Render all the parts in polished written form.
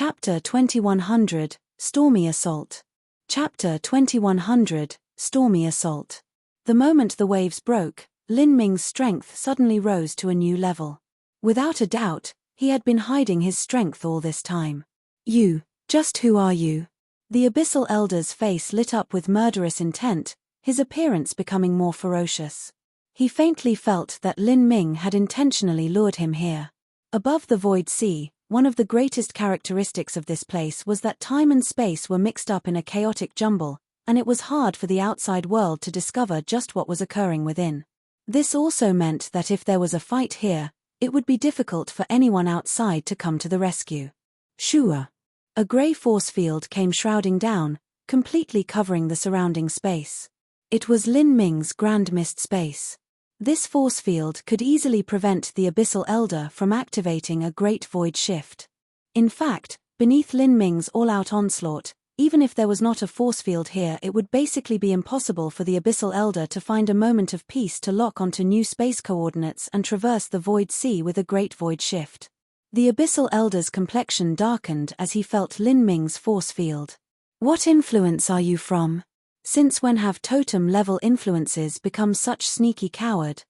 Chapter 2100, Stormy Assault. Chapter 2100, Stormy Assault. The moment the waves broke, Lin Ming's strength suddenly rose to a new level. Without a doubt, he had been hiding his strength all this time. You, just who are you? The Abyssal Elder's face lit up with murderous intent, his appearance becoming more ferocious. He faintly felt that Lin Ming had intentionally lured him here. Above the void sea, one of the greatest characteristics of this place was that time and space were mixed up in a chaotic jumble, and it was hard for the outside world to discover just what was occurring within. This also meant that if there was a fight here, it would be difficult for anyone outside to come to the rescue. Shua. A grey force field came shrouding down, completely covering the surrounding space. It was Lin Ming's Grand Mist Space. This force field could easily prevent the Abyssal Elder from activating a Great Void Shift. In fact, beneath Lin Ming's all-out onslaught, even if there was not a force field here, it would basically be impossible for the Abyssal Elder to find a moment of peace to lock onto new space coordinates and traverse the Void Sea with a Great Void Shift. The Abyssal Elder's complexion darkened as he felt Lin Ming's force field. What influence are you from? Since when have totem-level influences become such sneaky coward?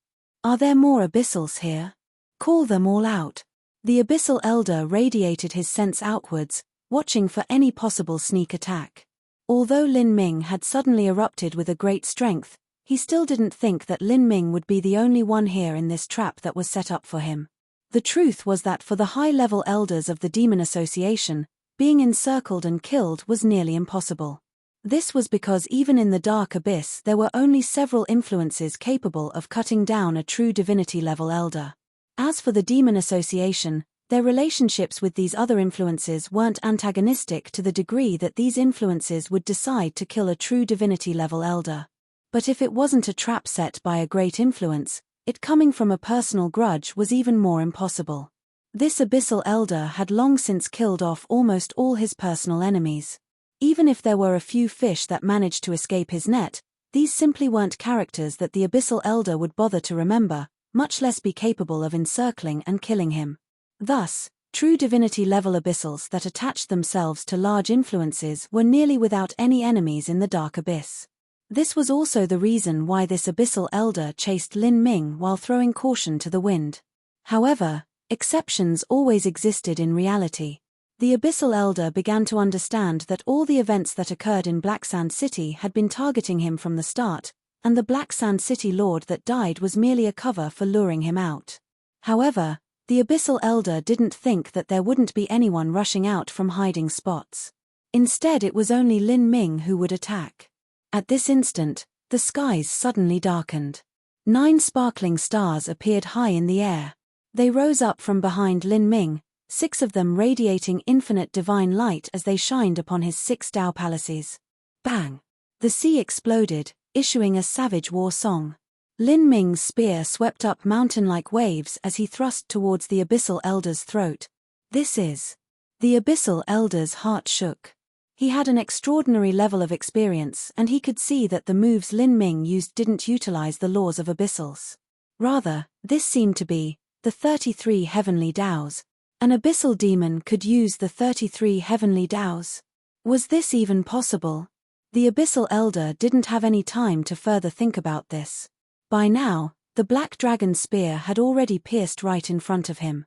Are there more Abyssals here? Call them all out. The Abyssal Elder radiated his sense outwards, watching for any possible sneak attack. Although Lin Ming had suddenly erupted with a great strength, he still didn't think that Lin Ming would be the only one here in this trap that was set up for him. The truth was that for the high-level elders of the Demon Association, being encircled and killed was nearly impossible. This was because even in the Dark Abyss there were only several influences capable of cutting down a true divinity-level elder. As for the Demon Association, their relationships with these other influences weren't antagonistic to the degree that these influences would decide to kill a true divinity-level elder. But if it wasn't a trap set by a great influence, it coming from a personal grudge was even more impossible. This Abyssal Elder had long since killed off almost all his personal enemies. Even if there were a few fish that managed to escape his net, these simply weren't characters that the Abyssal Elder would bother to remember, much less be capable of encircling and killing him. Thus, true divinity-level Abyssals that attached themselves to large influences were nearly without any enemies in the Dark Abyss. This was also the reason why this Abyssal Elder chased Lin Ming while throwing caution to the wind. However, exceptions always existed in reality. The Abyssal Elder began to understand that all the events that occurred in Black Sand City had been targeting him from the start, and the Black Sand City Lord that died was merely a cover for luring him out. However, the Abyssal Elder didn't think that there wouldn't be anyone rushing out from hiding spots. Instead, it was only Lin Ming who would attack. At this instant, the skies suddenly darkened. 9 sparkling stars appeared high in the air. They rose up from behind Lin Ming, 6 of them radiating infinite divine light as they shined upon his 6 Dao palaces. Bang! The sea exploded, issuing a savage war song. Lin Ming's spear swept up mountain-like waves as he thrust towards the Abyssal Elder's throat. This is. The Abyssal Elder's heart shook. He had an extraordinary level of experience, and he could see that the moves Lin Ming used didn't utilize the laws of Abyssals. Rather, this seemed to be the 33 heavenly Daos. An Abyssal demon could use the 33 heavenly Daos. Was this even possible? The Abyssal Elder didn't have any time to further think about this. By now, the Black Dragon spear had already pierced right in front of him.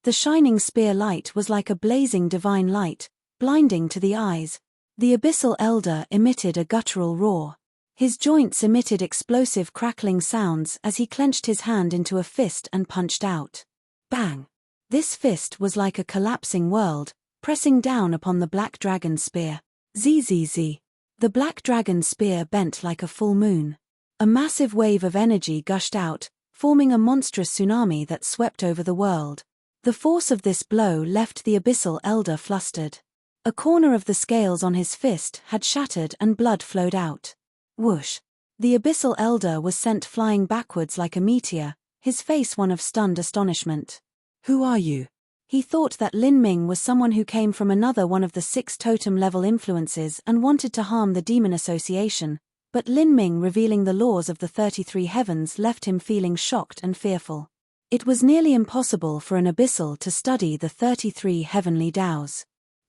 The shining spear light was like a blazing divine light, blinding to the eyes. The Abyssal Elder emitted a guttural roar. His joints emitted explosive crackling sounds as he clenched his hand into a fist and punched out. Bang! This fist was like a collapsing world, pressing down upon the Black Dragon spear. Zzz. The Black Dragon spear bent like a full moon. A massive wave of energy gushed out, forming a monstrous tsunami that swept over the world. The force of this blow left the Abyssal Elder flustered. A corner of the scales on his fist had shattered and blood flowed out. Whoosh! The Abyssal Elder was sent flying backwards like a meteor, his face one of stunned astonishment. Who are you? He thought that Lin Ming was someone who came from another one of the 6 totem-level influences and wanted to harm the Demon Association, but Lin Ming revealing the laws of the 33 heavens left him feeling shocked and fearful. It was nearly impossible for an Abyssal to study the 33 heavenly Daos.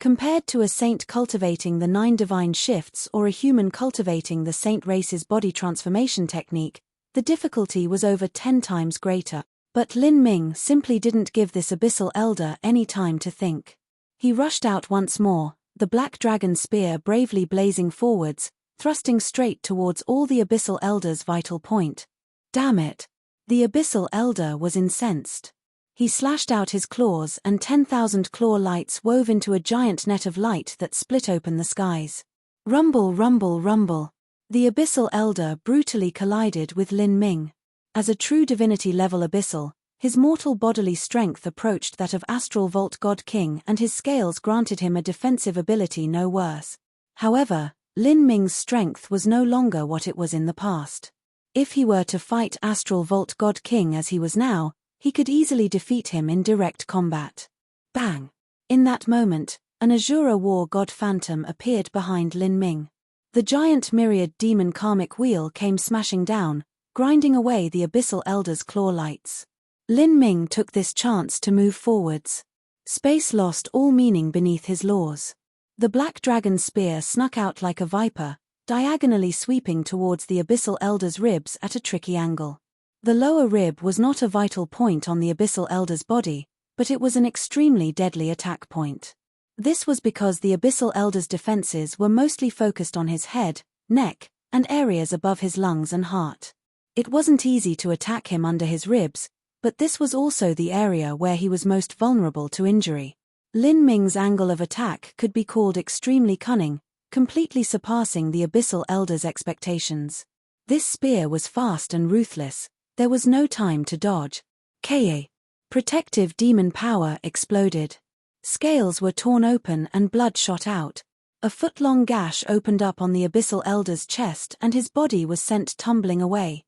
Compared to a saint cultivating the 9 divine shifts or a human cultivating the saint race's body transformation technique, the difficulty was over 10 times greater. But Lin Ming simply didn't give this abyssal elder any time to think. He rushed out once more, the black dragon spear bravely blazing forwards, thrusting straight towards all the abyssal elder's vital point. Damn it! The abyssal elder was incensed. He slashed out his claws and 10,000 claw lights wove into a giant net of light that split open the skies. Rumble, rumble, rumble. The abyssal elder brutally collided with Lin Ming. As a true divinity-level abyssal, his mortal bodily strength approached that of Astral Vault God King, and his scales granted him a defensive ability no worse. However, Lin Ming's strength was no longer what it was in the past. If he were to fight Astral Vault God King as he was now, he could easily defeat him in direct combat. Bang! In that moment, an Azura war god phantom appeared behind Lin Ming. The giant myriad demon karmic wheel came smashing down, grinding away the abyssal elder's claw lights. Lin Ming took this chance to move forwards. Space lost all meaning beneath his laws. The black dragon spear snuck out like a viper, diagonally sweeping towards the abyssal elder's ribs at a tricky angle. The lower rib was not a vital point on the abyssal elder's body, but it was an extremely deadly attack point. This was because the abyssal elder's defenses were mostly focused on his head, neck, and areas above his lungs and heart. It wasn't easy to attack him under his ribs, but this was also the area where he was most vulnerable to injury. Lin Ming's angle of attack could be called extremely cunning, completely surpassing the abyssal elder's expectations. This spear was fast and ruthless. There was no time to dodge. Ka. Protective demon power exploded. Scales were torn open and blood shot out. A foot-long gash opened up on the abyssal elder's chest and his body was sent tumbling away.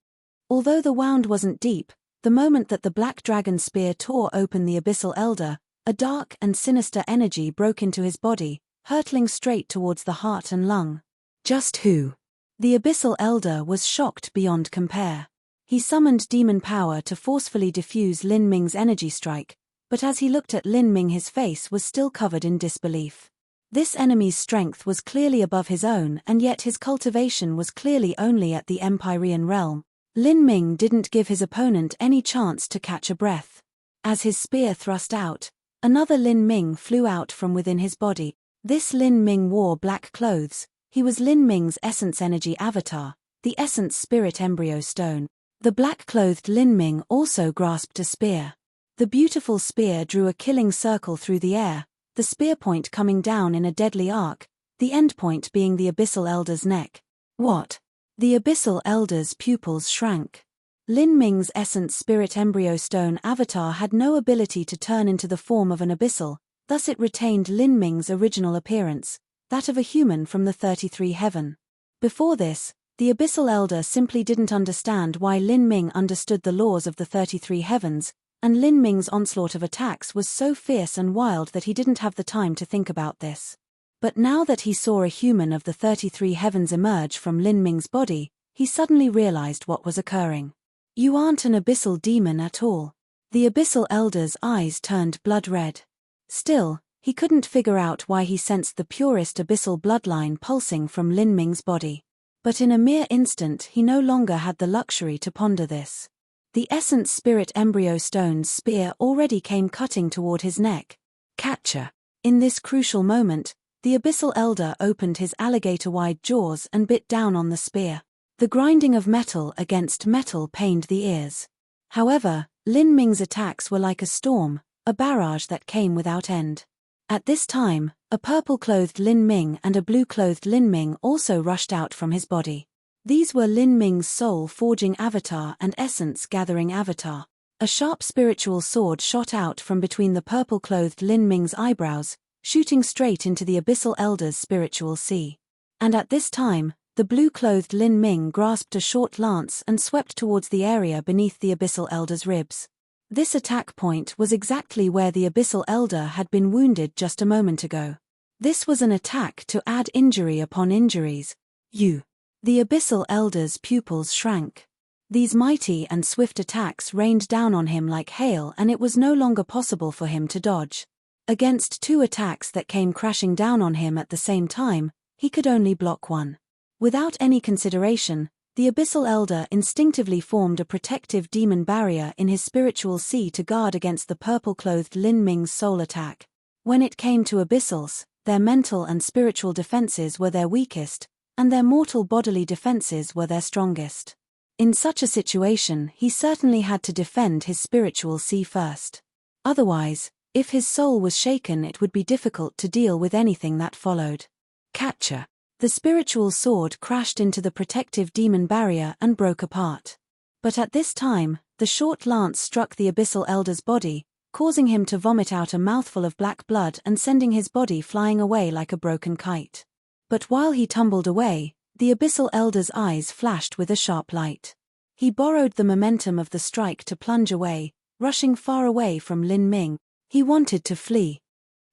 Although the wound wasn't deep, the moment that the black dragon spear tore open the abyssal elder, a dark and sinister energy broke into his body, hurtling straight towards the heart and lung. Just who? The abyssal elder was shocked beyond compare. He summoned demon power to forcefully diffuse Lin Ming's energy strike, but as he looked at Lin Ming, his face was still covered in disbelief. This enemy's strength was clearly above his own, and yet his cultivation was clearly only at the Empyrean realm. Lin Ming didn't give his opponent any chance to catch a breath. As his spear thrust out, another Lin Ming flew out from within his body. This Lin Ming wore black clothes. He was Lin Ming's essence energy avatar, the essence spirit embryo stone. The black-clothed Lin Ming also grasped a spear. The beautiful spear drew a killing circle through the air, the spear point coming down in a deadly arc, the end point being the abyssal elder's neck. What? The abyssal elder's pupils shrank. Lin Ming's essence spirit embryo stone avatar had no ability to turn into the form of an abyssal, thus it retained Lin Ming's original appearance, that of a human from the 33 heaven. Before this, the abyssal elder simply didn't understand why Lin Ming understood the laws of the 33 heavens, and Lin Ming's onslaught of attacks was so fierce and wild that he didn't have the time to think about this. But now that he saw a human of the 33 heavens emerge from Lin Ming's body, he suddenly realized what was occurring. You aren't an abyssal demon at all. The abyssal elder's eyes turned blood red. Still, he couldn't figure out why he sensed the purest abyssal bloodline pulsing from Lin Ming's body. But in a mere instant he no longer had the luxury to ponder this. The essence spirit embryo stone's spear already came cutting toward his neck. Catcher. In this crucial moment, the abyssal elder opened his alligator-wide jaws and bit down on the spear. The grinding of metal against metal pained the ears. However, Lin Ming's attacks were like a storm, a barrage that came without end. At this time, a purple-clothed Lin Ming and a blue-clothed Lin Ming also rushed out from his body. These were Lin Ming's soul-forging avatar and essence-gathering avatar. A sharp spiritual sword shot out from between the purple-clothed Lin Ming's eyebrows, shooting straight into the abyssal elder's spiritual sea. And at this time, the blue-clothed Lin Ming grasped a short lance and swept towards the area beneath the abyssal elder's ribs. This attack point was exactly where the abyssal elder had been wounded just a moment ago. This was an attack to add injury upon injuries. The abyssal elder's pupils shrank. These mighty and swift attacks rained down on him like hail, and it was no longer possible for him to dodge. Against two attacks that came crashing down on him at the same time, he could only block one. Without any consideration, the Abyssal Elder instinctively formed a protective demon barrier in his spiritual sea to guard against the purple-clothed Lin Ming's soul attack. When it came to Abyssals, their mental and spiritual defenses were their weakest, and their mortal bodily defenses were their strongest. In such a situation, he certainly had to defend his spiritual sea first. Otherwise, if his soul was shaken, it would be difficult to deal with anything that followed. Catcher. The spiritual sword crashed into the protective demon barrier and broke apart. But at this time, the short lance struck the Abyssal Elder's body, causing him to vomit out a mouthful of black blood and sending his body flying away like a broken kite. But while he tumbled away, the Abyssal Elder's eyes flashed with a sharp light. He borrowed the momentum of the strike to plunge away, rushing far away from Lin Ming. He wanted to flee.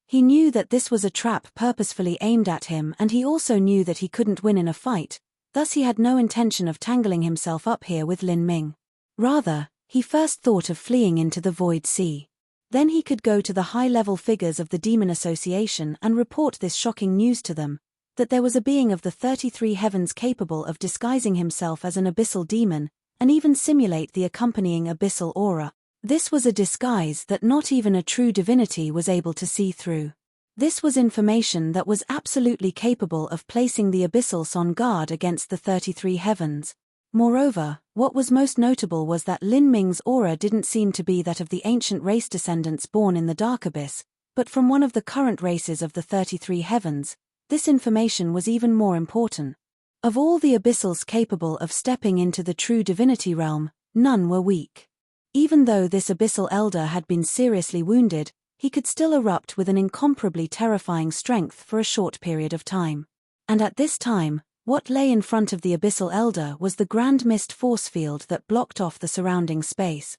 He knew that this was a trap purposefully aimed at him, and he also knew that he couldn't win in a fight, thus he had no intention of tangling himself up here with Lin Ming. Rather, he first thought of fleeing into the Void Sea. Then he could go to the high-level figures of the Demon Association and report this shocking news to them, that there was a being of the 33 heavens capable of disguising himself as an abyssal demon, and even simulate the accompanying abyssal aura. This was a disguise that not even a true divinity was able to see through. This was information that was absolutely capable of placing the Abyssals on guard against the 33 heavens. Moreover, what was most notable was that Lin Ming's aura didn't seem to be that of the ancient race descendants born in the Dark Abyss, but from one of the current races of the 33 heavens. This information was even more important. Of all the Abyssals capable of stepping into the true divinity realm, none were weak. Even though this Abyssal Elder had been seriously wounded, he could still erupt with an incomparably terrifying strength for a short period of time. And at this time, what lay in front of the Abyssal Elder was the grand mist force field that blocked off the surrounding space.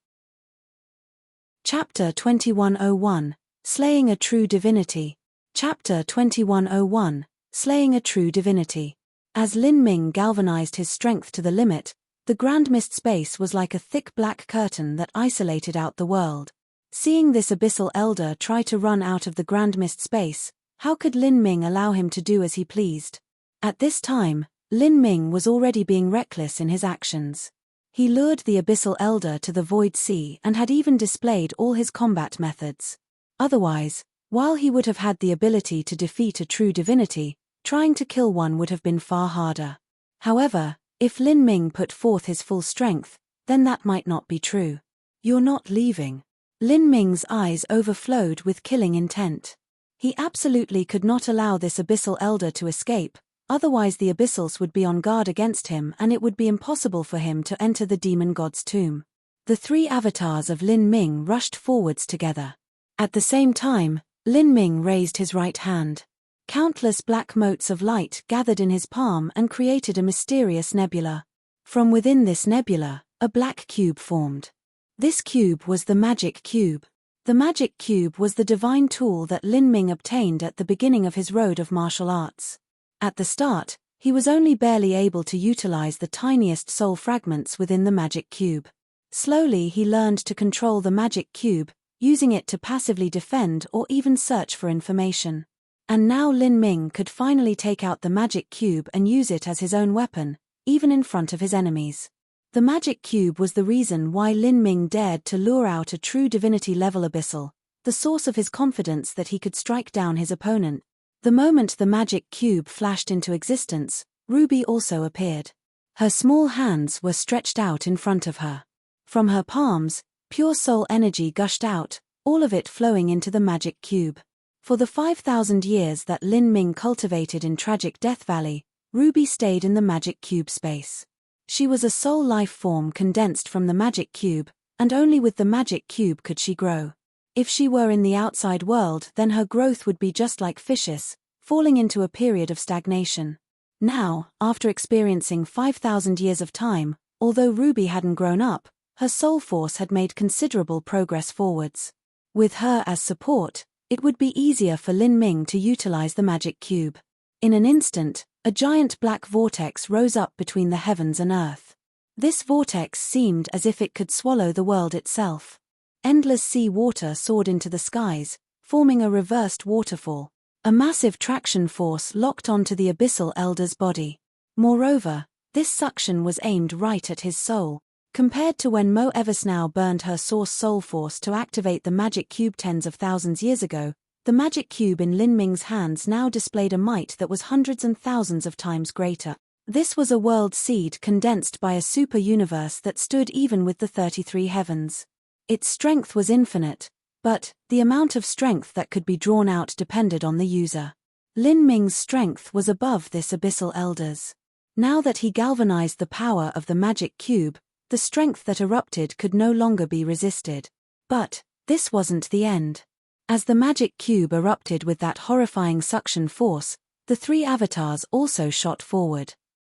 Chapter 2101, Slaying a True Divinity. Chapter 2101, Slaying a True Divinity. As Lin Ming galvanized his strength to the limit, the grand mist space was like a thick black curtain that isolated out the world. Seeing this Abyssal Elder try to run out of the grand mist space, how could Lin Ming allow him to do as he pleased? At this time, Lin Ming was already being reckless in his actions. He lured the Abyssal Elder to the Void Sea and had even displayed all his combat methods. Otherwise, while he would have had the ability to defeat a true divinity, trying to kill one would have been far harder. However, if Lin Ming put forth his full strength, then that might not be true. You're not leaving. Lin Ming's eyes overflowed with killing intent. He absolutely could not allow this Abyssal Elder to escape, otherwise the Abyssals would be on guard against him and it would be impossible for him to enter the demon god's tomb. The three avatars of Lin Ming rushed forwards together. At the same time, Lin Ming raised his right hand. Countless black motes of light gathered in his palm and created a mysterious nebula. From within this nebula, a black cube formed. This cube was the magic cube. The magic cube was the divine tool that Lin Ming obtained at the beginning of his road of martial arts. At the start, he was only barely able to utilize the tiniest soul fragments within the magic cube. Slowly he learned to control the magic cube, using it to passively defend or even search for information. And now Lin Ming could finally take out the magic cube and use it as his own weapon, even in front of his enemies. The magic cube was the reason why Lin Ming dared to lure out a true divinity-level abyssal, the source of his confidence that he could strike down his opponent. The moment the magic cube flashed into existence, Ruby also appeared. Her small hands were stretched out in front of her. From her palms, pure soul energy gushed out, all of it flowing into the magic cube. For the 5,000 years that Lin Ming cultivated in Tragic Death Valley, Ruby stayed in the magic cube space. She was a soul life form condensed from the magic cube, and only with the magic cube could she grow. If she were in the outside world, then her growth would be just like fishes, falling into a period of stagnation. Now, after experiencing 5,000 years of time, although Ruby hadn't grown up, her soul force had made considerable progress forwards. With her as support, it would be easier for Lin Ming to utilize the magic cube. In an instant, a giant black vortex rose up between the heavens and earth. This vortex seemed as if it could swallow the world itself. Endless sea water soared into the skies, forming a reversed waterfall. A massive traction force locked onto the Abyssal Elder's body. Moreover, this suction was aimed right at his soul. Compared to when Mo Eversnow burned her source soul force to activate the magic cube tens of thousands years ago, the magic cube in Lin Ming's hands now displayed a might that was hundreds and thousands of times greater. This was a world seed condensed by a super-universe that stood even with the 33 heavens. Its strength was infinite, but the amount of strength that could be drawn out depended on the user. Lin Ming's strength was above this Abyssal Elder's. Now that he galvanized the power of the magic cube, the strength that erupted could no longer be resisted. But this wasn't the end. As the magic cube erupted with that horrifying suction force, the three avatars also shot forward.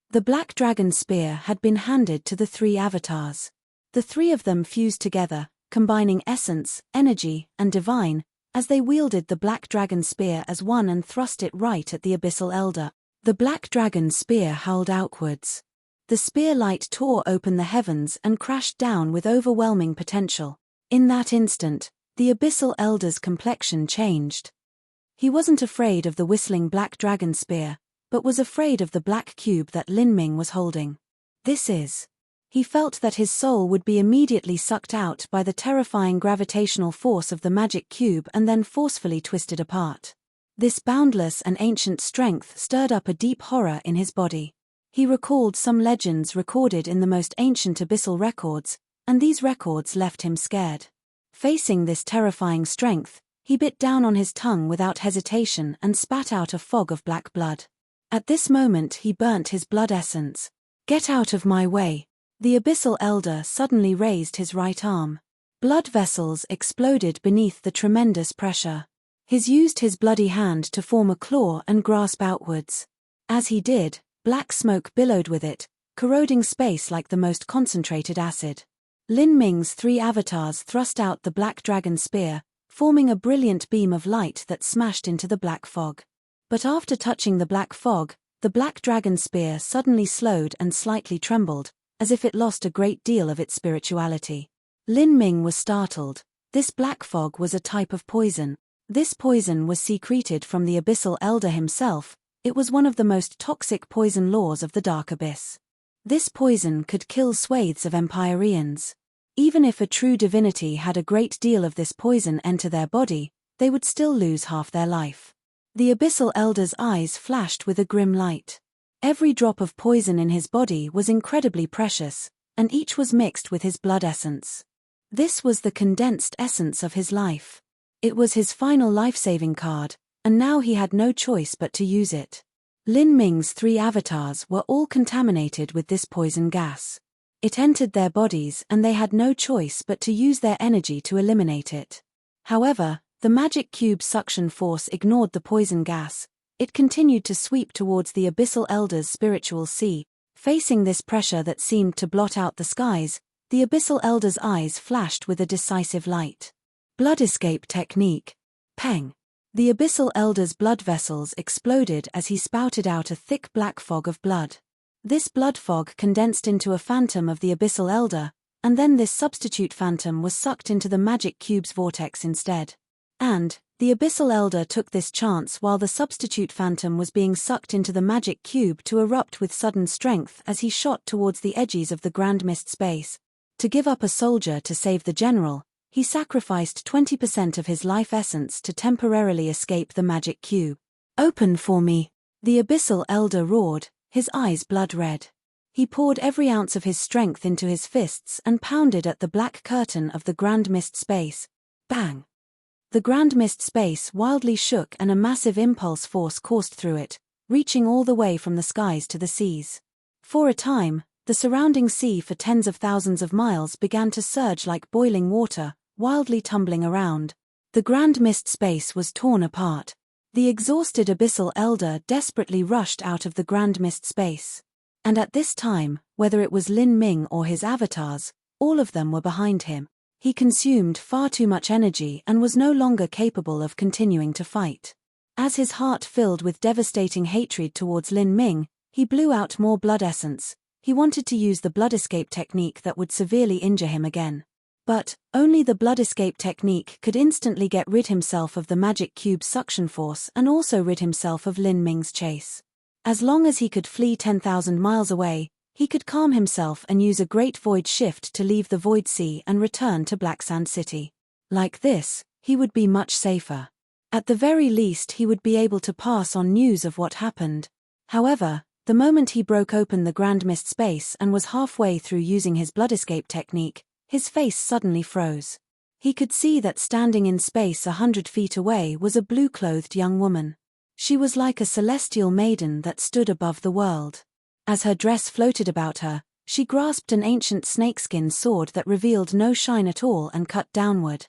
The Black Dragon Spear had been handed to the three avatars. The three of them fused together, combining essence, energy, and divine, as they wielded the Black Dragon Spear as one and thrust it right at the Abyssal Elder. The Black Dragon Spear hurled outwards. The spear light tore open the heavens and crashed down with overwhelming potential. In that instant, the Abyssal Elder's complexion changed. He wasn't afraid of the whistling Black Dragon Spear, but was afraid of the black cube that Lin Ming was holding. He felt that his soul would be immediately sucked out by the terrifying gravitational force of the magic cube and then forcefully twisted apart. This boundless and ancient strength stirred up a deep horror in his body. He recalled some legends recorded in the most ancient abyssal records, and these records left him scared. Facing this terrifying strength, he bit down on his tongue without hesitation and spat out a fog of black blood. At this moment he burnt his blood essence. "Get out of my way!" The Abyssal Elder suddenly raised his right arm. Blood vessels exploded beneath the tremendous pressure. He used his bloody hand to form a claw and grasp outwards. As he did, black smoke billowed with it, corroding space like the most concentrated acid. Lin Ming's three avatars thrust out the Black Dragon Spear, forming a brilliant beam of light that smashed into the black fog. But after touching the black fog, the Black Dragon Spear suddenly slowed and slightly trembled, as if it lost a great deal of its spirituality. Lin Ming was startled. This black fog was a type of poison. This poison was secreted from the Abyssal Elder himself. It was one of the most toxic poison laws of the Dark Abyss. This poison could kill swathes of Empyreans. Even if a true divinity had a great deal of this poison enter their body, they would still lose half their life. The Abyssal Elder's eyes flashed with a grim light. Every drop of poison in his body was incredibly precious, and each was mixed with his blood essence. This was the condensed essence of his life. It was his final life-saving card, and now he had no choice but to use it. Lin Ming's three avatars were all contaminated with this poison gas. It entered their bodies and they had no choice but to use their energy to eliminate it. However, the magic cube's suction force ignored the poison gas. It continued to sweep towards the Abyssal Elder's spiritual sea. Facing this pressure that seemed to blot out the skies, the Abyssal Elder's eyes flashed with a decisive light. Blood escape technique. Peng. The Abyssal Elder's blood vessels exploded as he spouted out a thick black fog of blood. This blood fog condensed into a phantom of the Abyssal Elder, and then this substitute phantom was sucked into the magic cube's vortex instead. And the Abyssal Elder took this chance while the substitute phantom was being sucked into the magic cube to erupt with sudden strength as he shot towards the edges of the Grand Mist space. To give up a soldier to save the general, he sacrificed 20% of his life essence to temporarily escape the magic cube. "Open for me!" The Abyssal Elder roared, his eyes blood red. He poured every ounce of his strength into his fists and pounded at the black curtain of the Grand Mist space. Bang! The Grand Mist space wildly shook and a massive impulse force coursed through it, reaching all the way from the skies to the seas. For a time, the surrounding sea for tens of thousands of miles began to surge like boiling water, wildly tumbling around. The Grand Mist space was torn apart. The exhausted Abyssal Elder desperately rushed out of the Grand Mist space. And at this time, whether it was Lin Ming or his avatars, all of them were behind him. He consumed far too much energy and was no longer capable of continuing to fight. As his heart filled with devastating hatred towards Lin Ming, he blew out more blood essence. He wanted to use the blood escape technique that would severely injure him again. But only the blood escape technique could instantly get rid himself of the magic cube's suction force and also rid himself of Lin Ming's chase. As long as he could flee 10,000 miles away, he could calm himself and use a great void shift to leave the Void Sea and return to Black Sand City. Like this, he would be much safer. At the very least he would be able to pass on news of what happened. However, the moment he broke open the Grand Mist space and was halfway through using his blood escape technique, his face suddenly froze. He could see that standing in space 100 feet away was a blue-clothed young woman. She was like a celestial maiden that stood above the world. As her dress floated about her, she grasped an ancient snakeskin sword that revealed no shine at all and cut downward.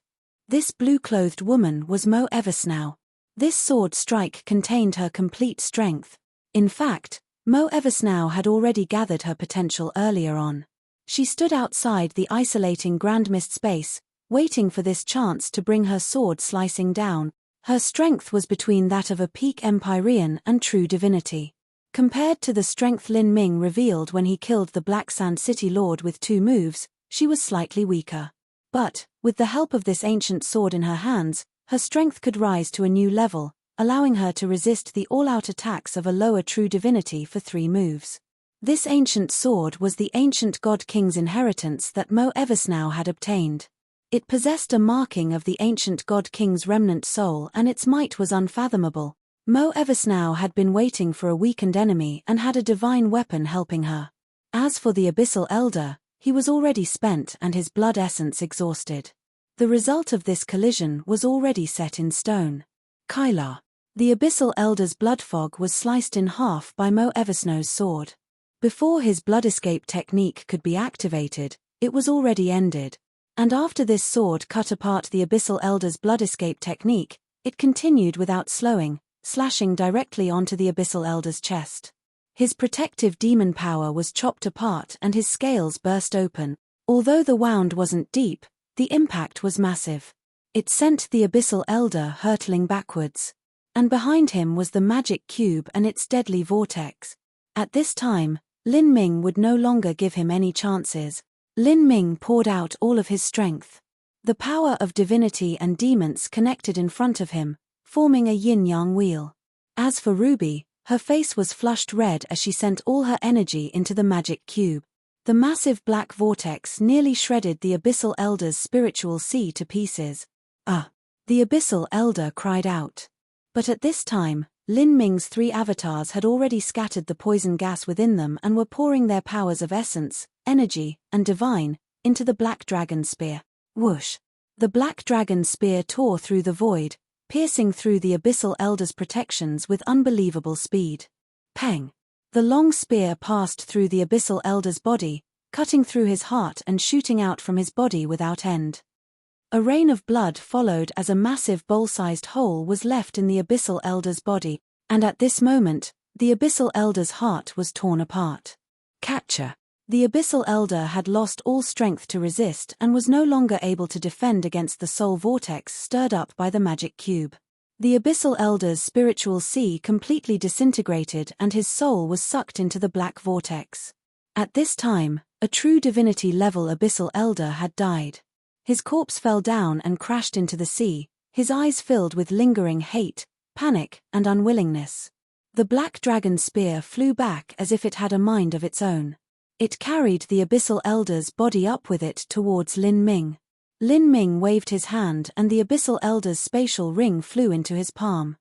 This blue-clothed woman was Mo Eversnow. This sword strike contained her complete strength. In fact, Mo Eversnow had already gathered her potential earlier on. She stood outside the isolating Grand Mist space, waiting for this chance to bring her sword slicing down. Her strength was between that of a peak Empyrean and true divinity. Compared to the strength Lin Ming revealed when he killed the Black Sand City Lord with 2 moves, she was slightly weaker. But, with the help of this ancient sword in her hands, her strength could rise to a new level, allowing her to resist the all-out attacks of a lower true divinity for 3 moves. This ancient sword was the ancient God King's inheritance that Mo Eversnow had obtained. It possessed a marking of the ancient God King's remnant soul and its might was unfathomable. Mo Eversnow had been waiting for a weakened enemy and had a divine weapon helping her. As for the Abyssal Elder, he was already spent and his blood essence exhausted. The result of this collision was already set in stone. Kyla. The Abyssal Elder's blood fog was sliced in half by Mo Eversnow's sword. Before his blood escape technique could be activated, it was already ended. And after this sword cut apart the Abyssal Elder's blood escape technique, it continued without slowing, slashing directly onto the Abyssal Elder's chest. His protective demon power was chopped apart and his scales burst open. Although the wound wasn't deep, the impact was massive. It sent the Abyssal Elder hurtling backwards. And behind him was the magic cube and its deadly vortex. At this time, Lin Ming would no longer give him any chances. Lin Ming poured out all of his strength. The power of divinity and demons connected in front of him, forming a yin-yang wheel. As for Ruby, her face was flushed red as she sent all her energy into the magic cube. The massive black vortex nearly shredded the Abyssal Elder's spiritual sea to pieces. The Abyssal Elder cried out. But at this time, Lin Ming's 3 avatars had already scattered the poison gas within them and were pouring their powers of essence, energy, and divine, into the Black Dragon Spear. Whoosh! The Black Dragon Spear tore through the void, piercing through the Abyssal Elder's protections with unbelievable speed. Peng! The long spear passed through the Abyssal Elder's body, cutting through his heart and shooting out from his body without end. A rain of blood followed as a massive bowl-sized hole was left in the Abyssal Elder's body, and at this moment, the Abyssal Elder's heart was torn apart. Catcher! The Abyssal Elder had lost all strength to resist and was no longer able to defend against the soul vortex stirred up by the magic cube. The Abyssal Elder's spiritual sea completely disintegrated and his soul was sucked into the black vortex. At this time, a true divinity-level Abyssal Elder had died. His corpse fell down and crashed into the sea, his eyes filled with lingering hate, panic, and unwillingness. The Black Dragon Spear flew back as if it had a mind of its own. It carried the Abyssal Elder's body up with it towards Lin Ming. Lin Ming waved his hand and the Abyssal Elder's spatial ring flew into his palm.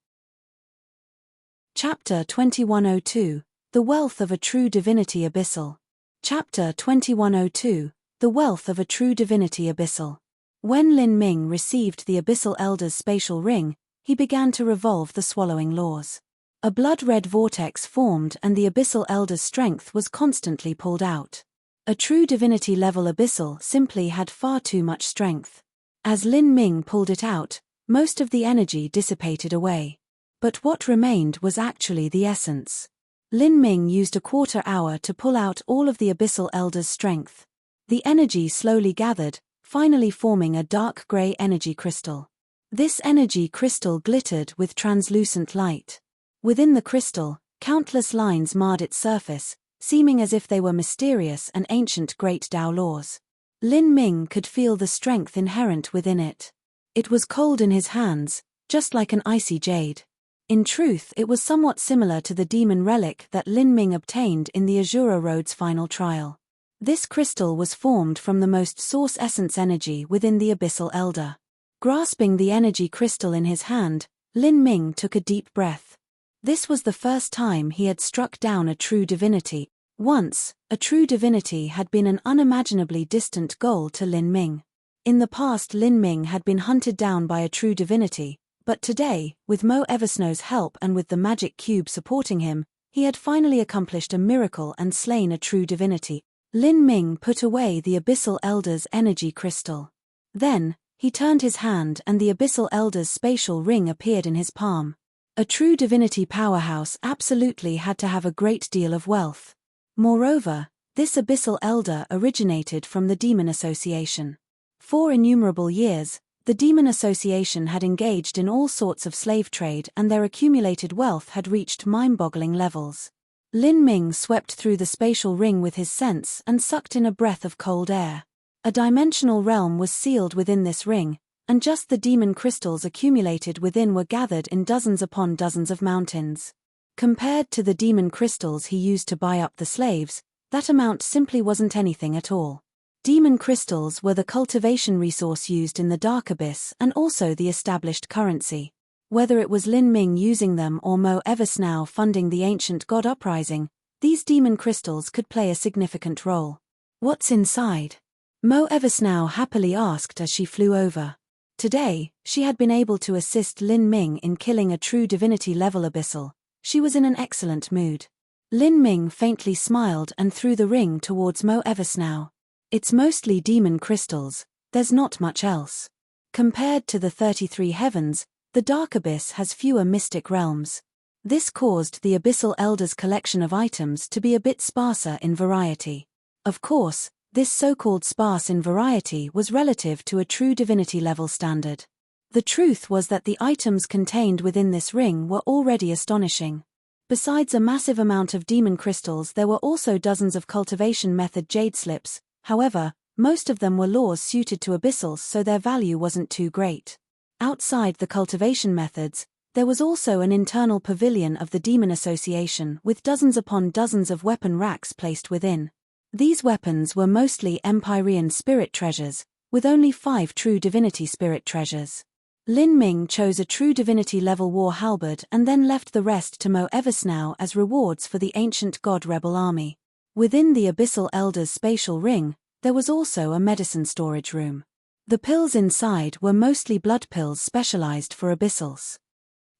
Chapter 2102, The Wealth of a True Divinity Abyssal. Chapter 2102, The Wealth of a True Divinity Abyssal. When Lin Ming received the Abyssal Elder's spatial ring, he began to revolve the swallowing laws. A blood-red vortex formed and the Abyssal Elder's strength was constantly pulled out. A true divinity-level Abyssal simply had far too much strength. As Lin Ming pulled it out, most of the energy dissipated away. But what remained was actually the essence. Lin Ming used a quarter hour to pull out all of the Abyssal Elder's strength. The energy slowly gathered, finally forming a dark grey energy crystal. This energy crystal glittered with translucent light. Within the crystal, countless lines marred its surface, seeming as if they were mysterious and ancient Great Tao laws. Lin Ming could feel the strength inherent within it. It was cold in his hands, just like an icy jade. In truth, it was somewhat similar to the demon relic that Lin Ming obtained in the Azura Road's final trial. This crystal was formed from the most source essence energy within the Abyssal Elder. Grasping the energy crystal in his hand, Lin Ming took a deep breath. This was the first time he had struck down a true divinity. Once, a true divinity had been an unimaginably distant goal to Lin Ming. In the past, Lin Ming had been hunted down by a true divinity, but today, with Mo Eversnow's help and with the magic cube supporting him, he had finally accomplished a miracle and slain a true divinity. Lin Ming put away the Abyssal Elder's energy crystal. Then, he turned his hand and the Abyssal Elder's spatial ring appeared in his palm. A true divinity powerhouse absolutely had to have a great deal of wealth. Moreover, this Abyssal Elder originated from the Demon Association. For innumerable years, the Demon Association had engaged in all sorts of slave trade and their accumulated wealth had reached mind-boggling levels. Lin Ming swept through the spatial ring with his sense and sucked in a breath of cold air. A dimensional realm was sealed within this ring, and just the demon crystals accumulated within were gathered in dozens upon dozens of mountains. Compared to the demon crystals he used to buy up the slaves, that amount simply wasn't anything at all. Demon crystals were the cultivation resource used in the Dark Abyss and also the established currency. Whether it was Lin Ming using them or Mo Eversnow funding the ancient god uprising, these demon crystals could play a significant role. "What's inside?" Mo Eversnow happily asked as she flew over. Today, she had been able to assist Lin Ming in killing a true divinity-level abyssal. She was in an excellent mood. Lin Ming faintly smiled and threw the ring towards Mo Eversnow. "It's mostly demon crystals, there's not much else. Compared to the 33 heavens, the Dark Abyss has fewer mystic realms." This caused the Abyssal Elder's collection of items to be a bit sparser in variety. Of course, this so-called sparse in variety was relative to a true divinity-level standard. The truth was that the items contained within this ring were already astonishing. Besides a massive amount of demon crystals, there were also dozens of cultivation method jade slips. However, most of them were laws suited to abyssals, so their value wasn't too great. Outside the cultivation methods, there was also an internal pavilion of the Demon Association with dozens upon dozens of weapon racks placed within. These weapons were mostly Empyrean spirit treasures, with only 5 true divinity spirit treasures. Lin Ming chose a true divinity-level war halberd and then left the rest to Mo Eversnow as rewards for the ancient god rebel army. Within the Abyssal Elder's spatial ring, there was also a medicine storage room. The pills inside were mostly blood pills specialized for abyssals.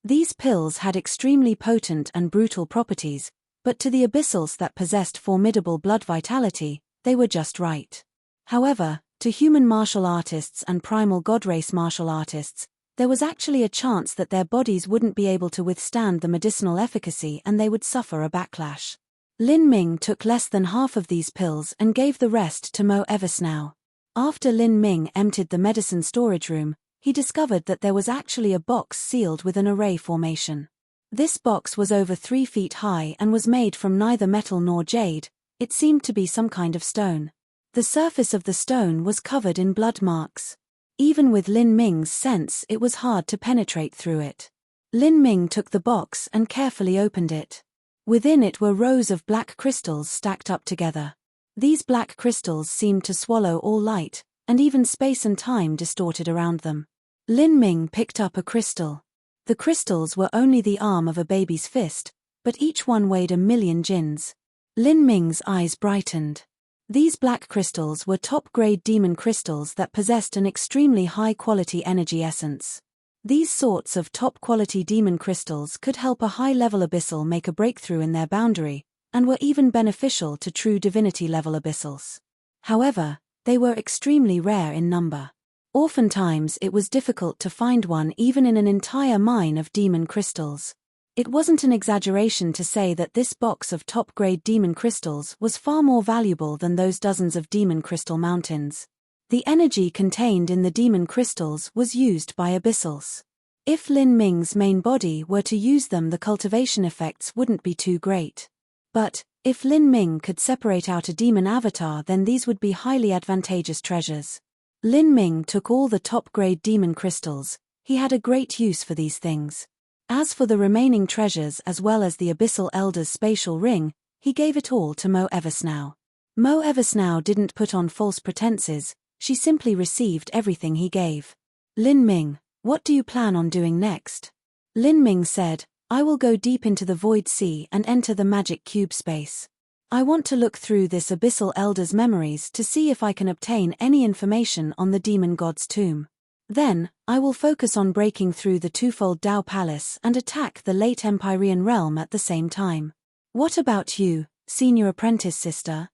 These pills had extremely potent and brutal properties, but to the abyssals that possessed formidable blood vitality, they were just right. However, to human martial artists and primal god race martial artists, there was actually a chance that their bodies wouldn't be able to withstand the medicinal efficacy and they would suffer a backlash. Lin Ming took less than half of these pills and gave the rest to Mo Eversnow. After Lin Ming emptied the medicine storage room, he discovered that there was actually a box sealed with an array formation. This box was over 3 feet high and was made from neither metal nor jade. It seemed to be some kind of stone. The surface of the stone was covered in blood marks. Even with Lin Ming's sense, it was hard to penetrate through it. Lin Ming took the box and carefully opened it. Within it were rows of black crystals stacked up together. These black crystals seemed to swallow all light, and even space and time distorted around them. Lin Ming picked up a crystal. The crystals were only the arm of a baby's fist, but each one weighed 1,000,000 jins. Lin Ming's eyes brightened. These black crystals were top-grade demon crystals that possessed an extremely high-quality energy essence. These sorts of top-quality demon crystals could help a high-level abyssal make a breakthrough in their boundary, and were even beneficial to true divinity-level abyssals. However, they were extremely rare in number. Oftentimes it was difficult to find one even in an entire mine of demon crystals. It wasn't an exaggeration to say that this box of top-grade demon crystals was far more valuable than those dozens of demon crystal mountains. The energy contained in the demon crystals was used by abyssals. If Lin Ming's main body were to use them, the cultivation effects wouldn't be too great. But, If Lin Ming could separate out a demon avatar, then these would be highly advantageous treasures. Lin Ming took all the top-grade demon crystals. He had a great use for these things. As for the remaining treasures as well as the Abyssal Elder's spatial ring, he gave it all to Mo Eversnow. Mo Eversnow didn't put on false pretenses, she simply received everything he gave. Lin Ming, what do you plan on doing next? Lin Ming said, I will go deep into the Void Sea and enter the magic cube space. I want to look through this Abyssal Elder's memories to see if I can obtain any information on the demon god's tomb. Then, I will focus on breaking through the twofold Dao Palace and attack the late Empyrean realm at the same time. What about you, senior apprentice sister?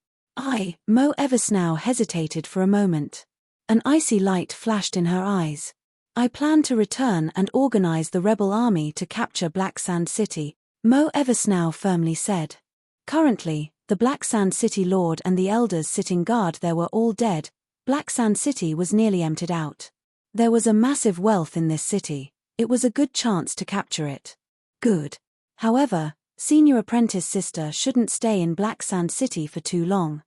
Mo Eversnow hesitated for a moment. An icy light flashed in her eyes. I plan to return and organize the rebel army to capture Black Sand City, Mo Eversnow firmly said. Currently, the Black Sand City Lord and the elders sitting guard there were all dead. Black Sand City was nearly emptied out. There was a massive wealth in this city. It was a good chance to capture it. Good. However, senior apprentice sister shouldn't stay in Black Sand City for too long.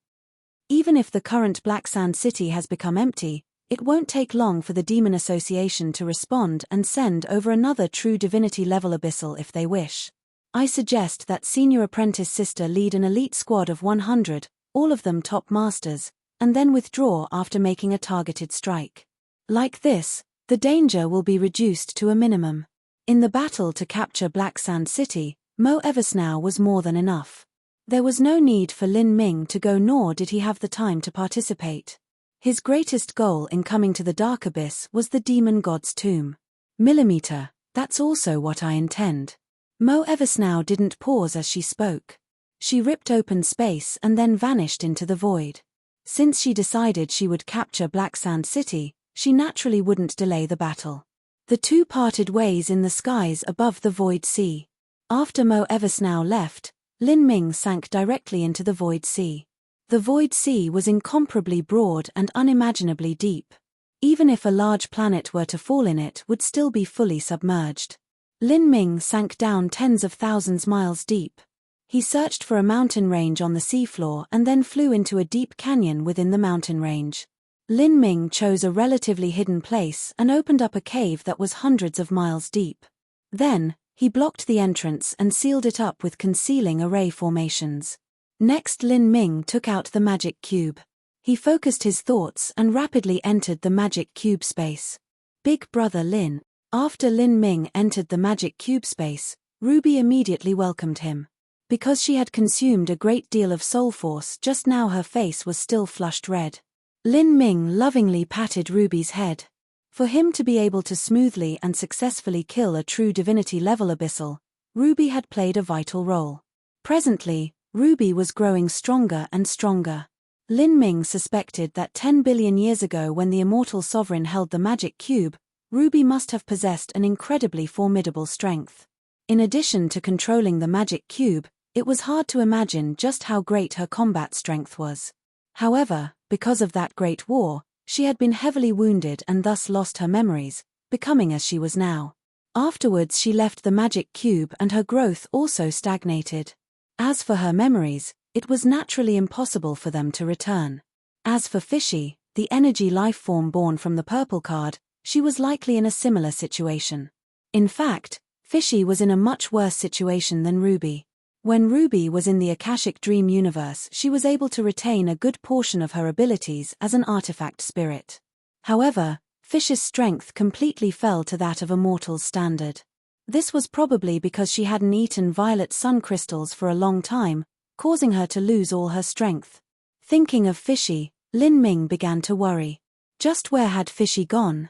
Even if the current Black Sand City has become empty, it won't take long for the Demon Association to respond and send over another true divinity level abyssal if they wish. I suggest that senior apprentice sister lead an elite squad of 100, all of them top masters, and then withdraw after making a targeted strike. Like this, the danger will be reduced to a minimum. In the battle to capture Black Sand City, Mo Eversnow was more than enough. There was no need for Lin Ming to go, nor did he have the time to participate. His greatest goal in coming to the Dark Abyss was the demon god's tomb. Millimeter, that's also what I intend. Mo Eversnow didn't pause as she spoke. She ripped open space and then vanished into the void. Since she decided she would capture Black Sand City, she naturally wouldn't delay the battle. The two parted ways in the skies above the Void Sea. After Mo Eversnow left, Lin Ming sank directly into the Void Sea. The Void Sea was incomparably broad and unimaginably deep. Even if a large planet were to fall in it, would still be fully submerged. Lin Ming sank down tens of thousands miles deep. He searched for a mountain range on the seafloor and then flew into a deep canyon within the mountain range. Lin Ming chose a relatively hidden place and opened up a cave that was hundreds of miles deep. Then, he blocked the entrance and sealed it up with concealing array formations. Next, Lin Ming took out the magic cube. He focused his thoughts and rapidly entered the magic cube space. Big brother Lin. After Lin Ming entered the magic cube space, Ruby immediately welcomed him. Because she had consumed a great deal of soul force just now, her face was still flushed red. Lin Ming lovingly patted Ruby's head. For him to be able to smoothly and successfully kill a true divinity level abyssal, Ruby had played a vital role. Presently, Ruby was growing stronger and stronger. Lin Ming suspected that 10 billion years ago, when the immortal sovereign held the magic cube, Ruby must have possessed an incredibly formidable strength. In addition to controlling the magic cube, it was hard to imagine just how great her combat strength was. However, because of that great war, she had been heavily wounded and thus lost her memories, becoming as she was now. Afterwards, she left the magic cube and her growth also stagnated. As for her memories, it was naturally impossible for them to return. As for Fishy, the energy life form born from the purple card, she was likely in a similar situation. In fact, Fishy was in a much worse situation than Ruby. When Ruby was in the Akashic Dream universe, she was able to retain a good portion of her abilities as an artifact spirit. However, Fish's strength completely fell to that of a mortal's standard. This was probably because she hadn't eaten violet sun crystals for a long time, causing her to lose all her strength. Thinking of Fishy, Lin Ming began to worry. Just where had Fishy gone?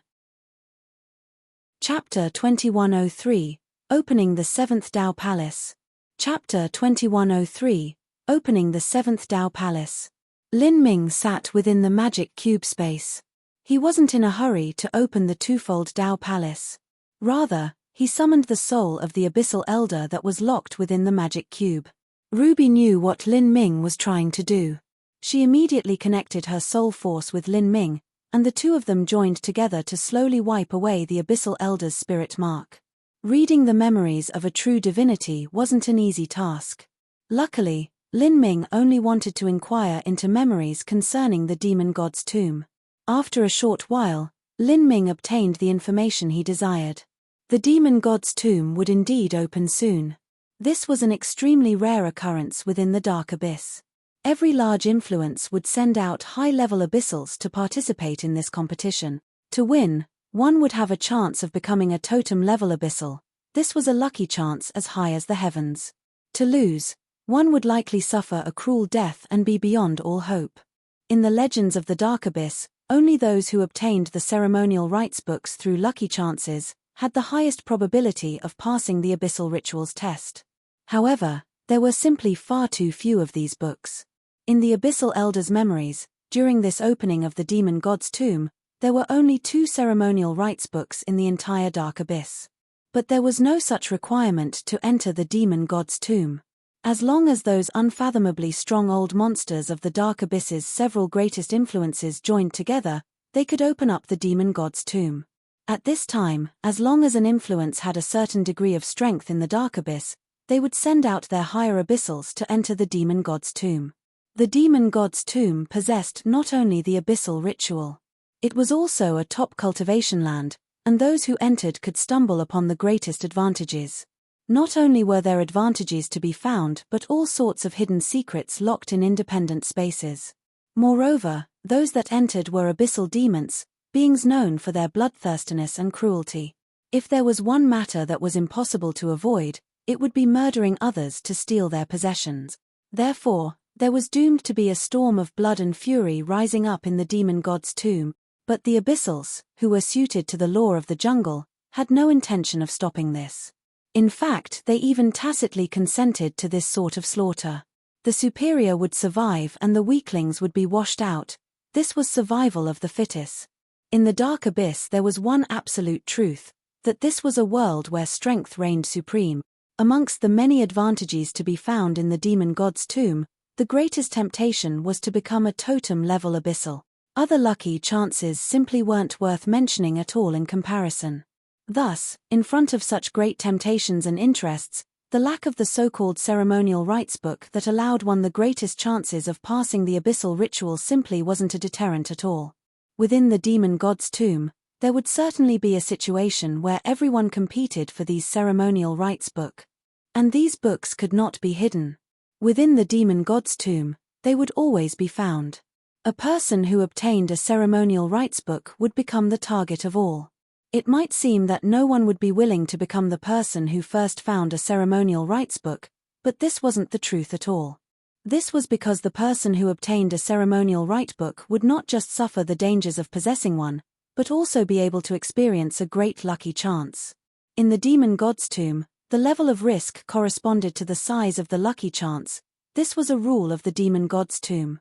Chapter 2103, Opening the Seventh Dao Palace. Chapter 2103, Opening the Seventh Dao Palace. Lin Ming sat within the magic cube space. He wasn't in a hurry to open the twofold Dao Palace. Rather, he summoned the soul of the Abyssal Elder that was locked within the magic cube. Ruby knew what Lin Ming was trying to do. She immediately connected her soul force with Lin Ming, and the two of them joined together to slowly wipe away the Abyssal Elder's spirit mark. Reading the memories of a true divinity wasn't an easy task. Luckily, Lin Ming only wanted to inquire into memories concerning the demon god's tomb. After a short while, Lin Ming obtained the information he desired. The demon god's tomb would indeed open soon. This was an extremely rare occurrence within the dark abyss. Every large influence would send out high-level abyssals to participate in this competition. To win, one would have a chance of becoming a totem-level abyssal. This was a lucky chance as high as the heavens. To lose, one would likely suffer a cruel death and be beyond all hope. In the legends of the dark abyss, only those who obtained the ceremonial rites books through lucky chances had the highest probability of passing the abyssal rituals test. However, there were simply far too few of these books. In the Abyssal Elder's memories, during this opening of the demon god's tomb, there were only 2 ceremonial rites books in the entire dark abyss. But there was no such requirement to enter the demon god's tomb. As long as those unfathomably strong old monsters of the dark abyss's several greatest influences joined together, they could open up the demon god's tomb. At this time, as long as an influence had a certain degree of strength in the dark abyss, they would send out their higher abyssals to enter the demon god's tomb. The demon god's tomb possessed not only the abyssal ritual. It was also a top cultivation land, and those who entered could stumble upon the greatest advantages. Not only were there advantages to be found but all sorts of hidden secrets locked in independent spaces. Moreover, those that entered were abyssal demons, beings known for their bloodthirstiness and cruelty. If there was one matter that was impossible to avoid, it would be murdering others to steal their possessions. Therefore, there was doomed to be a storm of blood and fury rising up in the demon god's tomb, but the abyssals, who were suited to the law of the jungle, had no intention of stopping this. In fact, they even tacitly consented to this sort of slaughter. The superior would survive and the weaklings would be washed out. This was survival of the fittest. In the dark abyss there was one absolute truth, that this was a world where strength reigned supreme. Amongst the many advantages to be found in the demon god's tomb, the greatest temptation was to become a totem-level abyssal. Other lucky chances simply weren't worth mentioning at all in comparison. Thus, in front of such great temptations and interests, the lack of the so-called ceremonial rites book that allowed one the greatest chances of passing the abyssal ritual simply wasn't a deterrent at all. Within the demon god's tomb, there would certainly be a situation where everyone competed for these ceremonial rites book. And these books could not be hidden. Within the demon god's tomb, they would always be found. A person who obtained a ceremonial rites book would become the target of all. It might seem that no one would be willing to become the person who first found a ceremonial rites book, but this wasn't the truth at all. This was because the person who obtained a ceremonial rite book would not just suffer the dangers of possessing one, but also be able to experience a great lucky chance. In the demon god's tomb, the level of risk corresponded to the size of the lucky chance. This was a rule of the demon god's tomb.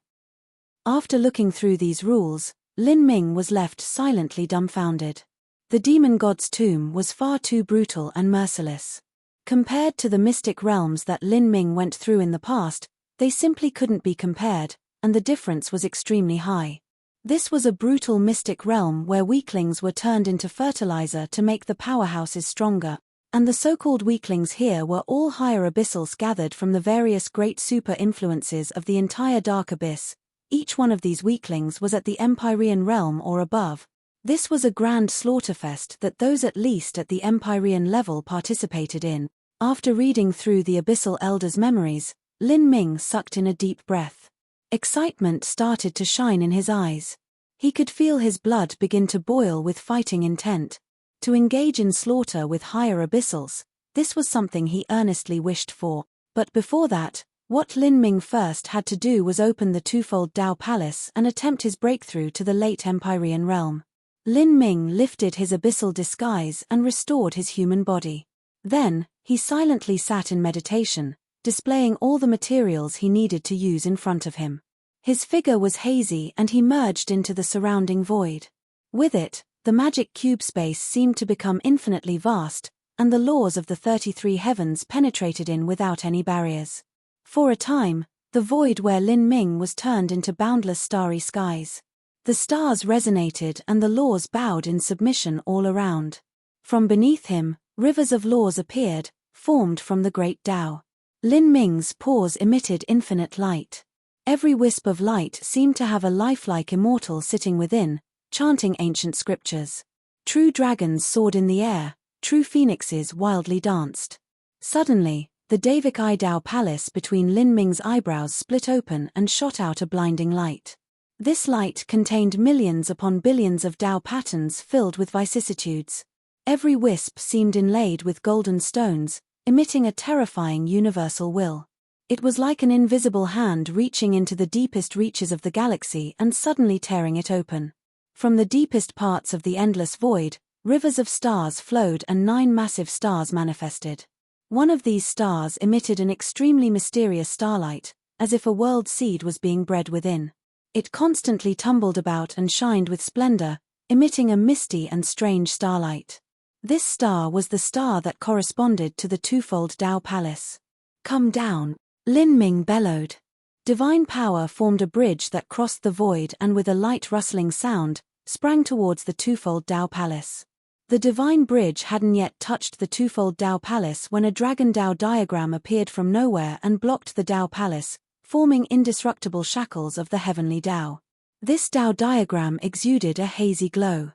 After looking through these rules, Lin Ming was left silently dumbfounded. The demon god's tomb was far too brutal and merciless. Compared to the mystic realms that Lin Ming went through in the past, they simply couldn't be compared, and the difference was extremely high. This was a brutal mystic realm where weaklings were turned into fertilizer to make the powerhouses stronger, and the so-called weaklings here were all higher abyssals gathered from the various great super-influences of the entire dark abyss. Each one of these weaklings was at the Empyrean realm or above. This was a grand slaughterfest that those at least at the Empyrean level participated in. After reading through the Abyssal Elder's memories, Lin Ming sucked in a deep breath. Excitement started to shine in his eyes. He could feel his blood begin to boil with fighting intent. To engage in slaughter with higher abyssals, this was something he earnestly wished for. But before that, what Lin Ming first had to do was open the twofold Dao Palace and attempt his breakthrough to the late Empyrean realm. Lin Ming lifted his abyssal disguise and restored his human body. Then, he silently sat in meditation, displaying all the materials he needed to use in front of him. His figure was hazy and he merged into the surrounding void. With it, the magic cube space seemed to become infinitely vast, and the laws of the 33 heavens penetrated in without any barriers. For a time, the void where Lin Ming was turned into boundless starry skies. The stars resonated and the laws bowed in submission all around. From beneath him, rivers of laws appeared, formed from the great Tao. Lin Ming's pores emitted infinite light. Every wisp of light seemed to have a lifelike immortal sitting within, chanting ancient scriptures. True dragons soared in the air, true phoenixes wildly danced. Suddenly, the Davik Eye Dao Palace between Lin Ming's eyebrows split open and shot out a blinding light. This light contained millions upon billions of Dao patterns filled with vicissitudes. Every wisp seemed inlaid with golden stones, emitting a terrifying universal will. It was like an invisible hand reaching into the deepest reaches of the galaxy and suddenly tearing it open. From the deepest parts of the endless void, rivers of stars flowed and 9 massive stars manifested. One of these stars emitted an extremely mysterious starlight, as if a world seed was being bred within. It constantly tumbled about and shined with splendor, emitting a misty and strange starlight. This star was the star that corresponded to the twofold Dao Palace. "Come down," Lin Ming bellowed. Divine power formed a bridge that crossed the void and with a light rustling sound, sprang towards the twofold Dao Palace. The divine bridge hadn't yet touched the twofold Dao Palace when a dragon Dao diagram appeared from nowhere and blocked the Dao Palace, forming indestructible shackles of the heavenly Dao. This Dao diagram exuded a hazy glow.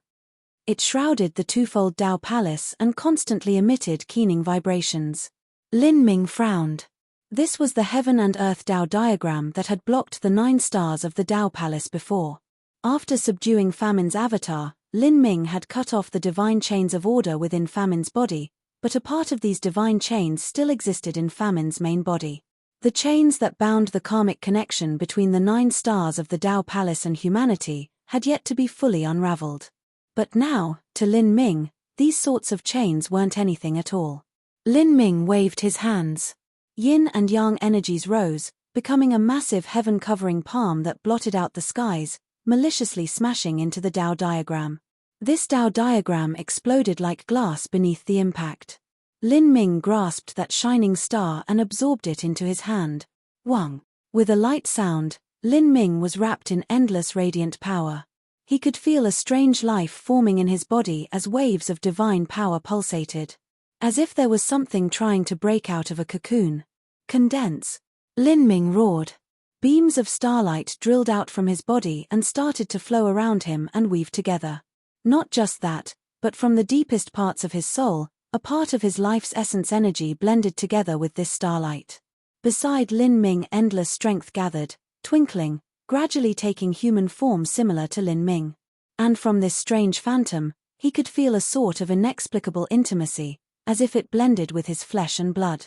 It shrouded the twofold Dao Palace and constantly emitted keening vibrations. Lin Ming frowned. This was the heaven and earth Dao diagram that had blocked the 9 stars of the Dao Palace before. After subduing Famine's avatar, Lin Ming had cut off the divine chains of order within Famine's body, but a part of these divine chains still existed in Famine's main body. The chains that bound the karmic connection between the 9 stars of the Dao Palace and humanity had yet to be fully unraveled. But now, to Lin Ming, these sorts of chains weren't anything at all. Lin Ming waved his hands. Yin and yang energies rose, becoming a massive heaven-covering palm that blotted out the skies, maliciously smashing into the Dao diagram. This Dao diagram exploded like glass beneath the impact. Lin Ming grasped that shining star and absorbed it into his hand. Wang. With a light sound, Lin Ming was wrapped in endless radiant power. He could feel a strange life forming in his body as waves of divine power pulsated. As if there was something trying to break out of a cocoon. "Condense!" Lin Ming roared. Beams of starlight drilled out from his body and started to flow around him and weave together. Not just that, but from the deepest parts of his soul, a part of his life's essence energy blended together with this starlight. Beside Lin Ming, endless strength gathered, twinkling, gradually taking human form similar to Lin Ming. And from this strange phantom, he could feel a sort of inexplicable intimacy, as if it blended with his flesh and blood.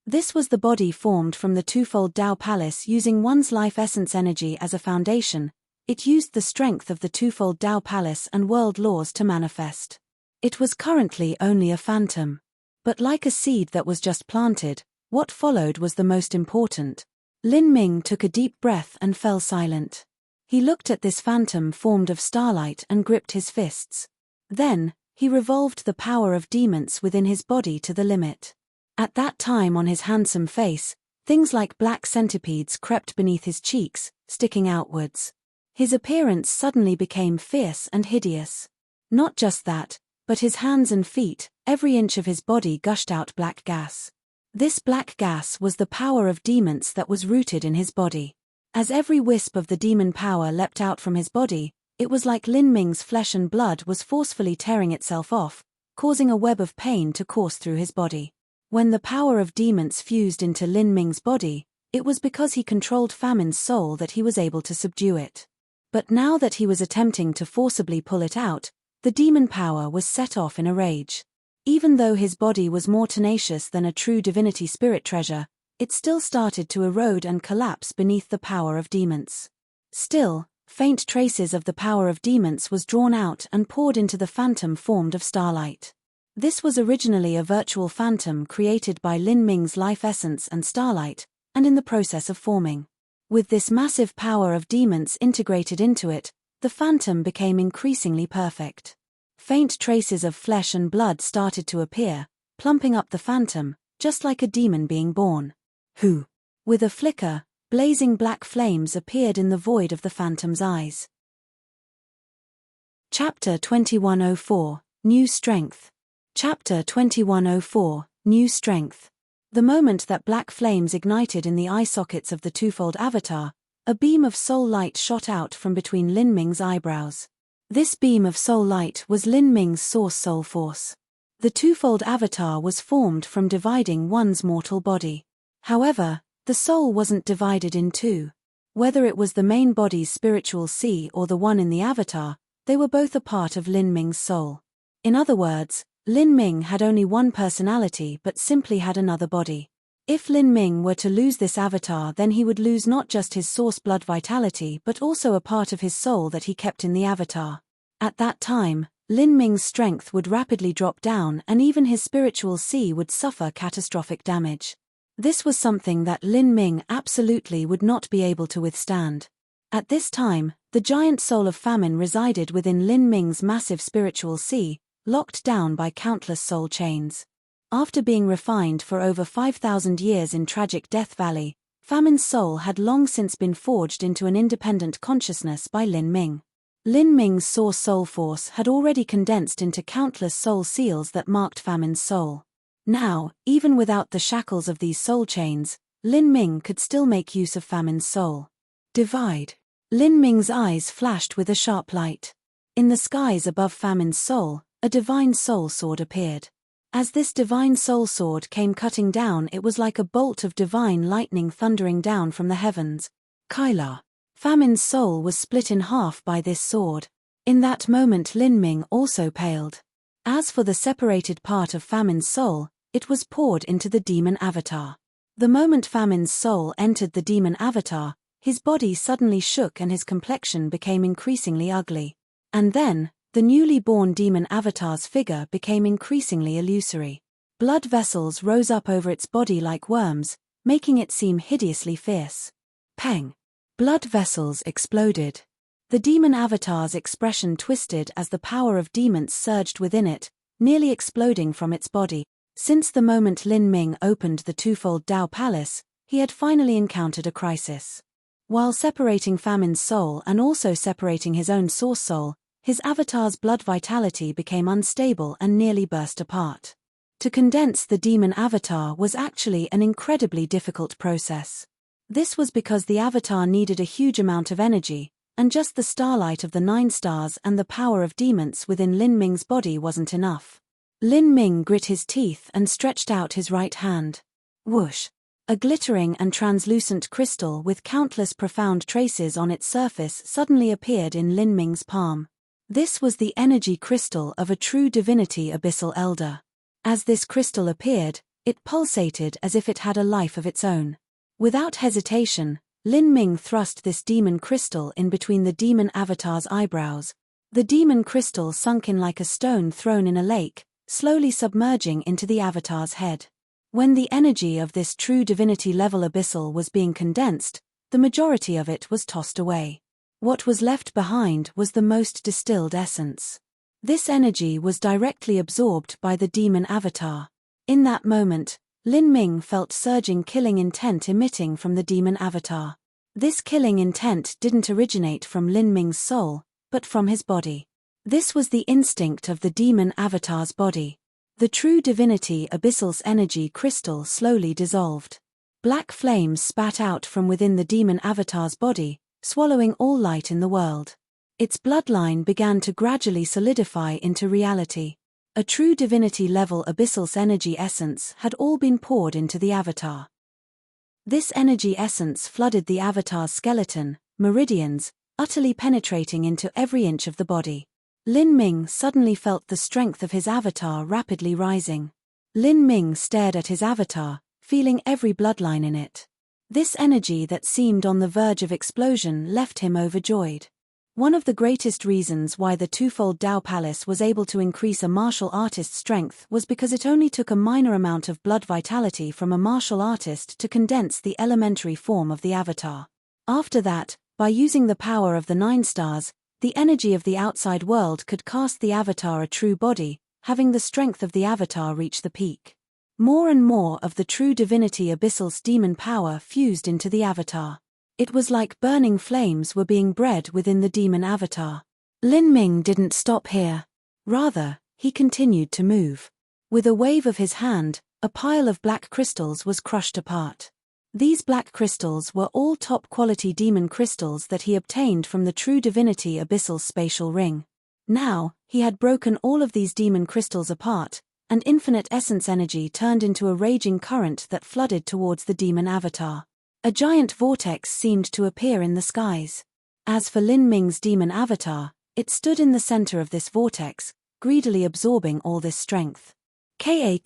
This was the body formed from the twofold Dao Palace using one's life essence energy as a foundation. It used the strength of the twofold Dao Palace and world laws to manifest. It was currently only a phantom. But like a seed that was just planted, what followed was the most important. Lin Ming took a deep breath and fell silent. He looked at this phantom formed of starlight and gripped his fists. Then, he revolved the power of demons within his body to the limit. At that time on his handsome face, things like black centipedes crept beneath his cheeks, sticking outwards. His appearance suddenly became fierce and hideous. Not just that, but his hands and feet, every inch of his body gushed out black gas. This black gas was the power of demons that was rooted in his body. As every wisp of the demon power leapt out from his body, it was like Lin Ming's flesh and blood was forcefully tearing itself off, causing a web of pain to course through his body. When the power of demons fused into Lin Ming's body, it was because he controlled Famine's soul that he was able to subdue it. But now that he was attempting to forcibly pull it out, the demon power was set off in a rage. Even though his body was more tenacious than a true divinity spirit treasure, it still started to erode and collapse beneath the power of demons. Still, faint traces of the power of demons was drawn out and poured into the phantom formed of starlight. This was originally a virtual phantom created by Lin Ming's life essence and starlight, and in the process of forming. With this massive power of demons integrated into it, the phantom became increasingly perfect. Faint traces of flesh and blood started to appear, plumping up the phantom, just like a demon being born. Who? With a flicker, blazing black flames appeared in the void of the phantom's eyes. Chapter 2104, New Strength. Chapter 2104, New Strength. The moment that black flames ignited in the eye sockets of the twofold avatar, a beam of soul light shot out from between Lin Ming's eyebrows. This beam of soul light was Lin Ming's source soul force. The twofold avatar was formed from dividing one's mortal body. However, the soul wasn't divided in two. Whether it was the main body's spiritual sea or the one in the avatar, they were both a part of Lin Ming's soul. In other words, Lin Ming had only one personality but simply had another body. If Lin Ming were to lose this avatar, then he would lose not just his source blood vitality but also a part of his soul that he kept in the avatar. At that time, Lin Ming's strength would rapidly drop down and even his spiritual sea would suffer catastrophic damage. This was something that Lin Ming absolutely would not be able to withstand. At this time, the giant soul of famine resided within Lin Ming's massive spiritual sea, locked down by countless soul chains. After being refined for over 5,000 years in tragic Death Valley, Famine's soul had long since been forged into an independent consciousness by Lin Ming. Lin Ming's source soul force had already condensed into countless soul seals that marked Famine's soul. Now, even without the shackles of these soul chains, Lin Ming could still make use of Famine's soul. Divide. Lin Ming's eyes flashed with a sharp light. In the skies above Famine's soul, a divine soul sword appeared. As this divine soul sword came cutting down, it was like a bolt of divine lightning thundering down from the heavens. Kyla. Famine's soul was split in half by this sword. In that moment Lin Ming also paled. As for the separated part of Famine's soul, it was poured into the demon avatar. The moment Famine's soul entered the demon avatar, his body suddenly shook and his complexion became increasingly ugly. And then, the newly born demon avatar's figure became increasingly illusory. Blood vessels rose up over its body like worms, making it seem hideously fierce. Pang! Blood vessels exploded. The demon avatar's expression twisted as the power of demons surged within it, nearly exploding from its body. Since the moment Lin Ming opened the twofold Dao Palace, he had finally encountered a crisis. While separating Famine's soul and also separating his own source soul, his avatar's blood vitality became unstable and nearly burst apart. To condense the demon avatar was actually an incredibly difficult process. This was because the avatar needed a huge amount of energy, and just the starlight of the 9 stars and the power of demons within Lin Ming's body wasn't enough. Lin Ming grit his teeth and stretched out his right hand. Whoosh! A glittering and translucent crystal with countless profound traces on its surface suddenly appeared in Lin Ming's palm. This was the energy crystal of a true divinity abyssal elder. As this crystal appeared, it pulsated as if it had a life of its own. Without hesitation, Lin Ming thrust this demon crystal in between the demon avatar's eyebrows. The demon crystal sunk in like a stone thrown in a lake, slowly submerging into the avatar's head. When the energy of this true divinity-level abyssal was being condensed, the majority of it was tossed away. What was left behind was the most distilled essence. This energy was directly absorbed by the demon avatar. In that moment, Lin Ming felt surging killing intent emitting from the demon avatar. This killing intent didn't originate from Lin Ming's soul, but from his body. This was the instinct of the demon avatar's body. The true divinity abyssal's energy crystal slowly dissolved. Black flames spat out from within the demon avatar's body, swallowing all light in the world. Its bloodline began to gradually solidify into reality. A true divinity-level abyssal's energy essence had all been poured into the avatar. This energy essence flooded the avatar's skeleton, meridians, utterly penetrating into every inch of the body. Lin Ming suddenly felt the strength of his avatar rapidly rising. Lin Ming stared at his avatar, feeling every bloodline in it. This energy that seemed on the verge of explosion left him overjoyed. One of the greatest reasons why the twofold Dao Palace was able to increase a martial artist's strength was because it only took a minor amount of blood vitality from a martial artist to condense the elementary form of the avatar. After that, by using the power of the 9 stars, the energy of the outside world could cast the avatar a true body, having the strength of the avatar reach the peak. More and more of the true divinity abyssal's demon power fused into the avatar. It was like burning flames were being bred within the demon avatar. Lin Ming didn't stop here. Rather, he continued to move. With a wave of his hand, a pile of black crystals was crushed apart. These black crystals were all top-quality demon crystals that he obtained from the true divinity Abyssal's spatial ring. Now, he had broken all of these demon crystals apart, and infinite essence energy turned into a raging current that flooded towards the demon avatar. A giant vortex seemed to appear in the skies. As for Lin Ming's demon avatar, it stood in the center of this vortex, greedily absorbing all this strength. Ka.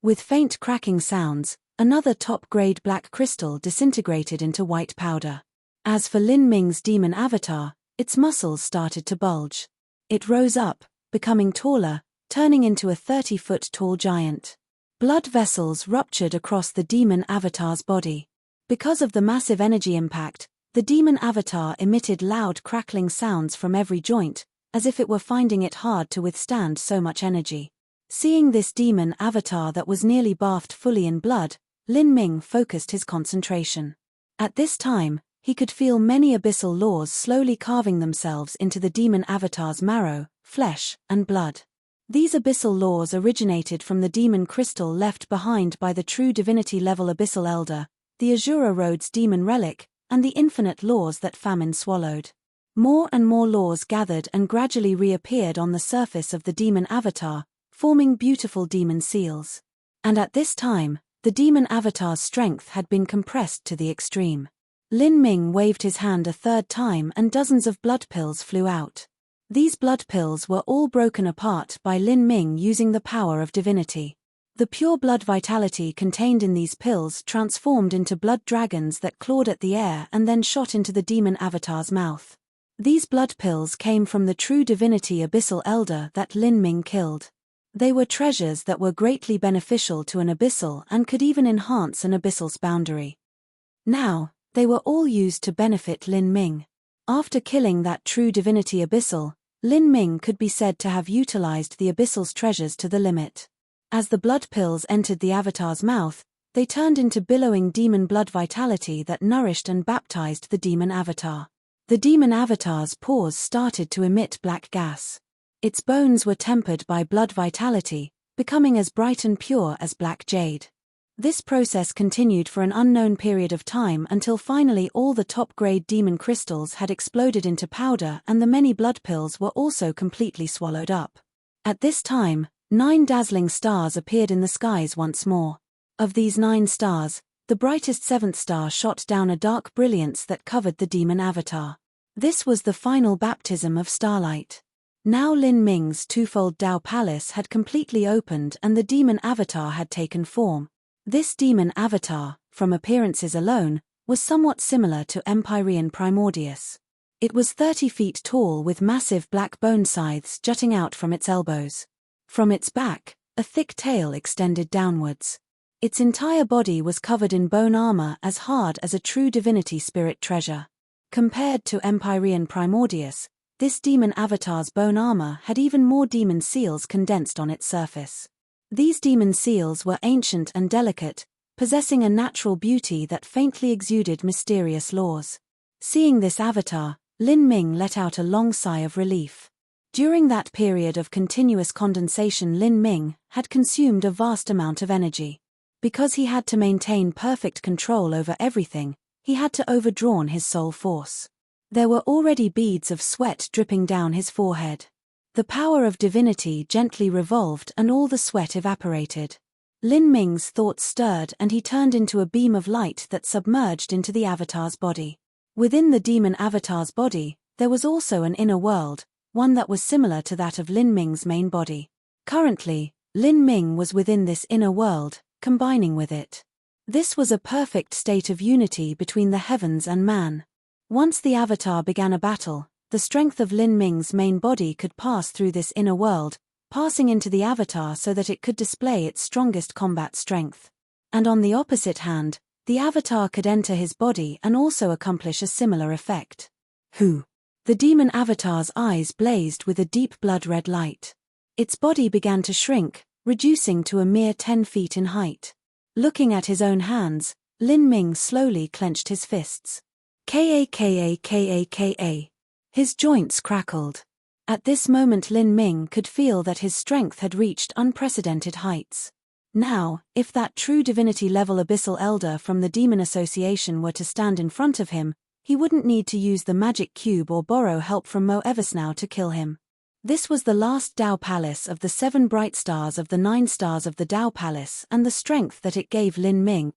With faint cracking sounds, another top-grade black crystal disintegrated into white powder. As for Lin Ming's demon avatar, its muscles started to bulge. It rose up, becoming taller, turning into a 30-foot-tall giant. Blood vessels ruptured across the demon avatar's body. Because of the massive energy impact, the demon avatar emitted loud crackling sounds from every joint, as if it were finding it hard to withstand so much energy. Seeing this demon avatar that was nearly bathed fully in blood, Lin Ming focused his concentration. At this time, he could feel many abyssal laws slowly carving themselves into the demon avatar's marrow, flesh, and blood. These abyssal laws originated from the demon crystal left behind by the true divinity-level abyssal elder, the Azura Road's demon relic, and the infinite laws that famine swallowed. More and more laws gathered and gradually reappeared on the surface of the demon avatar, forming beautiful demon seals. And at this time, the demon avatar's strength had been compressed to the extreme. Lin Ming waved his hand a third time and dozens of blood pills flew out. These blood pills were all broken apart by Lin Ming using the power of divinity. The pure blood vitality contained in these pills transformed into blood dragons that clawed at the air and then shot into the demon avatar's mouth. These blood pills came from the true divinity abyssal elder that Lin Ming killed. They were treasures that were greatly beneficial to an abyssal and could even enhance an abyssal's boundary. Now, they were all used to benefit Lin Ming. After killing that true divinity abyssal, Lin Ming could be said to have utilized the abyssal's treasures to the limit. As the blood pills entered the avatar's mouth, they turned into billowing demon blood vitality that nourished and baptized the demon avatar. The demon avatar's pores started to emit black gas. Its bones were tempered by blood vitality, becoming as bright and pure as black jade. This process continued for an unknown period of time until finally all the top-grade demon crystals had exploded into powder and the many blood pills were also completely swallowed up. At this time, 9 dazzling stars appeared in the skies once more. Of these 9 stars, the brightest 7th star shot down a dark brilliance that covered the demon avatar. This was the final baptism of starlight. Now Lin Ming's twofold Dao Palace had completely opened and the demon avatar had taken form. This demon avatar, from appearances alone, was somewhat similar to Empyrean Primordius. It was 30 feet tall with massive black bone scythes jutting out from its elbows. From its back, a thick tail extended downwards. Its entire body was covered in bone armor as hard as a true divinity spirit treasure. Compared to Empyrean Primordius, this demon avatar's bone armor had even more demon seals condensed on its surface. These demon seals were ancient and delicate, possessing a natural beauty that faintly exuded mysterious laws. Seeing this avatar, Lin Ming let out a long sigh of relief. During that period of continuous condensation, Lin Ming had consumed a vast amount of energy. Because he had to maintain perfect control over everything, he had to overdrawn his soul force. There were already beads of sweat dripping down his forehead. The power of divinity gently revolved and all the sweat evaporated. Lin Ming's thoughts stirred and he turned into a beam of light that submerged into the avatar's body. Within the demon avatar's body, there was also an inner world, one that was similar to that of Lin Ming's main body. Currently, Lin Ming was within this inner world, combining with it. This was a perfect state of unity between the heavens and man. Once the avatar began a battle, the strength of Lin Ming's main body could pass through this inner world, passing into the avatar so that it could display its strongest combat strength. And on the opposite hand, the avatar could enter his body and also accomplish a similar effect. Who? The demon avatar's eyes blazed with a deep blood-red light. Its body began to shrink, reducing to a mere 10 feet in height. Looking at his own hands, Lin Ming slowly clenched his fists. Ka. His joints crackled. At this moment Lin Ming could feel that his strength had reached unprecedented heights. Now, if that true divinity-level abyssal elder from the Demon Association were to stand in front of him, he wouldn't need to use the magic cube or borrow help from Mo Eversnow to kill him. This was the last Dao Palace of the 7 bright stars of the 9 stars of the Dao Palace and the strength that it gave Lin Ming.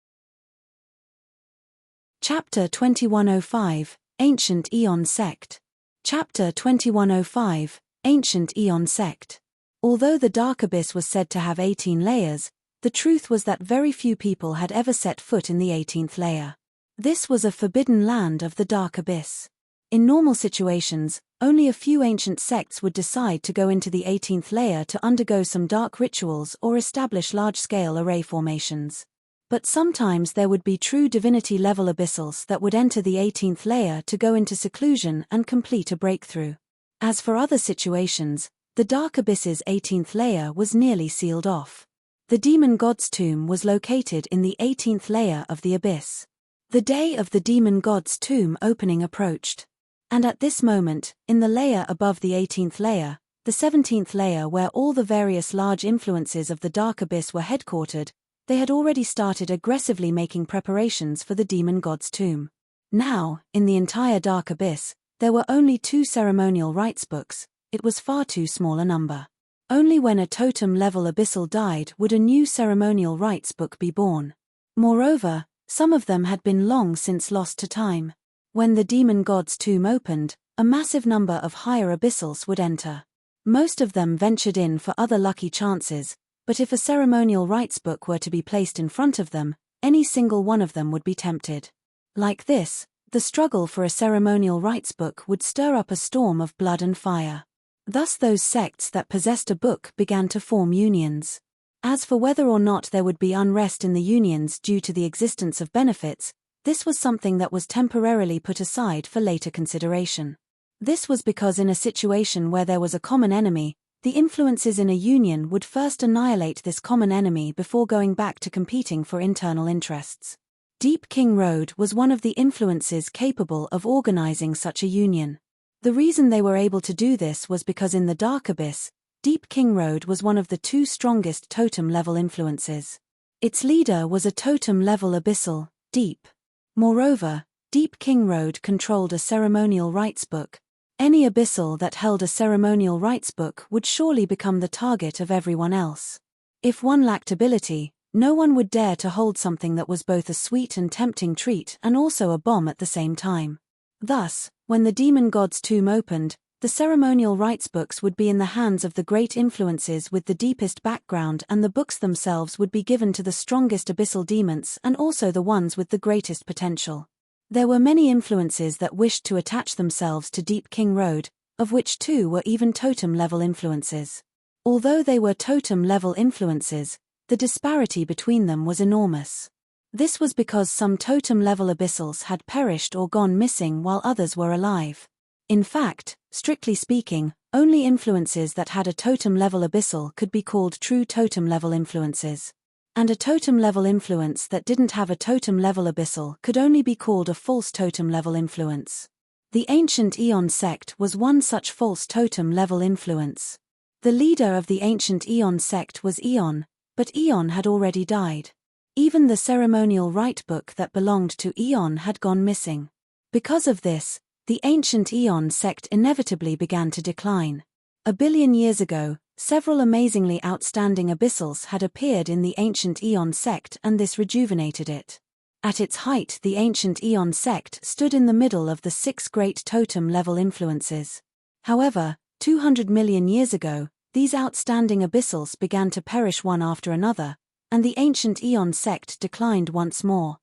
Chapter 2105, Ancient Aeon Sect. Chapter 2105, Ancient Aeon Sect. Although the Dark Abyss was said to have 18 layers, the truth was that very few people had ever set foot in the 18th layer. This was a forbidden land of the Dark Abyss. In normal situations, only a few ancient sects would decide to go into the 18th layer to undergo some dark rituals or establish large-scale array formations. But sometimes there would be true divinity-level abyssals that would enter the 18th layer to go into seclusion and complete a breakthrough. As for other situations, the Dark Abyss's 18th layer was nearly sealed off. The demon god's tomb was located in the 18th layer of the abyss. The day of the demon god's tomb opening approached. And at this moment, in the layer above the 18th layer, the 17th layer where all the various large influences of the Dark Abyss were headquartered, they had already started aggressively making preparations for the demon god's tomb. Now, in the entire Dark Abyss, there were only 2 ceremonial rites books. It was far too small a number. Only when a totem-level abyssal died would a new ceremonial rites book be born. Moreover, some of them had been long since lost to time. When the demon god's tomb opened, a massive number of higher abyssals would enter. Most of them ventured in for other lucky chances, but if a ceremonial rites book were to be placed in front of them, any single one of them would be tempted. Like this, the struggle for a ceremonial rites book would stir up a storm of blood and fire. Thus those sects that possessed a book began to form unions. As for whether or not there would be unrest in the unions due to the existence of benefits, this was something that was temporarily put aside for later consideration. This was because in a situation where there was a common enemy, the influences in a union would first annihilate this common enemy before going back to competing for internal interests. Deep King Road was one of the influences capable of organizing such a union. The reason they were able to do this was because in the Dark Abyss, Deep King Road was one of the 2 strongest totem-level influences. Its leader was a totem-level abyssal, Deep. Moreover, Deep King Road controlled a ceremonial rites book. Any abyssal that held a ceremonial rites book would surely become the target of everyone else. If one lacked ability, no one would dare to hold something that was both a sweet and tempting treat and also a bomb at the same time. Thus, when the demon god's tomb opened, the ceremonial rites books would be in the hands of the great influences with the deepest background, and the books themselves would be given to the strongest abyssal demons and also the ones with the greatest potential. There were many influences that wished to attach themselves to Deep King Road, of which 2 were even totem-level influences. Although they were totem-level influences, the disparity between them was enormous. This was because some totem-level abyssals had perished or gone missing while others were alive. In fact, strictly speaking, only influences that had a totem-level abyssal could be called true totem-level influences. And a totem-level influence that didn't have a totem-level abyssal could only be called a false totem-level influence. The Ancient Aeon Sect was one such false totem-level influence. The leader of the Ancient Aeon Sect was Aeon, but Aeon had already died. Even the ceremonial rite book that belonged to Aeon had gone missing. Because of this, the Ancient Aeon Sect inevitably began to decline. 1 billion years ago, several amazingly outstanding abyssals had appeared in the Ancient Aeon Sect, and this rejuvenated it. At its height, the Ancient Aeon Sect stood in the middle of the 6 great totem-level influences. However, 200 million years ago, these outstanding abyssals began to perish one after another, and the Ancient Aeon Sect declined once more.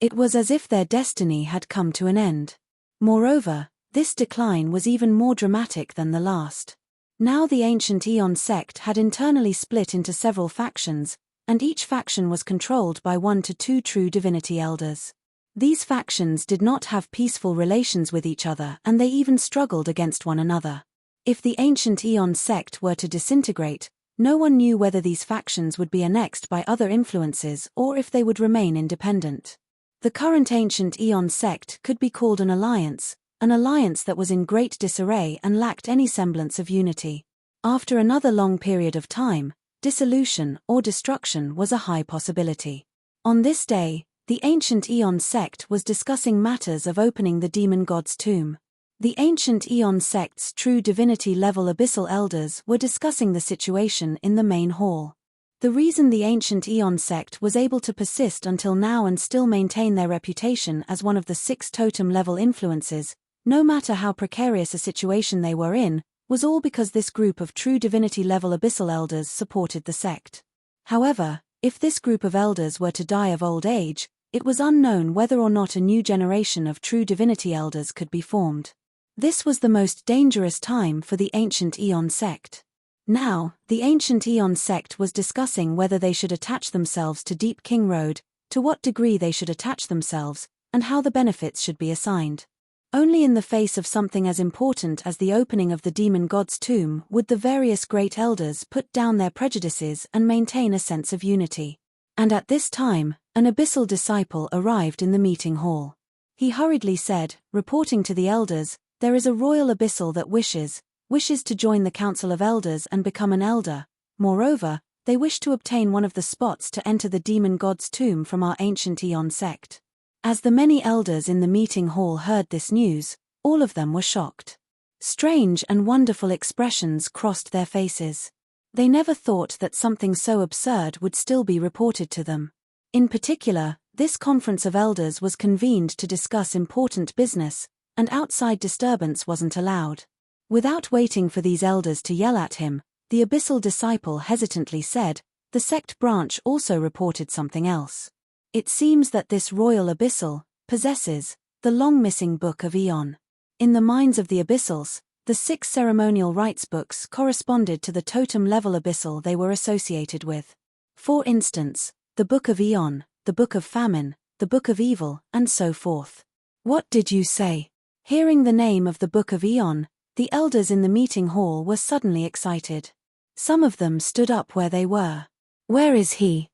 It was as if their destiny had come to an end. Moreover, this decline was even more dramatic than the last. Now the Ancient Aeon Sect had internally split into several factions, and each faction was controlled by 1 to 2 true divinity elders. These factions did not have peaceful relations with each other, and they even struggled against one another. If the Ancient Aeon Sect were to disintegrate, no one knew whether these factions would be annexed by other influences or if they would remain independent. The current Ancient Aeon Sect could be called an alliance that was in great disarray and lacked any semblance of unity. After another long period of time, dissolution or destruction was a high possibility. On this day, the ancient Aeon sect was discussing matters of opening the demon god's tomb. The ancient Aeon sect's true divinity-level abyssal elders were discussing the situation in the main hall. The reason the ancient Aeon sect was able to persist until now and still maintain their reputation as one of the 6 totem-level influences, no matter how precarious a situation they were in, was all because this group of true divinity-level abyssal elders supported the sect. However, if this group of elders were to die of old age, it was unknown whether or not a new generation of true divinity elders could be formed. This was the most dangerous time for the ancient Aeon sect. Now, the ancient Aeon sect was discussing whether they should attach themselves to Deep King Road, to what degree they should attach themselves, and how the benefits should be assigned. Only in the face of something as important as the opening of the demon god's tomb would the various great elders put down their prejudices and maintain a sense of unity. And at this time, an abyssal disciple arrived in the meeting hall. He hurriedly said, reporting to the elders, "There is a royal abyssal that wishes to join the council of elders and become an elder. Moreover, they wish to obtain one of the spots to enter the demon god's tomb from our ancient Aeon sect." As the many elders in the meeting hall heard this news, all of them were shocked. Strange and wonderful expressions crossed their faces. They never thought that something so absurd would still be reported to them. In particular, this conference of elders was convened to discuss important business, and outside disturbance wasn't allowed. Without waiting for these elders to yell at him, the abyssal disciple hesitantly said, "The sect branch also reported something else. It seems that this royal abyssal possesses the long-missing Book of Aeon." In the minds of the abyssals, the 6 ceremonial rites books corresponded to the totem-level abyssal they were associated with. For instance, the Book of Aeon, the Book of Famine, the Book of Evil, and so forth. "What did you say?" Hearing the name of the Book of Aeon, the elders in the meeting hall were suddenly excited. Some of them stood up where they were. "Where is he?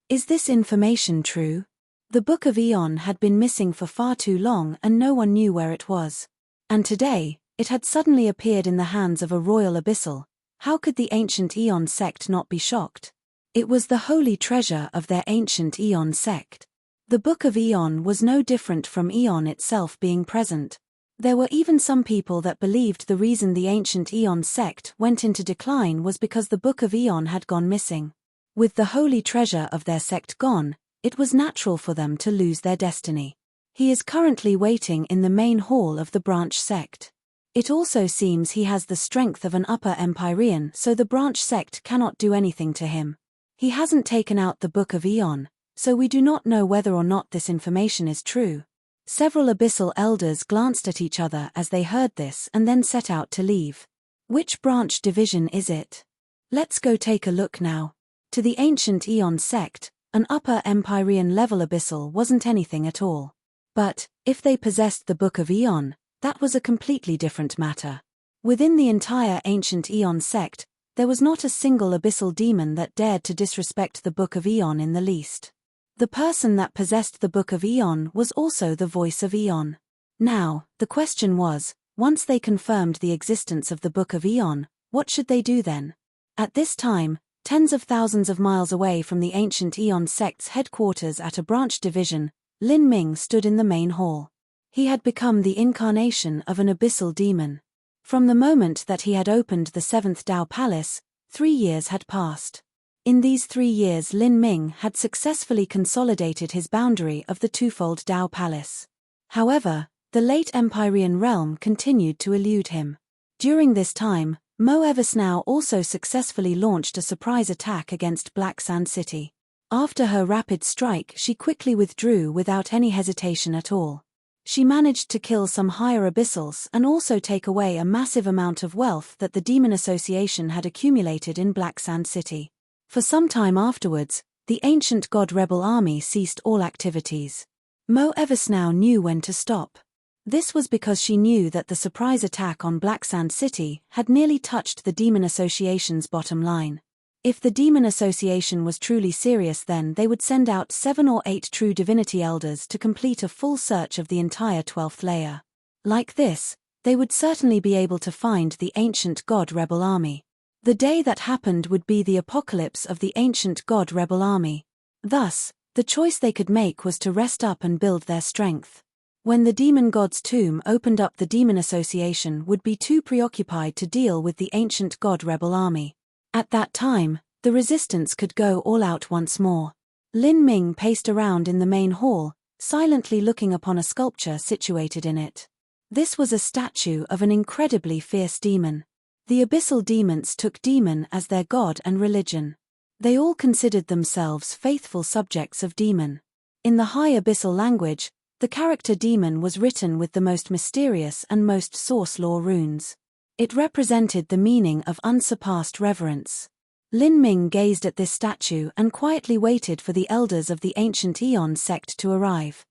Is this information true?" The Book of Aeon had been missing for far too long and no one knew where it was. And today, it had suddenly appeared in the hands of a royal abyssal. How could the ancient Aeon sect not be shocked? It was the holy treasure of their ancient Aeon sect. The Book of Aeon was no different from Aeon itself being present. There were even some people that believed the reason the ancient Aeon sect went into decline was because the Book of Aeon had gone missing. With the holy treasure of their sect gone, it was natural for them to lose their destiny. He is currently waiting in the main hall of the branch sect. It also seems he has the strength of an upper Empyrean, so the branch sect cannot do anything to him. He hasn't taken out the Book of Aeon, so we do not know whether or not this information is true. Several abyssal elders glanced at each other as they heard this and then set out to leave. Which branch division is it? Let's go take a look now. To the ancient Aeon sect, an upper Empyrean level abyssal wasn't anything at all. But, if they possessed the Book of Aeon, that was a completely different matter. Within the entire ancient Aeon sect, there was not a single abyssal demon that dared to disrespect the Book of Aeon in the least. The person that possessed the Book of Aeon was also the voice of Aeon. Now, the question was, once they confirmed the existence of the Book of Aeon, what should they do then? At this time, tens of thousands of miles away from the ancient Aeon sect's headquarters at a branch division, Lin Ming stood in the main hall. He had become the incarnation of an abyssal demon. From the moment that he had opened the 7th Dao Palace, 3 years had passed. In these 3 years Lin Ming had successfully consolidated his boundary of the twofold Dao Palace. However, the late Empyrean realm continued to elude him. During this time, Mo Eversnow also successfully launched a surprise attack against Black Sand City. After her rapid strike, she quickly withdrew without any hesitation at all. She managed to kill some higher abyssals and also take away a massive amount of wealth that the Demon Association had accumulated in Black Sand City. For some time afterwards, the ancient god rebel army ceased all activities. Mo Eversnow knew when to stop. This was because she knew that the surprise attack on Black Sand City had nearly touched the Demon Association's bottom line. If the Demon Association was truly serious, then they would send out 7 or 8 true divinity elders to complete a full search of the entire 12th layer. Like this, they would certainly be able to find the ancient god rebel army. The day that happened would be the apocalypse of the ancient god rebel army. Thus, the choice they could make was to rest up and build their strength. When the demon god's tomb opened up, the demon association would be too preoccupied to deal with the ancient god rebel army. At that time, the resistance could go all out once more. Lin Ming paced around in the main hall, silently looking upon a sculpture situated in it. This was a statue of an incredibly fierce demon. The abyssal demons took demon as their god and religion. They all considered themselves faithful subjects of demon. In the high abyssal language, the character demon was written with the most mysterious and most source law runes. It represented the meaning of unsurpassed reverence. Lin Ming gazed at this statue and quietly waited for the elders of the ancient Aeon sect to arrive.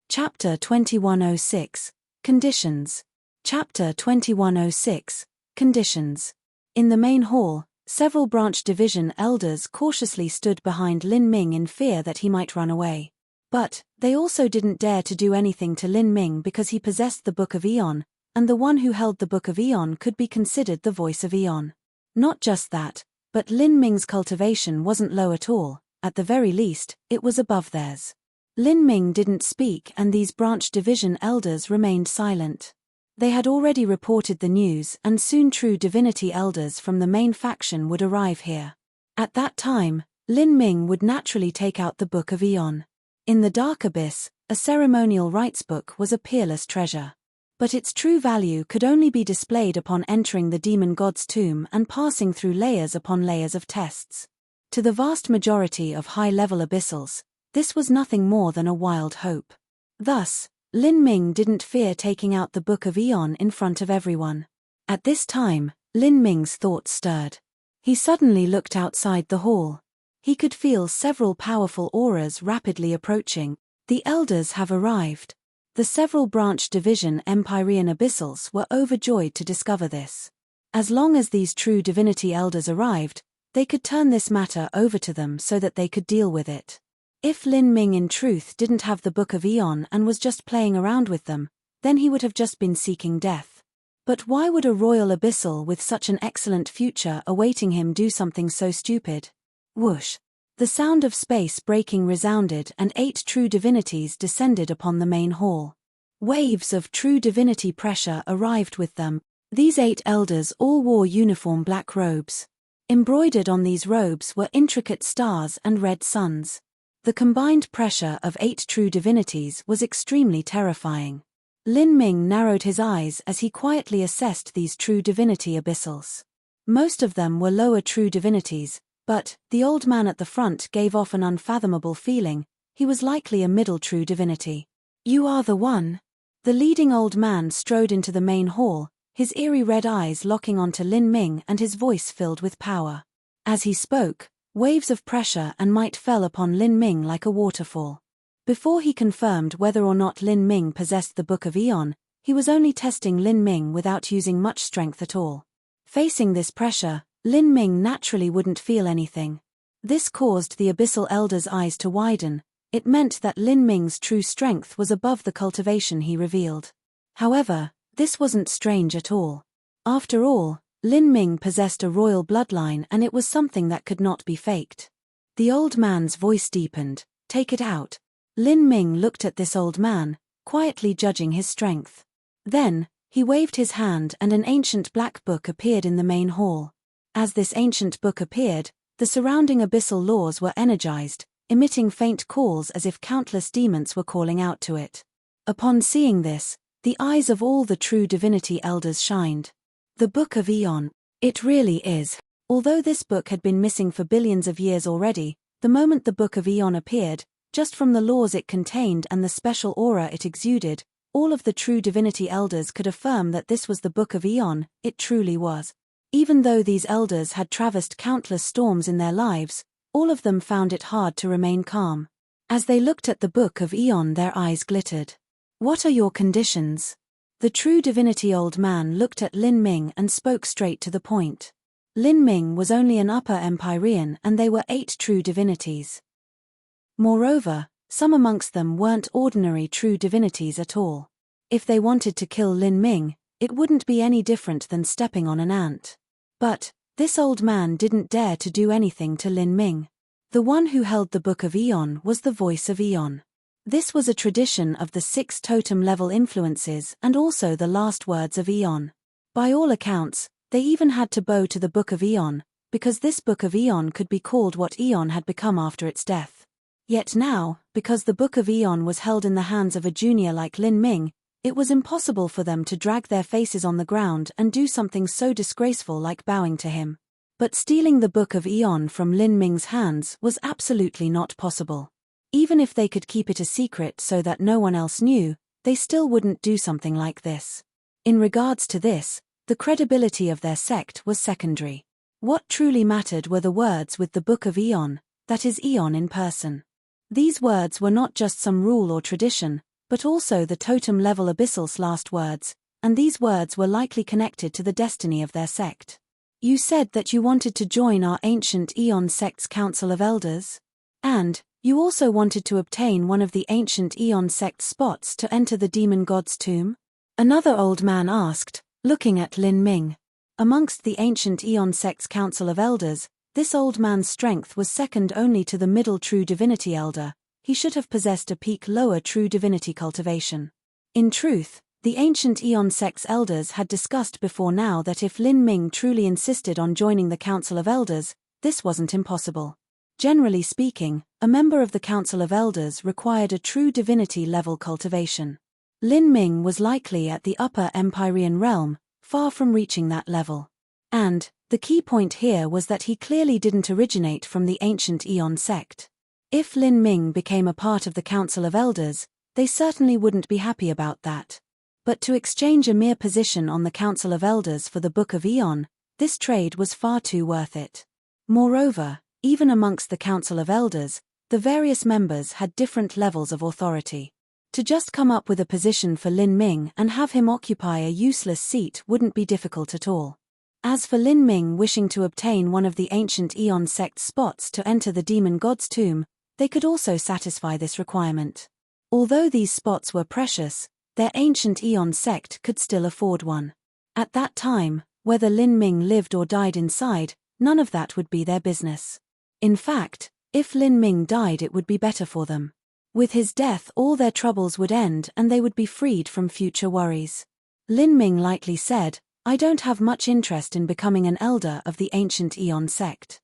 Chapter 2106 Conditions. Chapter 2106 Conditions. In the main hall, several branch division elders cautiously stood behind Lin Ming in fear that he might run away. But they also didn't dare to do anything to Lin Ming because he possessed the Book of Aeon, and the one who held the Book of Aeon could be considered the voice of Aeon. Not just that, but Lin Ming's cultivation wasn't low at all. At the very least, it was above theirs. Lin Ming didn't speak, and these branch division elders remained silent. They had already reported the news, and soon true divinity elders from the main faction would arrive here. At that time, Lin Ming would naturally take out the Book of Aeon. In the Dark Abyss, a ceremonial rites book was a peerless treasure. But its true value could only be displayed upon entering the demon god's tomb and passing through layers upon layers of tests. To the vast majority of high-level abyssals, this was nothing more than a wild hope. Thus, Lin Ming didn't fear taking out the Book of Aeon in front of everyone. At this time, Lin Ming's thoughts stirred. He suddenly looked outside the hall. He could feel several powerful auras rapidly approaching. The elders have arrived. The several branch division Empyrean abyssals were overjoyed to discover this. As long as these true divinity elders arrived, they could turn this matter over to them so that they could deal with it. If Lin Ming in truth didn't have the Book of Aeon and was just playing around with them, then he would have just been seeking death. But why would a royal abyssal with such an excellent future awaiting him do something so stupid? Whoosh! The sound of space breaking resounded, and 8 true divinities descended upon the main hall. Waves of true divinity pressure arrived with them. These 8 elders all wore uniform black robes. Embroidered on these robes were intricate stars and red suns. The combined pressure of 8 true divinities was extremely terrifying. Lin Ming narrowed his eyes as he quietly assessed these true divinity abyssals. Most of them were lower true divinities, but the old man at the front gave off an unfathomable feeling. He was likely a middle true divinity. "You are the one." The leading old man strode into the main hall, his eerie red eyes locking onto Lin Ming and his voice filled with power. As he spoke, waves of pressure and might fell upon Lin Ming like a waterfall. Before he confirmed whether or not Lin Ming possessed the Book of Aeon, he was only testing Lin Ming without using much strength at all. Facing this pressure, Lin Ming naturally wouldn't feel anything. This caused the abyssal elder's eyes to widen. It meant that Lin Ming's true strength was above the cultivation he revealed. However, this wasn't strange at all. After all, Lin Ming possessed a royal bloodline, and it was something that could not be faked. The old man's voice deepened. "Take it out." Lin Ming looked at this old man, quietly judging his strength. Then, he waved his hand and an ancient black book appeared in the main hall. As this ancient book appeared, the surrounding abyssal laws were energized, emitting faint calls as if countless demons were calling out to it. Upon seeing this, the eyes of all the true divinity elders shined. The Book of Aeon. It really is. Although this book had been missing for billions of years already, the moment the Book of Aeon appeared, just from the laws it contained and the special aura it exuded, all of the true divinity elders could affirm that this was the Book of Aeon. It truly was. Even though these elders had traversed countless storms in their lives, all of them found it hard to remain calm. As they looked at the Book of Aeon, their eyes glittered. "What are your conditions?" The true divinity old man looked at Lin Ming and spoke straight to the point. Lin Ming was only an upper Empyrean and they were 8 true divinities. Moreover, some amongst them weren't ordinary true divinities at all. If they wanted to kill Lin Ming, It wouldn't be any different than stepping on an ant. But this old man didn't dare to do anything to Lin Ming. The one who held the Book of Eon was the voice of Eon. This was a tradition of the 6 totem-level influences and also the last words of Eon. By all accounts, they even had to bow to the Book of Eon, because this Book of Eon could be called what Eon had become after its death. Yet now, because the Book of Eon was held in the hands of a junior like Lin Ming, it was impossible for them to drag their faces on the ground and do something so disgraceful like bowing to him. But stealing the Book of Eon from Lin Ming's hands was absolutely not possible. Even if they could keep it a secret so that no one else knew, they still wouldn't do something like this. In regards to this, the credibility of their sect was secondary. What truly mattered were the words with the Book of Eon, that is Eon in person. These words were not just some rule or tradition, but also the totem-level abyssal's last words, and these words were likely connected to the destiny of their sect. You said that you wanted to join our ancient Eon sect's Council of Elders? And you also wanted to obtain one of the ancient Eon sect's spots to enter the demon god's tomb? Another old man asked, looking at Lin Ming. Amongst the ancient Eon sect's Council of Elders, this old man's strength was second only to the middle true divinity elder. He should have possessed a peak lower true divinity cultivation. In truth, the ancient Eon sect's elders had discussed before now that if Lin Ming truly insisted on joining the Council of Elders, this wasn't impossible. Generally speaking, a member of the Council of Elders required a true divinity level cultivation. Lin Ming was likely at the upper Empyrean realm, far from reaching that level. And the key point here was that he clearly didn't originate from the ancient Eon sect. If Lin Ming became a part of the Council of Elders, they certainly wouldn't be happy about that. But to exchange a mere position on the Council of Elders for the Book of Eon, this trade was far too worth it. Moreover, even amongst the Council of Elders, the various members had different levels of authority. To just come up with a position for Lin Ming and have him occupy a useless seat wouldn't be difficult at all. As for Lin Ming wishing to obtain one of the ancient Eon sect spots to enter the demon god's tomb, they could also satisfy this requirement. Although these spots were precious, their ancient Eon sect could still afford one. At that time, whether Lin Ming lived or died inside, none of that would be their business. In fact, if Lin Ming died it would be better for them. With his death all their troubles would end and they would be freed from future worries. Lin Ming lightly said, "I don't have much interest in becoming an elder of the ancient Eon sect.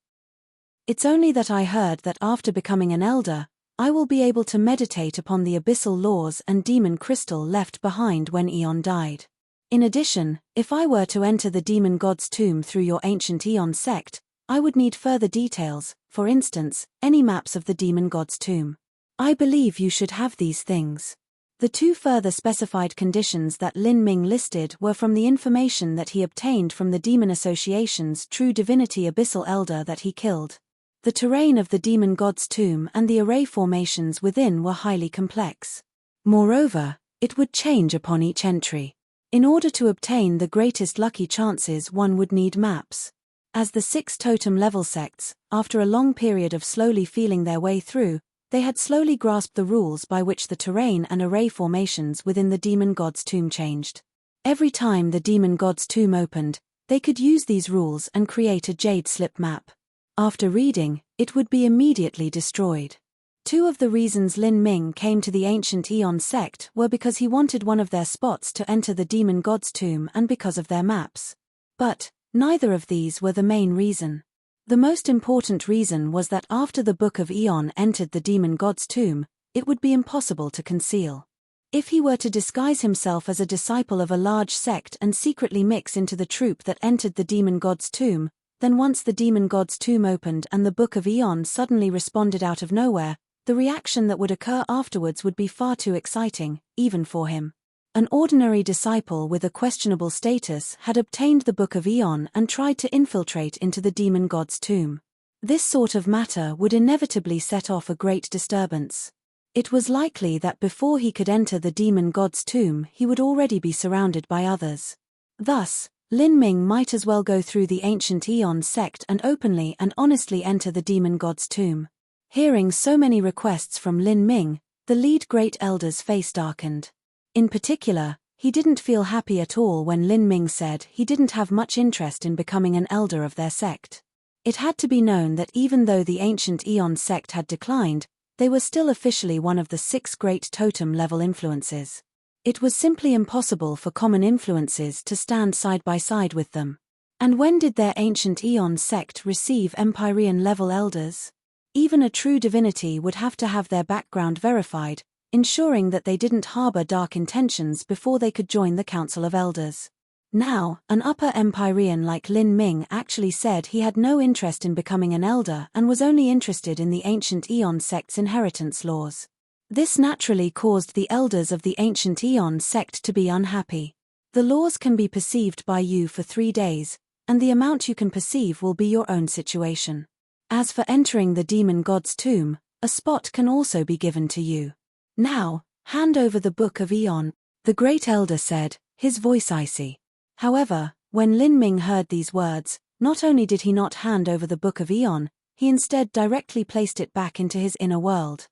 It's only that I heard that after becoming an elder, I will be able to meditate upon the abyssal laws and demon crystal left behind when Eon died. In addition, if I were to enter the demon god's tomb through your ancient Eon sect, I would need further details, for instance, any maps of the demon god's tomb. I believe you should have these things." The 2 further specified conditions that Lin Ming listed were from the information that he obtained from the Demon Association's True Divinity Abyssal Elder that he killed. The terrain of the demon god's tomb and the array formations within were highly complex. Moreover, it would change upon each entry. In order to obtain the greatest lucky chances one would need maps. As the 6 totem level sects, after a long period of slowly feeling their way through, they had slowly grasped the rules by which the terrain and array formations within the demon god's tomb changed. Every time the demon god's tomb opened, they could use these rules and create a jade slip map. After reading, it would be immediately destroyed. 2 of the reasons Lin Ming came to the ancient Eon sect were because he wanted one of their spots to enter the demon god's tomb and because of their maps. But neither of these were the main reason. The most important reason was that after the Book of Eon entered the demon god's tomb, it would be impossible to conceal. If he were to disguise himself as a disciple of a large sect and secretly mix into the troop that entered the demon god's tomb, then once the demon god's tomb opened and the Book of Eon suddenly responded out of nowhere, the reaction that would occur afterwards would be far too exciting, even for him. An ordinary disciple with a questionable status had obtained the Book of Eon and tried to infiltrate into the demon god's tomb. This sort of matter would inevitably set off a great disturbance. It was likely that before he could enter the demon god's tomb he would already be surrounded by others. Thus, Lin Ming might as well go through the ancient Eon sect and openly and honestly enter the demon god's tomb. Hearing so many requests from Lin Ming, the lead great elder's face darkened. In particular, He didn't feel happy at all when Lin Ming said he didn't have much interest in becoming an elder of their sect. It had to be known that even though the ancient Aeon sect had declined, they were still officially one of the 6 great totem-level influences. It was simply impossible for common influences to stand side by side with them. And when did their ancient Aeon sect receive Empyrean-level elders? Even a true divinity would have to have their background verified, ensuring that they didn't harbor dark intentions before they could join the Council of Elders. Now, an upper Empyrean like Lin Ming actually said he had no interest in becoming an elder and was only interested in the ancient Aeon sect's inheritance laws. This naturally caused the elders of the ancient Aeon sect to be unhappy. The laws can be perceived by you for 3 days, and the amount you can perceive will be your own situation. As for entering the demon god's tomb, a spot can also be given to you. Now, hand over the Book of Aeon, the great elder said, his voice icy. However, when Lin Ming heard these words, not only did he not hand over the Book of Aeon, he instead directly placed it back into his inner world.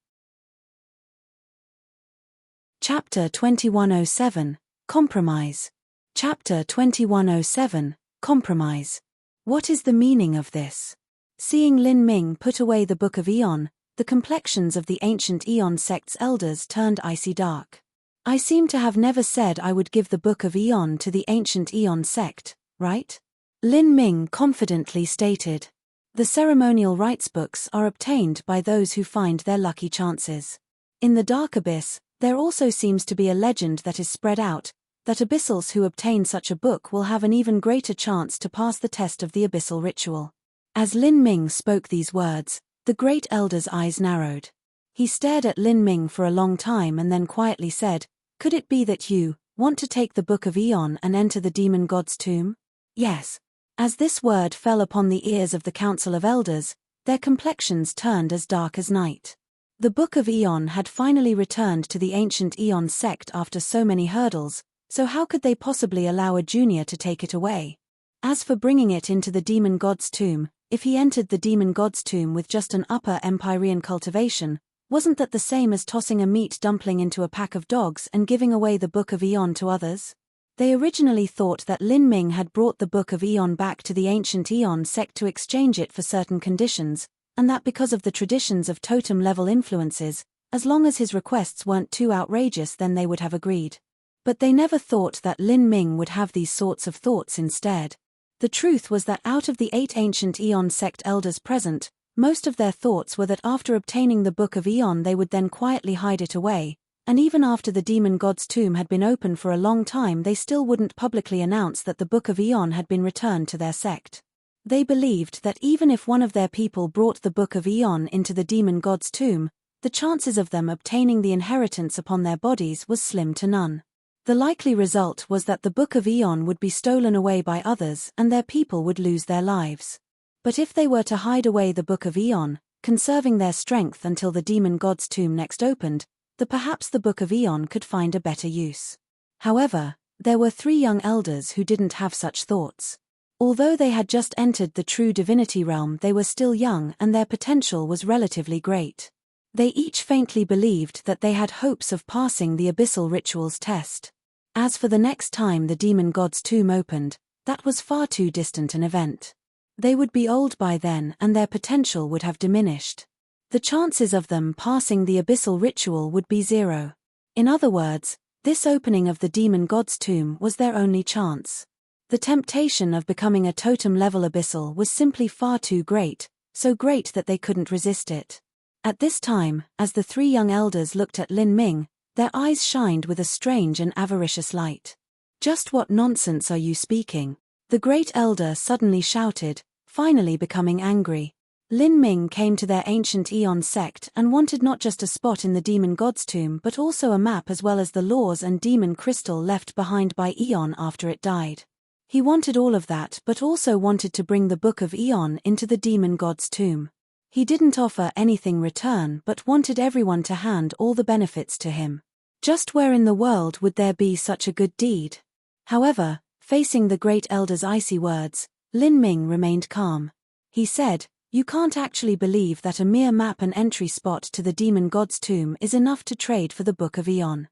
Chapter 2107, Compromise. Chapter 2107, Compromise. What is the meaning of this? Seeing Lin Ming put away the Book of Aeon, the complexions of the ancient Aeon sect's elders turned icy dark. I seem to have never said I would give the Book of Aeon to the ancient Aeon sect, right? Lin Ming confidently stated. The ceremonial rites books are obtained by those who find their lucky chances. In the Dark Abyss, there also seems to be a legend that is spread out, that abyssals who obtain such a book will have an even greater chance to pass the test of the abyssal ritual. As Lin Ming spoke these words, the great elder's eyes narrowed. He stared at Lin Ming for a long time and then quietly said, "Could it be that you want to take the Book of Aeon and enter the demon god's tomb?" Yes. As this word fell upon the ears of the Council of Elders, their complexions turned as dark as night. The Book of Aeon had finally returned to the ancient Aeon sect after so many hurdles, so how could they possibly allow a junior to take it away? As for bringing it into the demon god's tomb, if he entered the demon god's tomb with just an upper Empyrean cultivation, wasn't that the same as tossing a meat dumpling into a pack of dogs and giving away the Book of Aeon to others? They originally thought that Lin Ming had brought the Book of Aeon back to the ancient Aeon sect to exchange it for certain conditions, and that because of the traditions of totem-level influences, as long as his requests weren't too outrageous then they would have agreed. But they never thought that Lin Ming would have these sorts of thoughts instead. The truth was that out of the 8 ancient Aeon sect elders present, most of their thoughts were that after obtaining the Book of Aeon they would then quietly hide it away, and even after the demon god's tomb had been open for a long time they still wouldn't publicly announce that the Book of Aeon had been returned to their sect. They believed that even if one of their people brought the Book of Aeon into the demon god's tomb, the chances of them obtaining the inheritance upon their bodies was slim to none. The likely result was that the Book of Aeon would be stolen away by others and their people would lose their lives. But if they were to hide away the Book of Aeon, conserving their strength until the demon god's tomb next opened, perhaps the Book of Aeon could find a better use. However, there were 3 young elders who didn't have such thoughts. Although they had just entered the true divinity realm, they were still young and their potential was relatively great. They each faintly believed that they had hopes of passing the abyssal rituals test. As for the next time the demon god's tomb opened, that was far too distant an event. They would be old by then and their potential would have diminished. The chances of them passing the abyssal ritual would be 0. In other words, this opening of the demon god's tomb was their only chance. The temptation of becoming a totem-level abyssal was simply far too great, so great that they couldn't resist it. At this time, as the 3 young elders looked at Lin Ming, their eyes shined with a strange and avaricious light. "Just what nonsense are you speaking?" the great elder suddenly shouted, finally becoming angry. Lin Ming came to their ancient Aeon sect and wanted not just a spot in the demon god's tomb but also a map as well as the laws and demon crystal left behind by Aeon after it died. He wanted all of that but also wanted to bring the Book of Aeon into the demon god's tomb. He didn't offer anything return but wanted everyone to hand all the benefits to him. Just where in the world would there be such a good deed? However, facing the great elder's icy words, Lin Ming remained calm. He said, "You can't actually believe that a mere map and entry spot to the demon god's tomb is enough to trade for the Book of Aeon."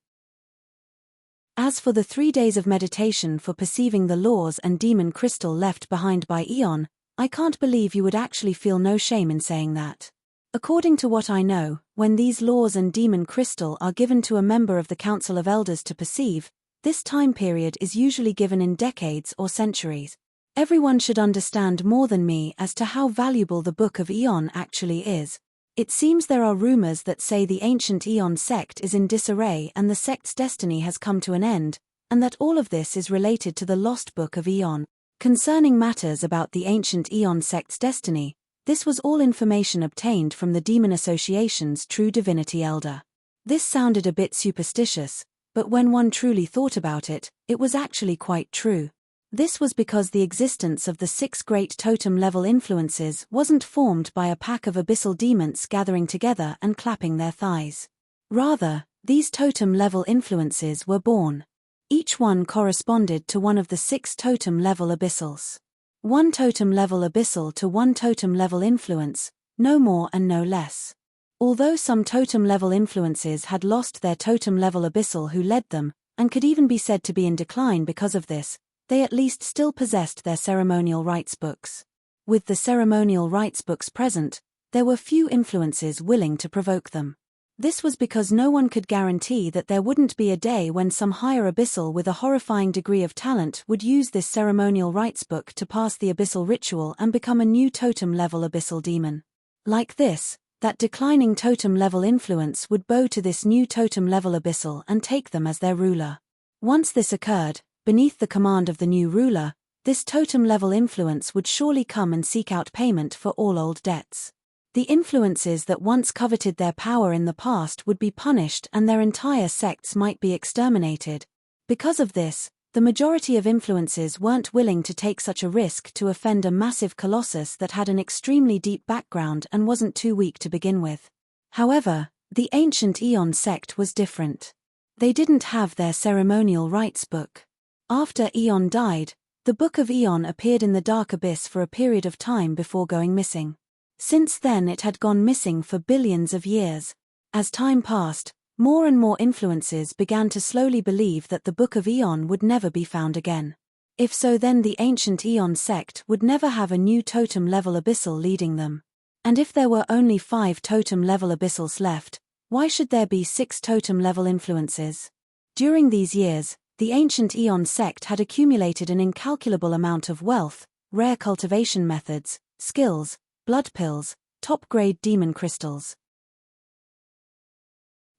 As for the 3 days of meditation for perceiving the laws and demon crystal left behind by Eon, I can't believe you would actually feel no shame in saying that. According to what I know, when these laws and demon crystal are given to a member of the Council of Elders to perceive, this time period is usually given in decades or centuries. Everyone should understand more than me as to how valuable the Book of Eon actually is. It seems there are rumors that say the ancient Eon sect is in disarray and the sect's destiny has come to an end, and that all of this is related to the lost Book of Eon. Concerning matters about the ancient Eon sect's destiny, this was all information obtained from the Demon Association's True Divinity Elder. This sounded a bit superstitious, but when one truly thought about it, it was actually quite true. This was because the existence of the 6 great totem-level influences wasn't formed by a pack of abyssal demons gathering together and clapping their thighs. Rather, these totem-level influences were born. Each one corresponded to one of the 6 totem-level abyssals. 1 totem-level abyssal to 1 totem-level influence, no more and no less. Although some totem-level influences had lost their totem-level abyssal who led them, and could even be said to be in decline because of this, they at least still possessed their ceremonial rites books. With the ceremonial rites books present, there were few influences willing to provoke them. This was because no one could guarantee that there wouldn't be a day when some higher abyssal with a horrifying degree of talent would use this ceremonial rites book to pass the abyssal ritual and become a new totem-level abyssal demon. Like this, that declining totem-level influence would bow to this new totem-level abyssal and take them as their ruler. Once this occurred, beneath the command of the new ruler, this totem-level influence would surely come and seek out payment for all old debts. The influences that once coveted their power in the past would be punished and their entire sects might be exterminated. Because of this, the majority of influences weren't willing to take such a risk to offend a massive colossus that had an extremely deep background and wasn't too weak to begin with. However, the ancient Eon sect was different. They didn't have their ceremonial rites book. After Eon died, the Book of Eon appeared in the Dark Abyss for a period of time before going missing. Since then it had gone missing for billions of years. As time passed, more and more influences began to slowly believe that the Book of Eon would never be found again. If so, then the ancient Eon sect would never have a new totem-level abyssal leading them. And if there were only 5 totem-level abyssals left, why should there be 6 totem-level influences? During these years, the ancient Eon sect had accumulated an incalculable amount of wealth, rare cultivation methods, skills, blood pills, top-grade demon crystals.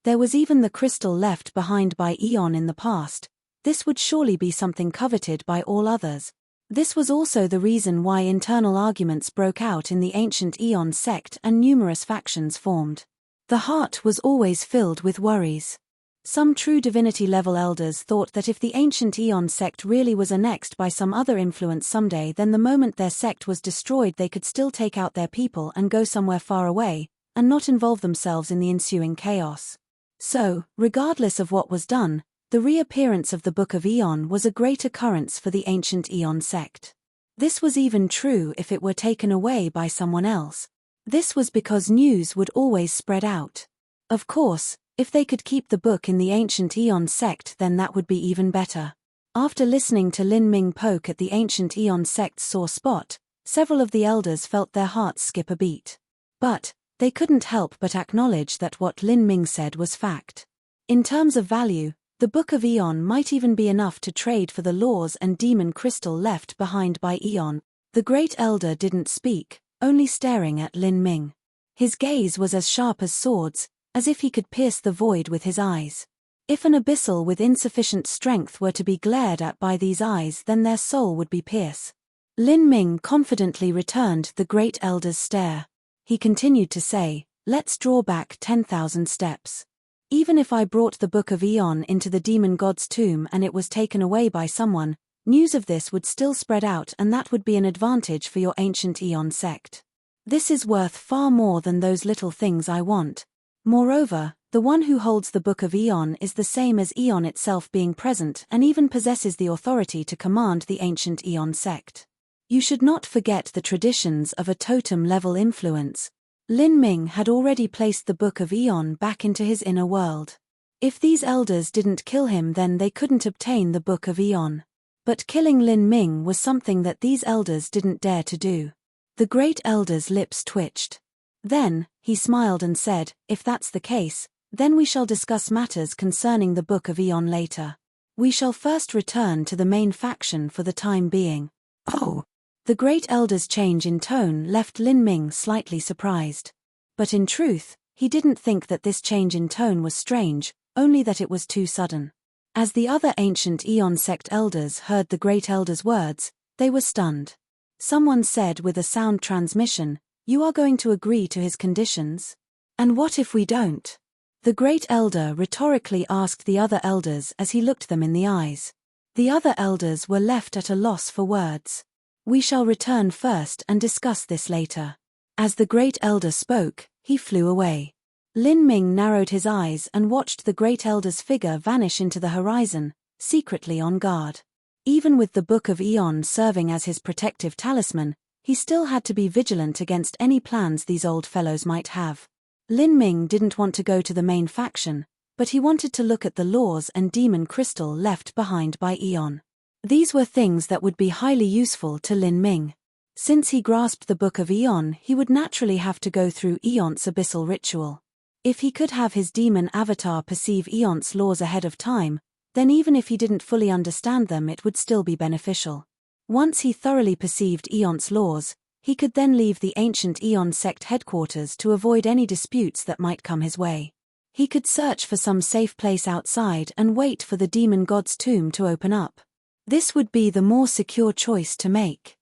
There was even the crystal left behind by Eon in the past. This would surely be something coveted by all others. This was also the reason why internal arguments broke out in the ancient Eon sect and numerous factions formed. The heart was always filled with worries. Some true divinity-level elders thought that if the ancient Eon sect really was annexed by some other influence someday, then the moment their sect was destroyed they could still take out their people and go somewhere far away, and not involve themselves in the ensuing chaos. So, regardless of what was done, the reappearance of the Book of Eon was a great occurrence for the ancient Eon sect. This was even true if it were taken away by someone else. This was because news would always spread out. Of course, if they could keep the book in the ancient Eon sect, then that would be even better. After listening to Lin Ming poke at the ancient Eon sect's sore spot, several of the elders felt their hearts skip a beat. But they couldn't help but acknowledge that what Lin Ming said was fact. In terms of value, the Book of Eon might even be enough to trade for the laws and demon crystal left behind by Eon. The great elder didn't speak, only staring at Lin Ming. His gaze was as sharp as swords, as if he could pierce the void with his eyes. If an abyssal with insufficient strength were to be glared at by these eyes, then their soul would be pierced. Lin Ming confidently returned the great elder's stare. He continued to say, "Let's draw back 10,000 steps. Even if I brought the Book of Eon into the demon god's tomb and it was taken away by someone, news of this would still spread out, and that would be an advantage for your ancient Eon sect. This is worth far more than those little things I want. Moreover, the one who holds the Book of Eon is the same as Eon itself, being present and even possesses the authority to command the ancient Eon sect. You should not forget the traditions of a totem-level influence." Lin Ming had already placed the Book of Eon back into his inner world. If these elders didn't kill him, then they couldn't obtain the Book of Eon. But killing Lin Ming was something that these elders didn't dare to do. The great elder's lips twitched. Then, he smiled and said, "If that's the case, then we shall discuss matters concerning the Book of Eon later. We shall first return to the main faction for the time being." Oh! The great elder's change in tone left Lin Ming slightly surprised. But in truth, he didn't think that this change in tone was strange, only that it was too sudden. As the other ancient Eon sect elders heard the great elder's words, they were stunned. Someone said with a sound transmission, "You are going to agree to his conditions? And what if we don't?" The great elder rhetorically asked the other elders as he looked them in the eyes. The other elders were left at a loss for words. "We shall return first and discuss this later." As the great elder spoke, he flew away. Lin Ming narrowed his eyes and watched the great elder's figure vanish into the horizon, secretly on guard. Even with the Book of Eon serving as his protective talisman, he still had to be vigilant against any plans these old fellows might have. Lin Ming didn't want to go to the main faction, but he wanted to look at the laws and demon crystal left behind by Eon. These were things that would be highly useful to Lin Ming. Since he grasped the Book of Eon, he would naturally have to go through Eon's abyssal ritual. If he could have his demon avatar perceive Eon's laws ahead of time, then even if he didn't fully understand them, it would still be beneficial. Once he thoroughly perceived Eon's laws, he could then leave the ancient Eon sect headquarters to avoid any disputes that might come his way. He could search for some safe place outside and wait for the demon god's tomb to open up. This would be the more secure choice to make.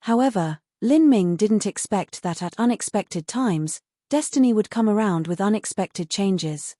However, Lin Ming didn't expect that at unexpected times, destiny would come around with unexpected changes.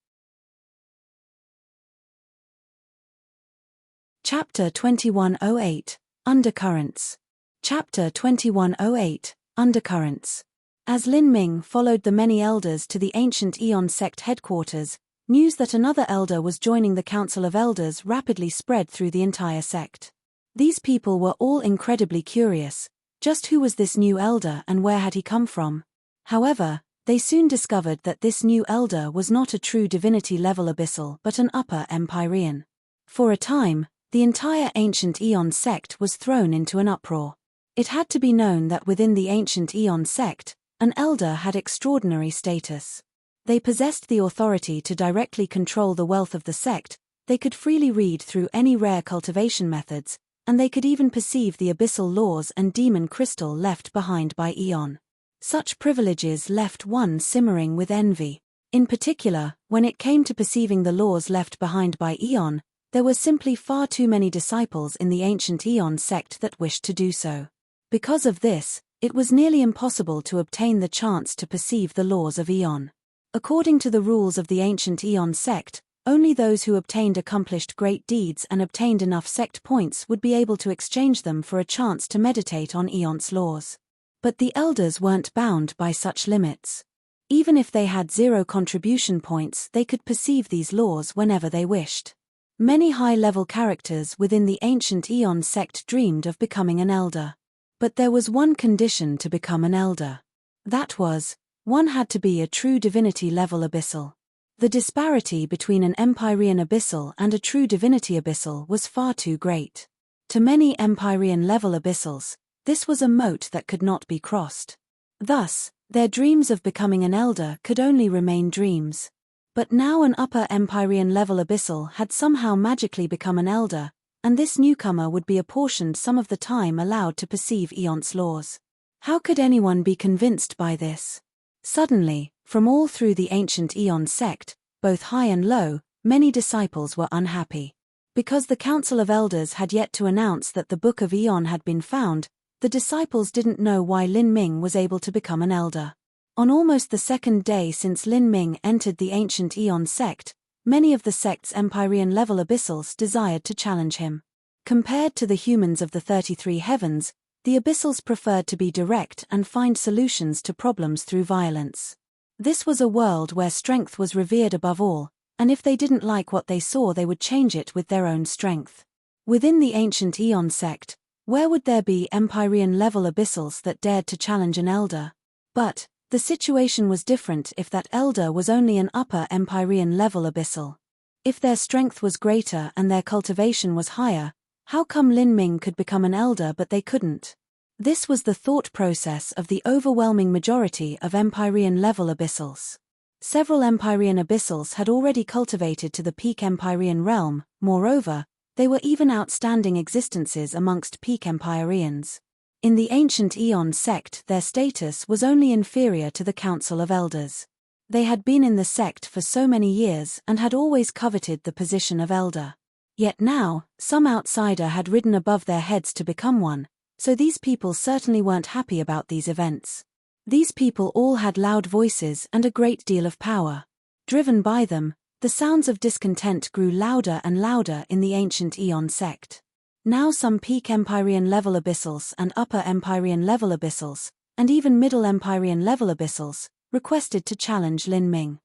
Chapter 2108, Undercurrents. Chapter 2108, Undercurrents. As Lin Ming followed the many elders to the ancient Eon sect headquarters, news that another elder was joining the Council of Elders rapidly spread through the entire sect. These people were all incredibly curious. Just who was this new elder and where had he come from? However, they soon discovered that this new elder was not a true divinity-level abyssal but an upper Empyrean. For a time, the entire ancient Eon sect was thrown into an uproar. It had to be known that within the ancient Eon sect, an elder had extraordinary status. They possessed the authority to directly control the wealth of the sect, they could freely read through any rare cultivation methods, and they could even perceive the abyssal laws and demon crystal left behind by Eon. Such privileges left one simmering with envy. In particular, when it came to perceiving the laws left behind by Eon, there were simply far too many disciples in the ancient Eon sect that wished to do so. Because of this, it was nearly impossible to obtain the chance to perceive the laws of Eon. According to the rules of the ancient Eon sect, only those who obtained accomplished great deeds and obtained enough sect points would be able to exchange them for a chance to meditate on Eon's laws. But the elders weren't bound by such limits. Even if they had 0 contribution points, they could perceive these laws whenever they wished. Many high-level characters within the ancient Eon sect dreamed of becoming an elder. But there was one condition to become an elder. That was, one had to be a true divinity-level abyssal. The disparity between an Empyrean abyssal and a true divinity abyssal was far too great. To many Empyrean-level abyssals, this was a moat that could not be crossed. Thus, their dreams of becoming an elder could only remain dreams. But now an upper Empyrean-level abyssal had somehow magically become an elder, and this newcomer would be apportioned some of the time allowed to perceive Eon's laws. How could anyone be convinced by this? Suddenly, from all through the ancient Eon sect, both high and low, many disciples were unhappy. Because the Council of Elders had yet to announce that the Book of Eon had been found, the disciples didn't know why Lin Ming was able to become an elder. On almost the second day since Lin Ming entered the ancient Eon sect, many of the sect's Empyrean-level abyssals desired to challenge him. Compared to the humans of the 33 heavens, the abyssals preferred to be direct and find solutions to problems through violence. This was a world where strength was revered above all, and if they didn't like what they saw, they would change it with their own strength. Within the ancient Eon sect, where would there be Empyrean-level abyssals that dared to challenge an elder? But, The situation was different if that elder was only an upper Empyrean level abyssal. If their strength was greater and their cultivation was higher, how come Lin Ming could become an elder but they couldn't? This was the thought process of the overwhelming majority of Empyrean level abyssals. Several Empyrean abyssals had already cultivated to the peak Empyrean realm. Moreover, they were even outstanding existences amongst peak Empyreans. In the ancient Aeon sect, their status was only inferior to the Council of Elders. They had been in the sect for so many years and had always coveted the position of elder. Yet now, some outsider had risen above their heads to become one, so these people certainly weren't happy about these events. These people all had loud voices and a great deal of power. Driven by them, the sounds of discontent grew louder and louder in the ancient Aeon sect. Now some peak Empyrean level abyssals and upper Empyrean level abyssals, and even middle Empyrean level abyssals, requested to challenge Lin Ming.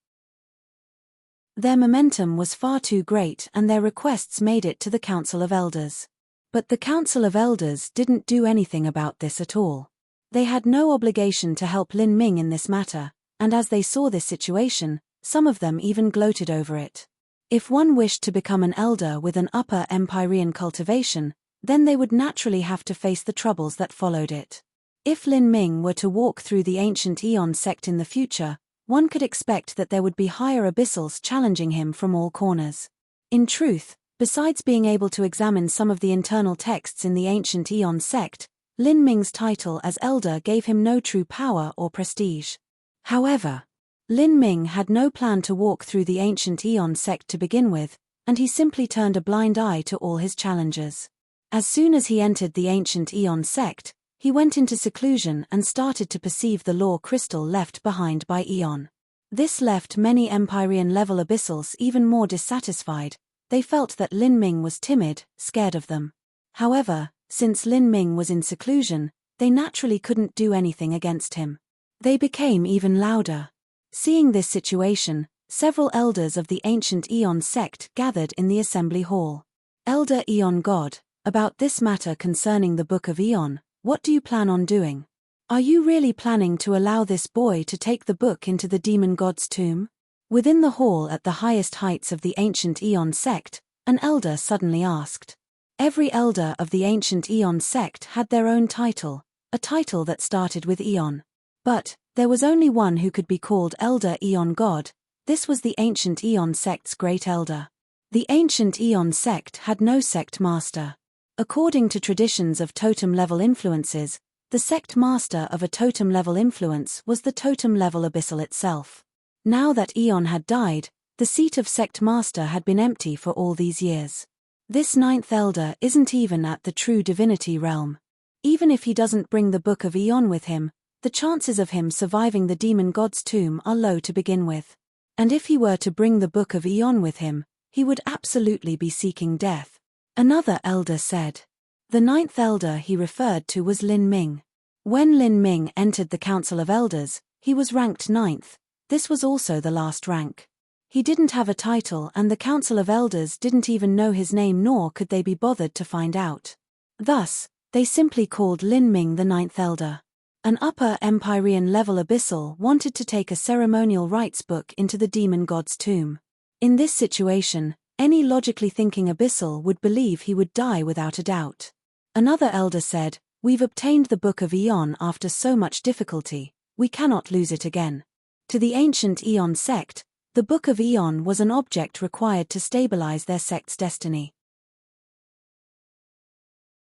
Their momentum was far too great and their requests made it to the Council of Elders. But the Council of Elders didn't do anything about this at all. They had no obligation to help Lin Ming in this matter, and as they saw this situation, some of them even gloated over it. If one wished to become an elder with an upper Empyrean cultivation, then they would naturally have to face the troubles that followed it. If Lin Ming were to walk through the ancient Aeon sect in the future, one could expect that there would be higher abyssals challenging him from all corners. In truth, besides being able to examine some of the internal texts in the ancient Aeon sect, Lin Ming's title as elder gave him no true power or prestige. However, Lin Ming had no plan to walk through the ancient Aeon sect to begin with, and he simply turned a blind eye to all his challengers. As soon as he entered the ancient Aeon sect, he went into seclusion and started to perceive the law crystal left behind by Aeon. This left many Empyrean level abyssals even more dissatisfied. They felt that Lin Ming was timid, scared of them. However, since Lin Ming was in seclusion, they naturally couldn't do anything against him. They became even louder. Seeing this situation, several elders of the ancient Aeon sect gathered in the assembly hall. Elder Aeon God, about this matter concerning the Book of Aeon, what do you plan on doing? Are you really planning to allow this boy to take the book into the demon god's tomb? Within the hall at the highest heights of the ancient Aeon sect, an elder suddenly asked. Every elder of the ancient Aeon sect had their own title, a title that started with Aeon. But there was only one who could be called Elder Aeon God. This was the ancient Aeon sect's great elder. The ancient Aeon sect had no sect master. According to traditions of totem-level influences, the sect master of a totem-level influence was the totem-level abyssal itself. Now that Aeon had died, the seat of sect master had been empty for all these years. This ninth elder isn't even at the true divinity realm. Even if he doesn't bring the Book of Aeon with him, the chances of him surviving the demon god's tomb are low to begin with. And if he were to bring the Book of Aeon with him, he would absolutely be seeking death. Another elder said. The ninth elder he referred to was Lin Ming. When Lin Ming entered the Council of Elders, he was ranked ninth. This was also the last rank. He didn't have a title and the Council of Elders didn't even know his name, nor could they be bothered to find out. Thus, they simply called Lin Ming the ninth elder. An upper Empyrean level abyssal wanted to take a ceremonial rites book into the demon god's tomb. In this situation, any logically thinking abyssal would believe he would die without a doubt. Another elder said, "We've obtained the Book of Aeon after so much difficulty, we cannot lose it again." To the ancient Aeon sect, the Book of Aeon was an object required to stabilize their sect's destiny.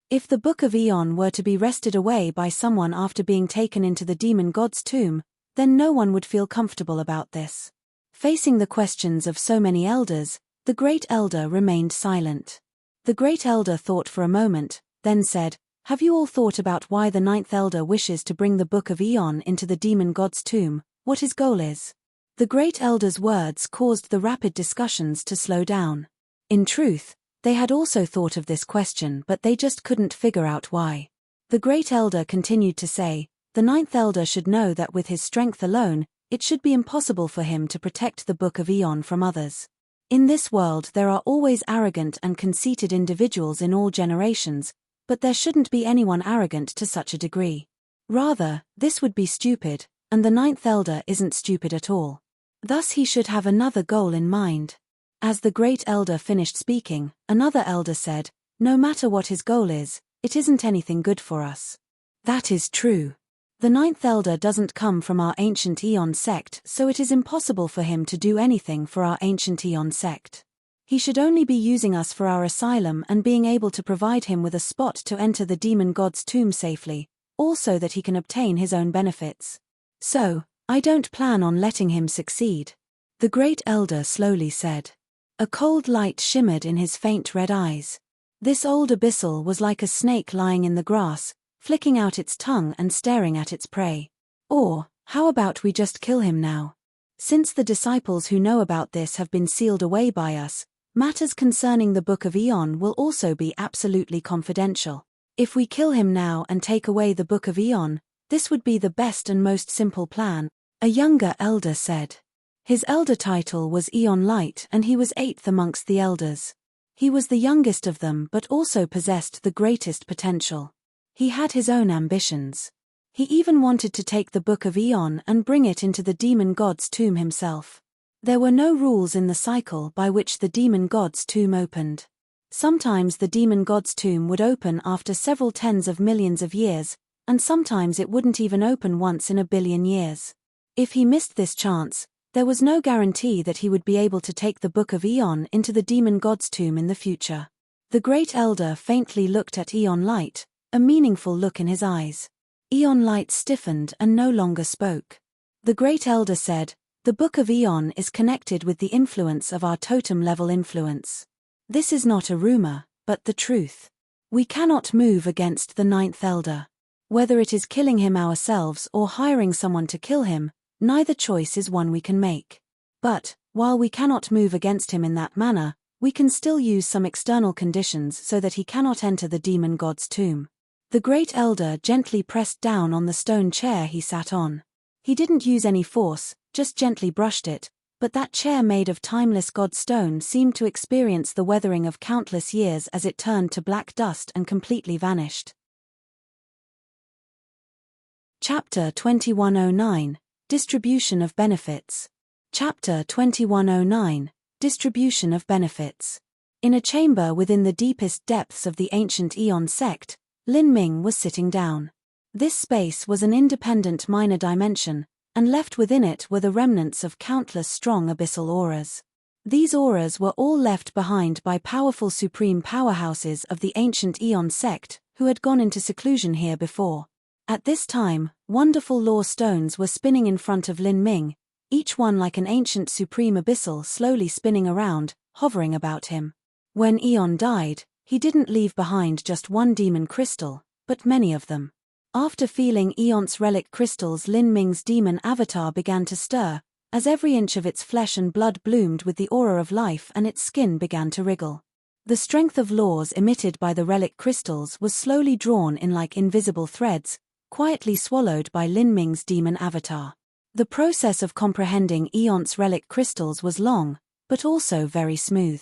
If the Book of Aeon were to be wrested away by someone after being taken into the demon god's tomb, then no one would feel comfortable about this. Facing the questions of so many elders, the great elder remained silent. The great elder thought for a moment, then said, "Have you all thought about why the ninth elder wishes to bring the Book of Aeon into the demon god's tomb, what his goal is?" The great elder's words caused the rapid discussions to slow down. In truth, they had also thought of this question, but they just couldn't figure out why. The great elder continued to say, "The ninth elder should know that with his strength alone, it should be impossible for him to protect the Book of Aeon from others. In this world there are always arrogant and conceited individuals in all generations, but there shouldn't be anyone arrogant to such a degree. Rather, this would be stupid, And the ninth elder isn't stupid at all. Thus he should have another goal in mind. As the great elder finished speaking, another elder said, "No matter what his goal is, it isn't anything good for us." That is true. The ninth elder doesn't come from our ancient Eon sect, so it is impossible for him to do anything for our ancient Eon sect. He should only be using us for our asylum and being able to provide him with a spot to enter the demon god's tomb safely, also that he can obtain his own benefits. So, I don't plan on letting him succeed. The great elder slowly said. A cold light shimmered in his faint red eyes. This old abyssal was like a snake lying in the grass, flicking out its tongue and staring at its prey. Or, how about we just kill him now? Since the disciples who know about this have been sealed away by us, matters concerning the Book of Eon will also be absolutely confidential. If we kill him now and take away the Book of Eon, this would be the best and most simple plan, a younger elder said. His elder title was Eon Light and he was 8th amongst the elders. He was the youngest of them but also possessed the greatest potential. He had his own ambitions. He even wanted to take the Book of Eon and bring it into the demon god's tomb himself. There were no rules in the cycle by which the demon god's tomb opened. Sometimes the demon god's tomb would open after several tens of millions of years, and sometimes it wouldn't even open once in a billion years. If he missed this chance, there was no guarantee that he would be able to take the Book of Eon into the demon god's tomb in the future. The great elder faintly looked at Eon Light, a meaningful look in his eyes. Eon Light stiffened and no longer spoke. The great elder said, "The Book of Eon is connected with the influence of our totem-level influence. This is not a rumor, but the truth. We cannot move against the ninth elder. Whether it is killing him ourselves or hiring someone to kill him, neither choice is one we can make. But, while we cannot move against him in that manner, we can still use some external conditions so that he cannot enter the demon god's tomb." The great elder gently pressed down on the stone chair he sat on. He didn't use any force, just gently brushed it, but that chair made of timeless god stone seemed to experience the weathering of countless years as it turned to black dust and completely vanished. Chapter 2109, Distribution of Benefits. Chapter 2109, Distribution of Benefits. In a chamber within the deepest depths of the ancient Eon sect, Lin Ming was sitting down. This space was an independent minor dimension, and left within it were the remnants of countless strong abyssal auras. These auras were all left behind by powerful supreme powerhouses of the ancient Eon sect, who had gone into seclusion here before. At this time, wonderful law stones were spinning in front of Lin Ming, each one like an ancient supreme abyssal slowly spinning around, hovering about him. When Eon died, he didn't leave behind just one demon crystal, but many of them. After feeling Eon's relic crystals, Lin Ming's demon avatar began to stir, as every inch of its flesh and blood bloomed with the aura of life and its skin began to wriggle. The strength of laws emitted by the relic crystals was slowly drawn in like invisible threads, quietly swallowed by Lin Ming's demon avatar. The process of comprehending Eon's relic crystals was long, but also very smooth.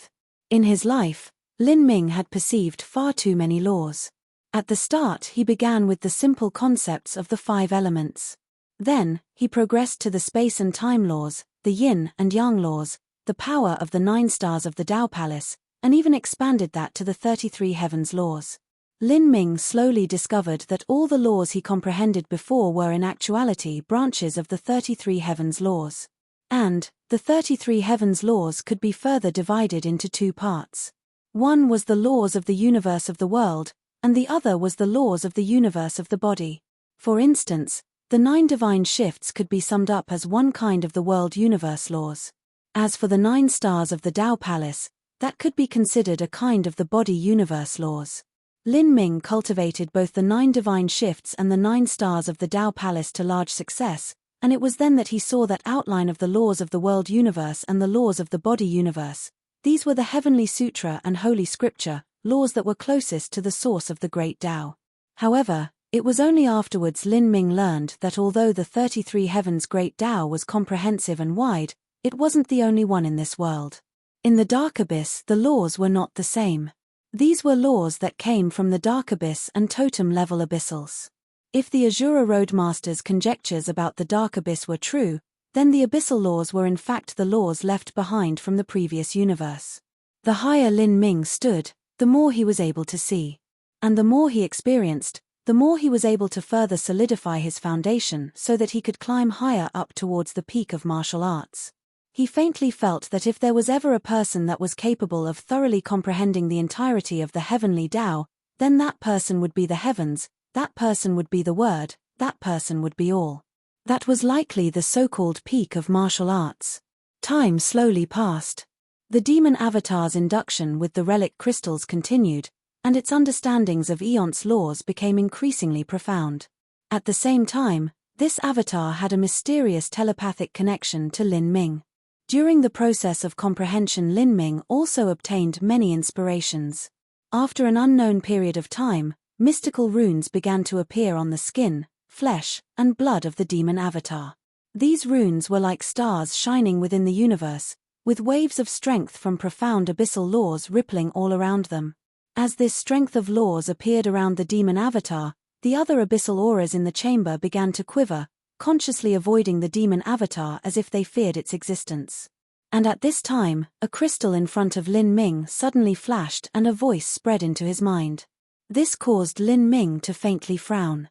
In his life, Lin Ming had perceived far too many laws. At the start he began with the simple concepts of the 5 elements. Then, he progressed to the space and time laws, the yin and yang laws, the power of the 9 stars of the Tao Palace, and even expanded that to the 33 heavens laws. Lin Ming slowly discovered that all the laws he comprehended before were in actuality branches of the 33 heavens laws. And, the 33 heavens laws could be further divided into 2 parts. One was the laws of the universe of the world, and the other was the laws of the universe of the body. For instance, the 9 divine shifts could be summed up as one kind of the world-universe laws. As for the 9 stars of the Tao Palace, that could be considered a kind of the body-universe laws. Lin Ming cultivated both the 9 divine shifts and the 9 stars of the Tao Palace to large success, and it was then that he saw that outline of the laws of the world universe and the laws of the body universe. These were the heavenly sutra and holy scripture, laws that were closest to the source of the great Tao. However, it was only afterwards Lin Ming learned that although the 33 heavens great Tao was comprehensive and wide, it wasn't the only one in this world. In the dark abyss, the laws were not the same. These were laws that came from the dark abyss and totem-level abyssals. If the Azura Roadmaster's conjectures about the Dark Abyss were true, then the abyssal laws were in fact the laws left behind from the previous universe. The higher Lin Ming stood, the more he was able to see. And the more he experienced, the more he was able to further solidify his foundation so that he could climb higher up towards the peak of martial arts. He faintly felt that if there was ever a person that was capable of thoroughly comprehending the entirety of the heavenly Tao, then that person would be the heavens, that person would be the word, that person would be all. That was likely the so-called peak of martial arts. Time slowly passed. The demon avatar's induction with the relic crystals continued, and its understandings of Eon's laws became increasingly profound. At the same time, this avatar had a mysterious telepathic connection to Lin Ming. During the process of comprehension, Lin Ming also obtained many inspirations. After an unknown period of time, mystical runes began to appear on the skin, flesh, and blood of the demon avatar. These runes were like stars shining within the universe, with waves of strength from profound abyssal laws rippling all around them. As this strength of laws appeared around the demon avatar, the other abyssal auras in the chamber began to quiver, consciously avoiding the demon avatar as if they feared its existence. And at this time, a crystal in front of Lin Ming suddenly flashed and a voice spread into his mind. This caused Lin Ming to faintly frown.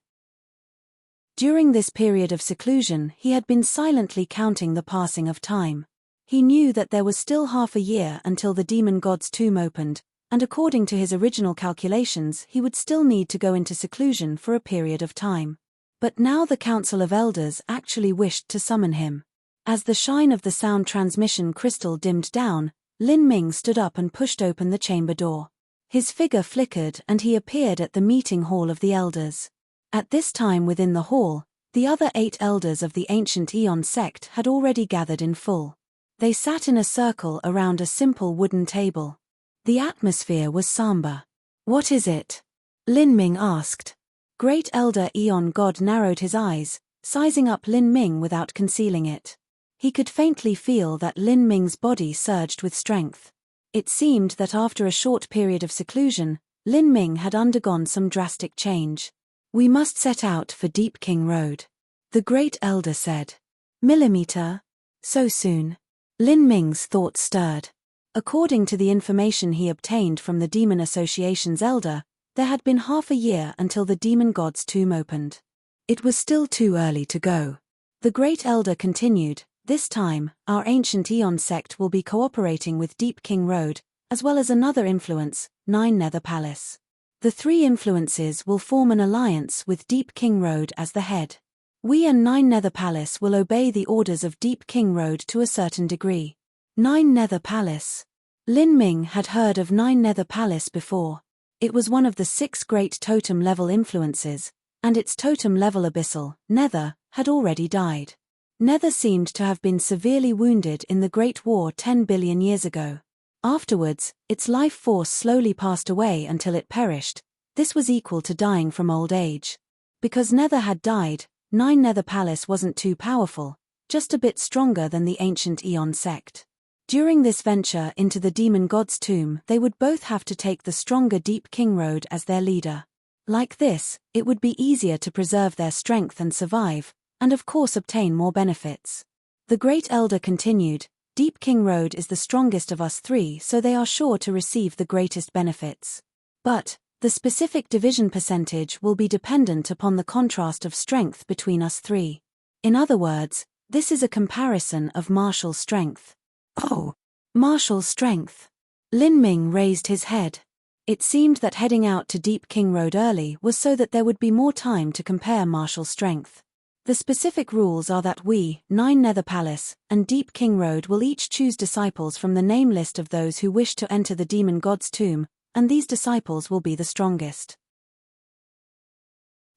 During this period of seclusion, he had been silently counting the passing of time. He knew that there was still half a year until the demon god's tomb opened, and according to his original calculations he would still need to go into seclusion for a period of time. But now the Council of Elders actually wished to summon him. As the shine of the sound transmission crystal dimmed down, Lin Ming stood up and pushed open the chamber door. His figure flickered and he appeared at the meeting hall of the Elders. At this time within the hall, the other 8 elders of the ancient Aeon sect had already gathered in full. They sat in a circle around a simple wooden table. The atmosphere was somber. "What is it?" Lin Ming asked. Great Elder Aeon God narrowed his eyes, sizing up Lin Ming without concealing it. He could faintly feel that Lin Ming's body surged with strength. It seemed that after a short period of seclusion, Lin Ming had undergone some drastic change. "We must set out for Deep King Road," the Great Elder said. "Millimeter? So soon?" Lin Ming's thoughts stirred. According to the information he obtained from the Demon Association's elder, there had been half a year until the demon god's tomb opened. It was still too early to go. The Great Elder continued, "This time, our ancient Aeon sect will be cooperating with Deep King Road, as well as another influence, Nine Nether Palace. The 3 influences will form an alliance with Deep King Road as the head. We and Nine Nether Palace will obey the orders of Deep King Road to a certain degree." Nine Nether Palace. Lin Ming had heard of Nine Nether Palace before. It was one of the 6 great totem-level influences, and its totem-level abyssal, Nether, had already died. Nether seemed to have been severely wounded in the Great War 10 billion years ago. Afterwards, its life force slowly passed away until it perished. This was equal to dying from old age. Because Nether had died, Nine Nether Palace wasn't too powerful, just a bit stronger than the ancient Aeon sect. During this venture into the demon god's tomb, they would both have to take the stronger Deep King Road as their leader. Like this, it would be easier to preserve their strength and survive, and of course obtain more benefits. The Great Elder continued, "Deep King Road is the strongest of us 3, so they are sure to receive the greatest benefits. But the specific division percentage will be dependent upon the contrast of strength between us 3. In other words, this is a comparison of martial strength." "Oh, martial strength." Lin Ming raised his head. It seemed that heading out to Deep King Road early was so that there would be more time to compare martial strength. The specific rules are that we, Nine Nether Palace, and Deep King Road will each choose disciples from the name list of those who wish to enter the demon god's tomb, and these disciples will be the strongest.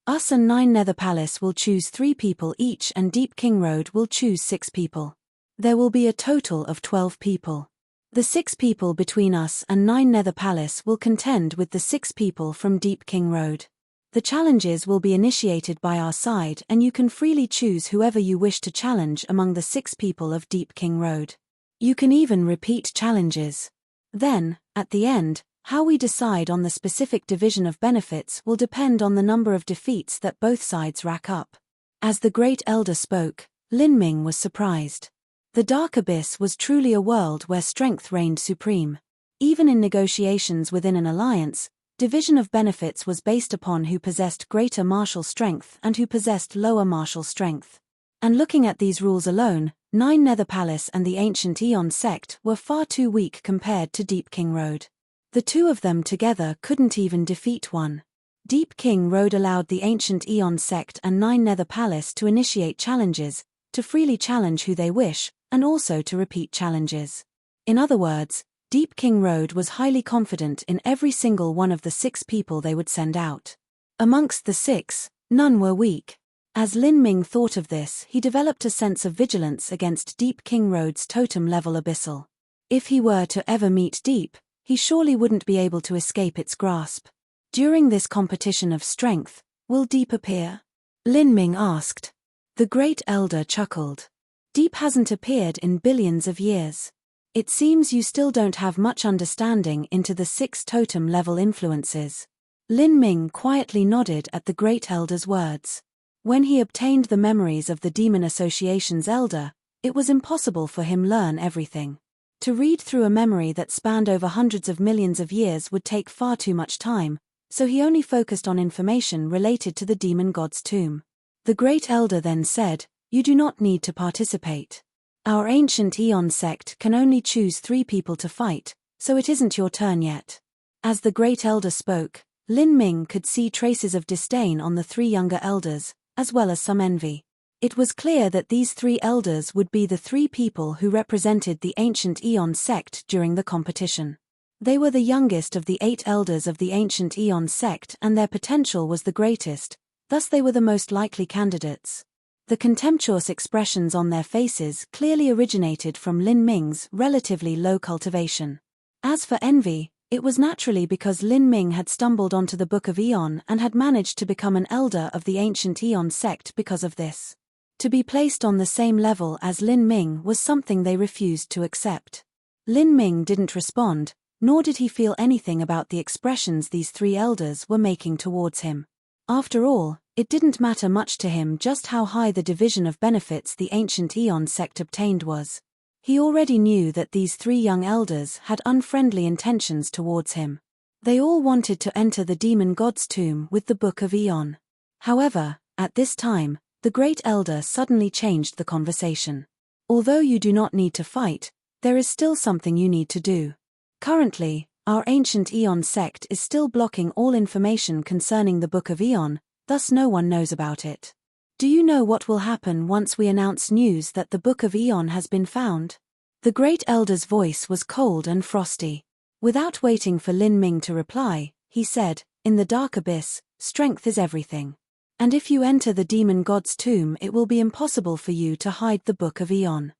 Us and Nine Nether Palace will choose 3 people each and Deep King Road will choose 6 people. There will be a total of 12 people. The 6 people between us and Nine Nether Palace will contend with the 6 people from Deep King Road. The challenges will be initiated by our side and you can freely choose whoever you wish to challenge among the 6 people of Deep King Road. You can even repeat challenges. Then, at the end, How we decide on the specific division of benefits will depend on the number of defeats that both sides rack up. As the Great Elder spoke, Lin Ming was surprised. The Dark Abyss was truly a world where strength reigned supreme. Even in negotiations within an alliance, division of benefits was based upon who possessed greater martial strength and who possessed lower martial strength. And looking at these rules alone, Nine Nether Palace and the Ancient Aeon sect were far too weak compared to Deep King Road. The two of them together couldn't even defeat one. Deep King Road allowed the Ancient Aeon sect and Nine Nether Palace to initiate challenges, to freely challenge who they wish, and also to repeat challenges. In other words, Deep King Road was highly confident in every single one of the 6 people they would send out. Amongst the 6, none were weak. As Lin Ming thought of this, he developed a sense of vigilance against Deep King Road's totem-level abyssal. If he were to ever meet Deep, he surely wouldn't be able to escape its grasp. During this competition of strength, will Deep appear? Lin Ming asked. The Great Elder chuckled. Deep hasn't appeared in billions of years. It seems you still don't have much understanding into the 6 totem-level influences. Lin Ming quietly nodded at the Great Elder's words. When he obtained the memories of the Demon Association's elder, it was impossible for him to learn everything. To read through a memory that spanned over hundreds of millions of years would take far too much time, so he only focused on information related to the demon god's tomb. The Great Elder then said, "You do not need to participate. Our Ancient Aeon sect can only choose 3 people to fight, so it isn't your turn yet." As the Great Elder spoke, Lin Ming could see traces of disdain on the 3 younger elders, as well as some envy. It was clear that these 3 elders would be the 3 people who represented the Ancient Aeon sect during the competition. They were the youngest of the 8 elders of the Ancient Aeon sect and their potential was the greatest, thus they were the most likely candidates. The contemptuous expressions on their faces clearly originated from Lin Ming's relatively low cultivation. As for envy, it was naturally because Lin Ming had stumbled onto the Book of Aeon and had managed to become an elder of the Ancient Aeon sect because of this. To be placed on the same level as Lin Ming was something they refused to accept. Lin Ming didn't respond, nor did he feel anything about the expressions these 3 elders were making towards him. After all, it didn't matter much to him just how high the division of benefits the Ancient Aeon sect obtained was. He already knew that these 3 young elders had unfriendly intentions towards him. They all wanted to enter the demon god's tomb with the Book of Aeon. However, at this time, the Great Elder suddenly changed the conversation. Although you do not need to fight, there is still something you need to do. Currently, our Ancient Aeon sect is still blocking all information concerning the Book of Aeon, thus no one knows about it. Do you know what will happen once we announce news that the Book of Aeon has been found? The Great Elder's voice was cold and frosty. Without waiting for Lin Ming to reply, he said, "In the Dark Abyss, strength is everything. And if you enter the demon god's tomb, it will be impossible for you to hide the Book of Aeon.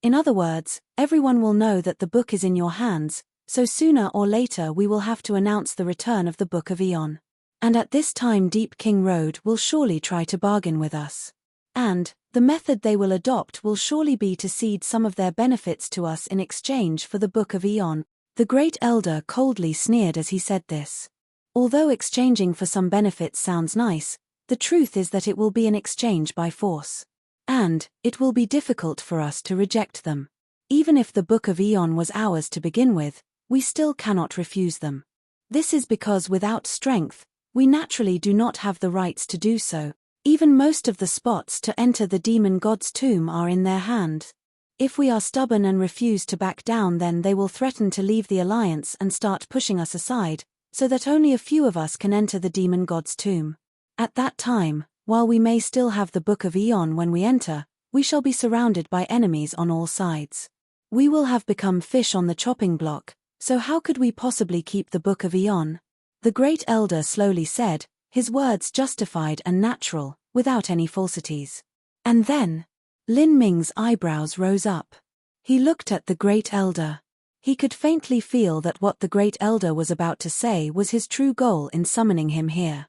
In other words, everyone will know that the book is in your hands, so sooner or later we will have to announce the return of the Book of Aeon. And at this time Deep King Road will surely try to bargain with us. And, the method they will adopt will surely be to cede some of their benefits to us in exchange for the Book of Aeon." The Great Elder coldly sneered as he said this. Although exchanging for some benefits sounds nice, the truth is that it will be an exchange by force. And, it will be difficult for us to reject them. Even if the Book of Aeon was ours to begin with, we still cannot refuse them. This is because without strength, we naturally do not have the rights to do so. Even most of the spots to enter the demon god's tomb are in their hand. If we are stubborn and refuse to back down, then they will threaten to leave the alliance and start pushing us aside, so that only a few of us can enter the demon god's tomb. At that time, while we may still have the Book of Aeon when we enter, we shall be surrounded by enemies on all sides. We will have become fish on the chopping block, so how could we possibly keep the Book of Aeon? The Great Elder slowly said, his words justified and natural, without any falsities. And then, Lin Ming's eyebrows rose up. He looked at the Great Elder. He could faintly feel that what the Great Elder was about to say was his true goal in summoning him here.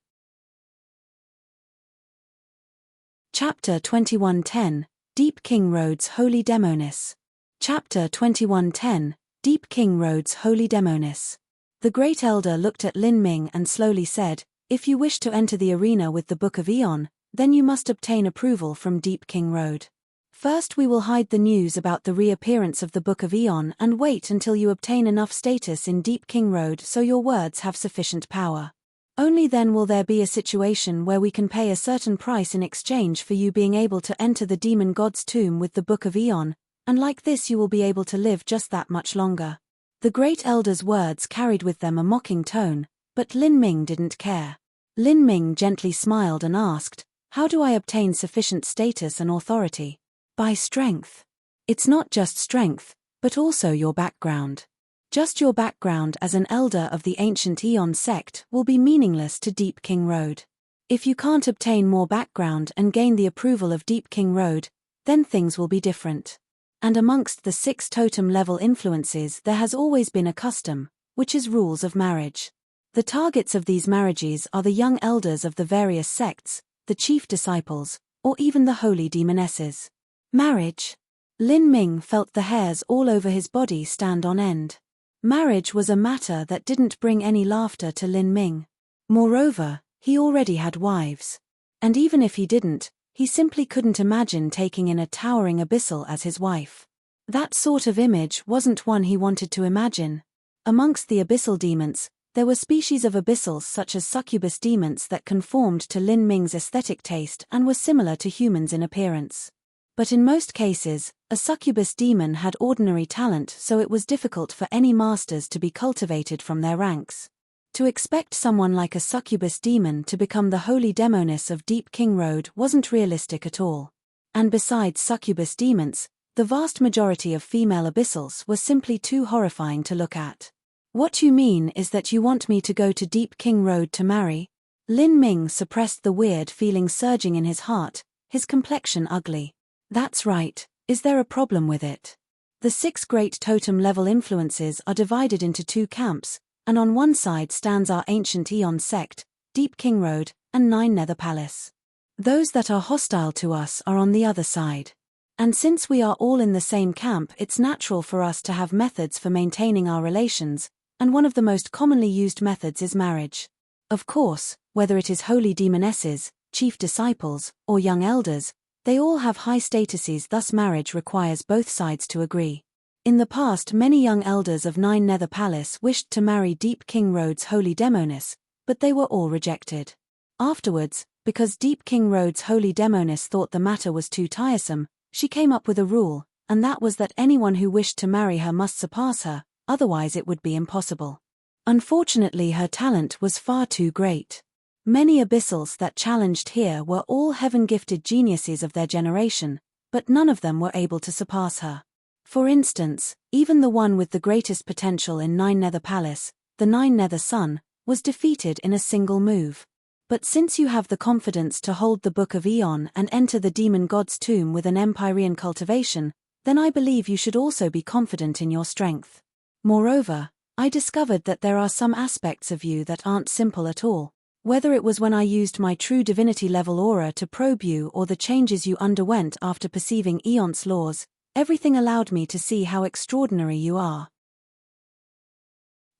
Chapter 2110, Deep King Road's Holy Demonis. Chapter 2110, Deep King Road's holy demoness. The Great Elder looked at Lin Ming and slowly said, "If you wish to enter the arena with the Book of Eon, then you must obtain approval from Deep King Road. First we will hide the news about the reappearance of the Book of Eon and wait until you obtain enough status in Deep King Road so your words have sufficient power. Only then will there be a situation where we can pay a certain price in exchange for you being able to enter the demon god's tomb with the Book of Eon, and like this you will be able to live just that much longer." The Great Elder's words carried with them a mocking tone, but Lin Ming didn't care. Lin Ming gently smiled and asked, "How do I obtain sufficient status and authority?" "By strength. It's not just strength, but also your background. Just your background as an elder of the ancient Eon sect will be meaningless to Deep King Road. If you can't obtain more background and gain the approval of Deep King Road, then things will be different. And amongst the 6 totem level influences there has always been a custom, which is rules of marriage. The targets of these marriages are the young elders of the various sects, the chief disciples, or even the holy demonesses." Marriage? Lin Ming felt the hairs all over his body stand on end. Marriage was a matter that didn't bring any laughter to Lin Ming. Moreover, he already had wives. And even if he didn't, he simply couldn't imagine taking in a towering abyssal as his wife. That sort of image wasn't one he wanted to imagine. Amongst the abyssal demons, there were species of abyssals such as succubus demons that conformed to Lin Ming's aesthetic taste and were similar to humans in appearance. But in most cases, a succubus demon had ordinary talent, so it was difficult for any masters to be cultivated from their ranks. To expect someone like a succubus demon to become the holy demoness of Deep King Road wasn't realistic at all. And besides succubus demons, the vast majority of female abyssals were simply too horrifying to look at. "What you mean is that you want me to go to Deep King Road to marry?" Lin Ming suppressed the weird feeling surging in his heart, his complexion ugly. "That's right. Is there a problem with it?" The 6 great totem level influences are divided into 2 camps, and on one side stands our ancient Eon sect, Deep King Road, and 9 Nether Palace. Those that are hostile to us are on the other side. And since we are all in the same camp, it's natural for us to have methods for maintaining our relations, and one of the most commonly used methods is marriage. Of course, whether it is holy demonesses, chief disciples, or young elders, they all have high statuses, thus marriage requires both sides to agree. In the past, many young elders of 9 Nether Palace wished to marry Deep King Road's holy demoness, but they were all rejected. Afterwards, because Deep King Road's holy demoness thought the matter was too tiresome, she came up with a rule, and that was that anyone who wished to marry her must surpass her, otherwise it would be impossible. Unfortunately, her talent was far too great. Many abyssals that challenged here were all heaven-gifted geniuses of their generation, but none of them were able to surpass her. For instance, even the one with the greatest potential in 9 Nether Palace, the 9 Nether Sun, was defeated in a single move. But since you have the confidence to hold the Book of Eon and enter the demon god's tomb with an Empyrean cultivation, then I believe you should also be confident in your strength. Moreover, I discovered that there are some aspects of you that aren't simple at all. Whether it was when I used my true divinity level aura to probe you or the changes you underwent after perceiving Eon's laws, everything allowed me to see how extraordinary you are."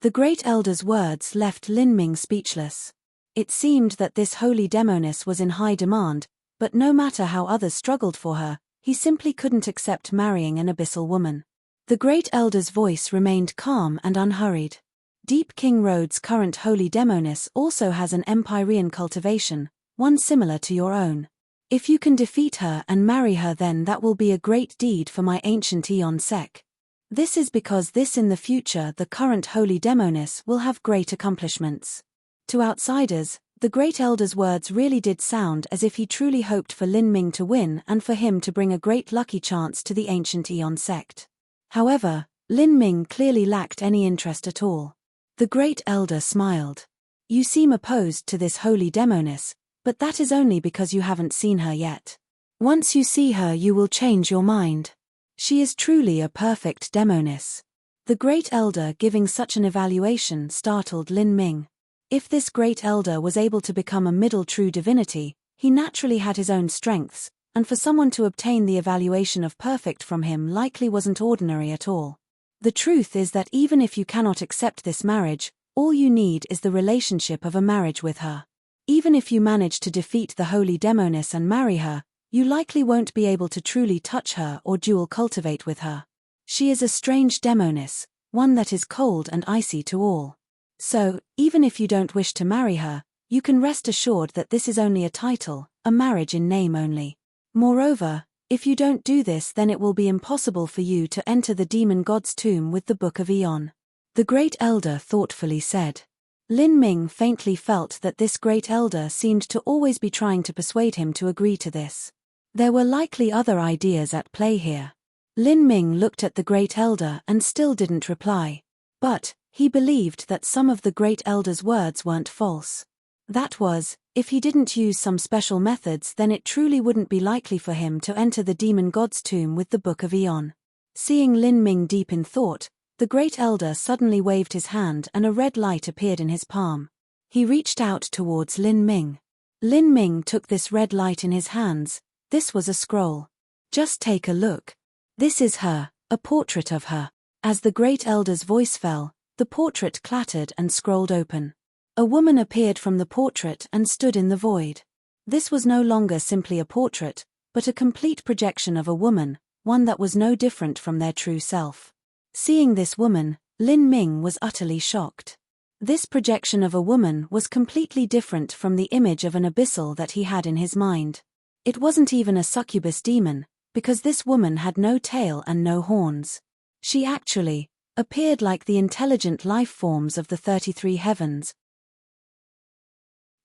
The Great Elder's words left Lin Ming speechless. It seemed that this holy demoness was in high demand, but no matter how others struggled for her, he simply couldn't accept marrying an abyssal woman. The Great Elder's voice remained calm and unhurried. Deep King Road's current holy demoness also has an Empyrean cultivation, one similar to your own. If you can defeat her and marry her, then that will be a great deed for my ancient Eon sect. This is because in the future the current holy demoness will have great accomplishments. To outsiders, the Great Elder's words really did sound as if he truly hoped for Lin Ming to win and for him to bring a great lucky chance to the ancient Eon sect. However, Lin Ming clearly lacked any interest at all. The Great Elder smiled. "You seem opposed to this holy demoness, but that is only because you haven't seen her yet. Once you see her you will change your mind. She is truly a perfect demoness." The Great Elder giving such an evaluation startled Lin Ming. If this Great Elder was able to become a middle true divinity, he naturally had his own strengths, and for someone to obtain the evaluation of perfect from him likely wasn't ordinary at all. The truth is that even if you cannot accept this marriage, all you need is the relationship of a marriage with her. Even if you manage to defeat the holy demoness and marry her, you likely won't be able to truly touch her or dual cultivate with her. She is a strange demoness, one that is cold and icy to all. So, even if you don't wish to marry her, you can rest assured that this is only a title, a marriage in name only. Moreover, if you don't do this, then it will be impossible for you to enter the demon god's tomb with the Book of Aeon. The great elder thoughtfully said. Lin Ming faintly felt that this great elder seemed to always be trying to persuade him to agree to this. There were likely other ideas at play here. Lin Ming looked at the great elder and still didn't reply. But he believed that some of the great elder's words weren't false. That was, if he didn't use some special methods, then it truly wouldn't be likely for him to enter the demon god's tomb with the Book of Aeon. Seeing Lin Ming deep in thought, the great elder suddenly waved his hand and a red light appeared in his palm. He reached out towards Lin Ming. Lin Ming took this red light in his hands. This was a scroll. Just take a look. This is her, a portrait of her. As the great elder's voice fell, the portrait clattered and scrolled open. A woman appeared from the portrait and stood in the void. This was no longer simply a portrait, but a complete projection of a woman, one that was no different from their true self. Seeing this woman, Lin Ming was utterly shocked. This projection of a woman was completely different from the image of an abyssal that he had in his mind. It wasn't even a succubus demon, because this woman had no tail and no horns. She actually appeared like the intelligent life forms of the 33 heavens.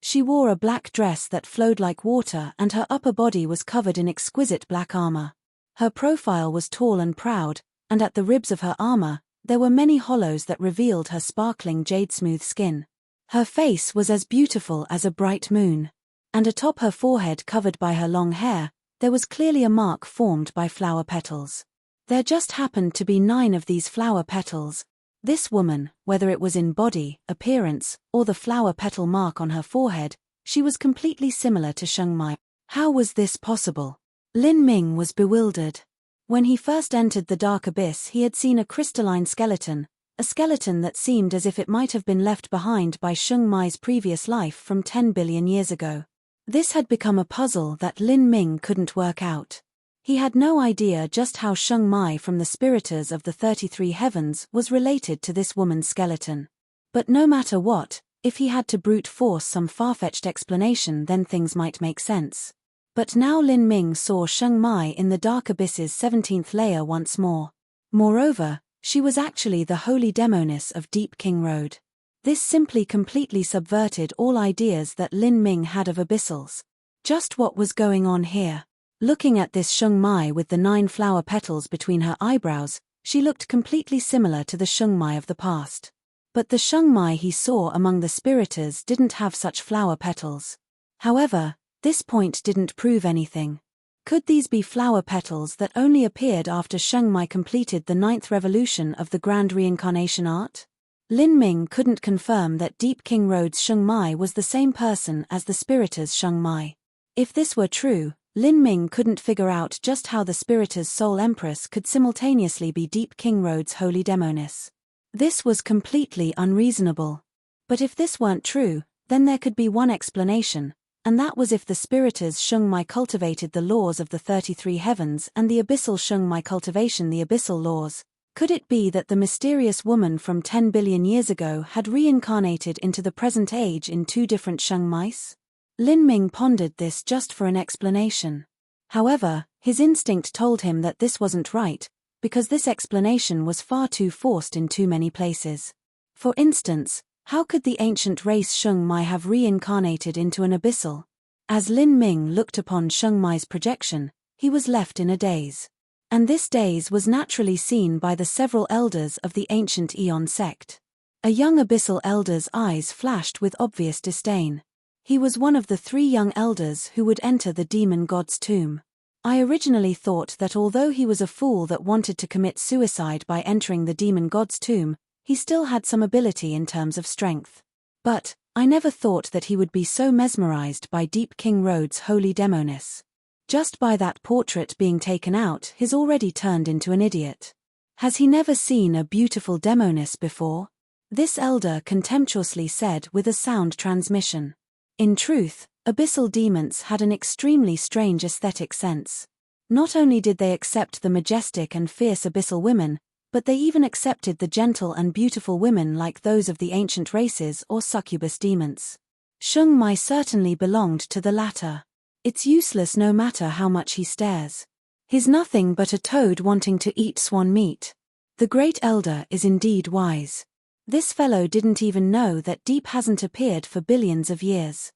She wore a black dress that flowed like water and her upper body was covered in exquisite black armor. Her profile was tall and proud, and at the ribs of her armor, there were many hollows that revealed her sparkling jade-smooth skin. Her face was as beautiful as a bright moon. And atop her forehead, covered by her long hair, there was clearly a mark formed by flower petals. There just happened to be 9 of these flower petals. This woman, whether it was in body, appearance, or the flower petal mark on her forehead, she was completely similar to Sheng Mai. How was this possible? Lin Ming was bewildered. When he first entered the dark abyss, he had seen a crystalline skeleton, a skeleton that seemed as if it might have been left behind by Sheng Mai's previous life from 10 billion years ago. This had become a puzzle that Lin Ming couldn't work out. He had no idea just how Sheng Mai from the spiriters of the 33 heavens was related to this woman's skeleton. But no matter what, if he had to brute force some far-fetched explanation, then things might make sense. But now Lin Ming saw Sheng Mai in the dark abyss's 17th layer once more. Moreover, she was actually the holy demoness of Deep King Road. This simply completely subverted all ideas that Lin Ming had of abyssals. Just what was going on here? Looking at this Sheng Mai with the 9 flower petals between her eyebrows, she looked completely similar to the Sheng Mai of the past. But the Sheng Mai he saw among the spiriters didn't have such flower petals. However, this point didn't prove anything. Could these be flower petals that only appeared after Sheng Mai completed the 9th revolution of the Grand Reincarnation art? Lin Ming couldn't confirm that Deep King Road's Sheng Mai was the same person as the spiriters' Sheng Mai. If this were true, Lin Ming couldn't figure out just how the spiriters' Soul Empress could simultaneously be Deep King Road's holy demoness. This was completely unreasonable. But if this weren't true, then there could be one explanation, and that was if the spiriters' Sheng Mai cultivated the laws of the 33 heavens and the abyssal Sheng Mai cultivation the abyssal laws. Could it be that the mysterious woman from 10 billion years ago had reincarnated into the present age in 2 different Sheng Mais? Lin Ming pondered this just for an explanation. However, his instinct told him that this wasn't right, because this explanation was far too forced in too many places. For instance, how could the ancient race Sheng Mai have reincarnated into an abyssal? As Lin Ming looked upon Sheng Mai's projection, he was left in a daze. And this daze was naturally seen by the several elders of the ancient Aeon sect. A young abyssal elder's eyes flashed with obvious disdain. He was one of the 3 young elders who would enter the demon god's tomb. I originally thought that although he was a fool that wanted to commit suicide by entering the demon god's tomb, he still had some ability in terms of strength. But I never thought that he would be so mesmerized by Deep King Road's holy demoness. Just by that portrait being taken out, he's already turned into an idiot. Has he never seen a beautiful demoness before? This elder contemptuously said with a sound transmission. In truth, abyssal demons had an extremely strange aesthetic sense. Not only did they accept the majestic and fierce abyssal women, but they even accepted the gentle and beautiful women like those of the ancient races or succubus demons. Shung Mai certainly belonged to the latter. It's useless no matter how much he stares. He's nothing but a toad wanting to eat swan meat. The great elder is indeed wise. This fellow didn't even know that Deep hasn't appeared for billions of years.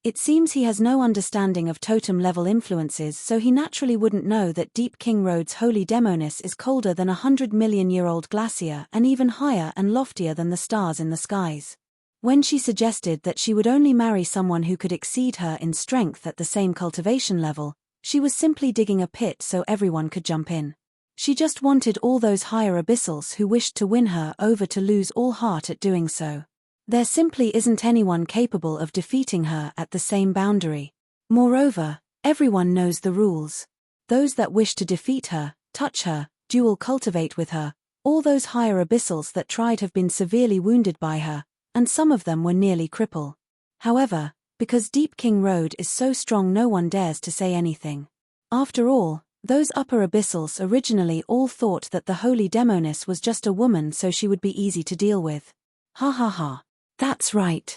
It seems he has no understanding of totem-level influences, so he naturally wouldn't know that Deep King Road's holy demoness is colder than 100 million-year-old glacier and even higher and loftier than the stars in the skies. When she suggested that she would only marry someone who could exceed her in strength at the same cultivation level, she was simply digging a pit so everyone could jump in. She just wanted all those higher abyssals who wished to win her over to lose all heart at doing so. There simply isn't anyone capable of defeating her at the same boundary. Moreover, everyone knows the rules. Those that wish to defeat her, touch her, dual cultivate with her, all those higher abyssals that tried have been severely wounded by her, and some of them were nearly cripple. However, because Deep King Road is so strong no one dares to say anything. After all, those upper abyssals originally all thought that the holy demoness was just a woman so she would be easy to deal with. Ha ha ha. That's right.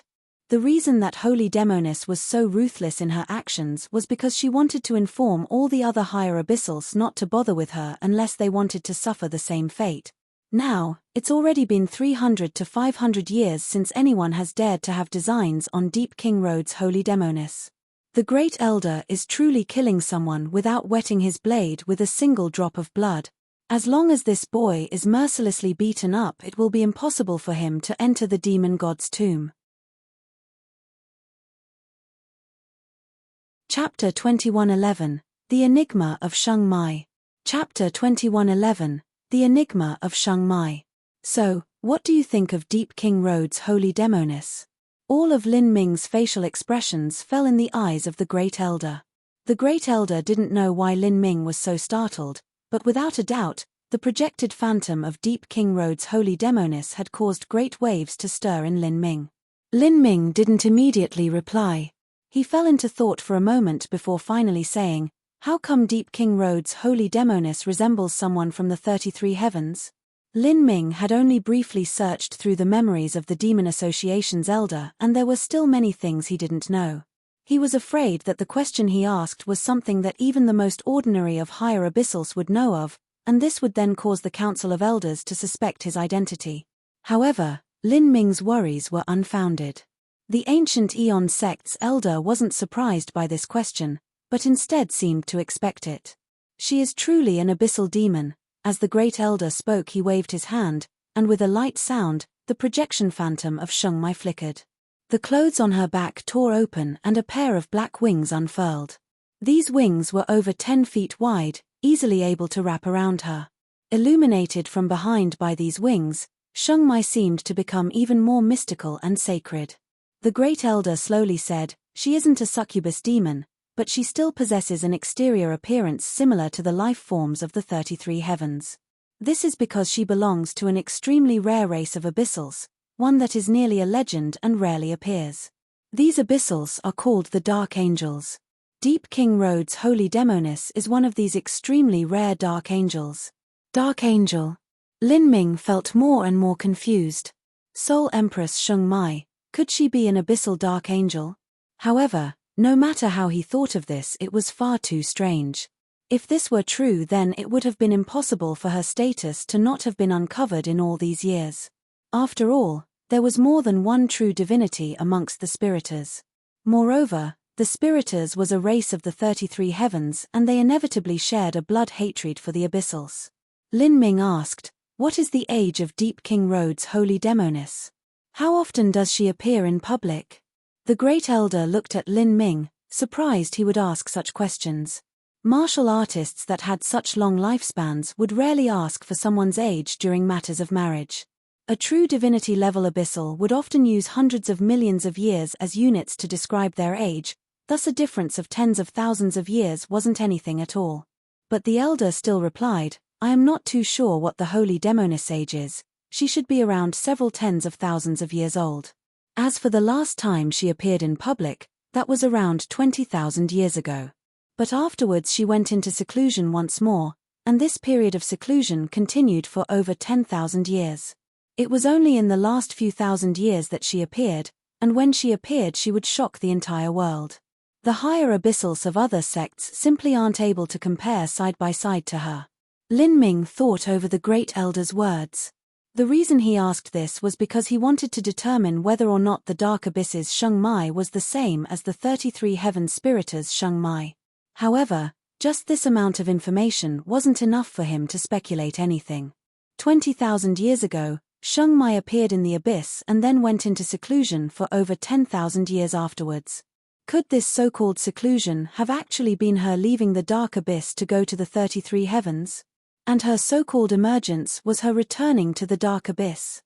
The reason that holy demoness was so ruthless in her actions was because she wanted to inform all the other higher abyssals not to bother with her unless they wanted to suffer the same fate. Now, it's already been 300 to 500 years since anyone has dared to have designs on Deep King Road's holy demoness. The great elder is truly killing someone without wetting his blade with a single drop of blood. As long as this boy is mercilessly beaten up, it will be impossible for him to enter the demon god's tomb. Chapter 2111, The Enigma of Shung Mai. Chapter 2111, The Enigma of Shung Mai. So, what do you think of Deep King Road's holy demoness? All of Lin Ming's facial expressions fell in the eyes of the great elder. The great elder didn't know why Lin Ming was so startled, but without a doubt, the projected phantom of Deep King Road's holy demoness had caused great waves to stir in Lin Ming. Lin Ming didn't immediately reply. He fell into thought for a moment before finally saying, "How come Deep King Road's holy demoness resembles someone from the 33 heavens?" Lin Ming had only briefly searched through the memories of the Demon Association's elder, and there were still many things he didn't know. He was afraid that the question he asked was something that even the most ordinary of higher abyssals would know of, and this would then cause the Council of Elders to suspect his identity. However, Lin Ming's worries were unfounded. The ancient Eon sect's elder wasn't surprised by this question, but instead seemed to expect it. She is truly an abyssal demon. As the great elder spoke, he waved his hand, and with a light sound, the projection phantom of Shung Mai flickered. The clothes on her back tore open and a pair of black wings unfurled. These wings were over 10 feet wide, easily able to wrap around her. Illuminated from behind by these wings, Shung Mai seemed to become even more mystical and sacred. The great elder slowly said, "She isn't a succubus demon, but she still possesses an exterior appearance similar to the life forms of the 33 heavens. This is because she belongs to an extremely rare race of abyssals, one that is nearly a legend and rarely appears. These abyssals are called the Dark Angels. Deep King Road's holy demoness is one of these extremely rare Dark Angels." Dark Angel. Lin Ming felt more and more confused. Soul Empress Shung Mai, could she be an abyssal Dark Angel? However, no matter how he thought of this, it was far too strange. If this were true, then it would have been impossible for her status to not have been uncovered in all these years. After all, there was more than one true divinity amongst the Spiriters. Moreover, the Spiriters was a race of the 33 heavens, and they inevitably shared a blood hatred for the abyssals. Lin Ming asked, "What is the age of Deep King Road's holy demoness? How often does she appear in public?" The great elder looked at Lin Ming, surprised he would ask such questions. Martial artists that had such long lifespans would rarely ask for someone's age during matters of marriage. A true divinity-level abyssal would often use hundreds of millions of years as units to describe their age, thus a difference of tens of thousands of years wasn't anything at all. But the elder still replied, I am not too sure what the holy demoness age is. She should be around several tens of thousands of years old. As for the last time she appeared in public, that was around 20,000 years ago. But afterwards she went into seclusion once more, and this period of seclusion continued for over 10,000 years. It was only in the last few thousand years that she appeared, and when she appeared she would shock the entire world. The higher abyssals of other sects simply aren't able to compare side by side to her. Lin Ming thought over the great elder's words. The reason he asked this was because he wanted to determine whether or not the Dark Abyss's Sheng Mai was the same as the 33 Heaven Spiriters' Sheng Mai. However, just this amount of information wasn't enough for him to speculate anything. 20,000 years ago, Sheng Mai appeared in the abyss and then went into seclusion for over 10,000 years afterwards. Could this so-called seclusion have actually been her leaving the Dark Abyss to go to the 33 Heavens? And her so-called emergence was her returning to the Dark Abyss.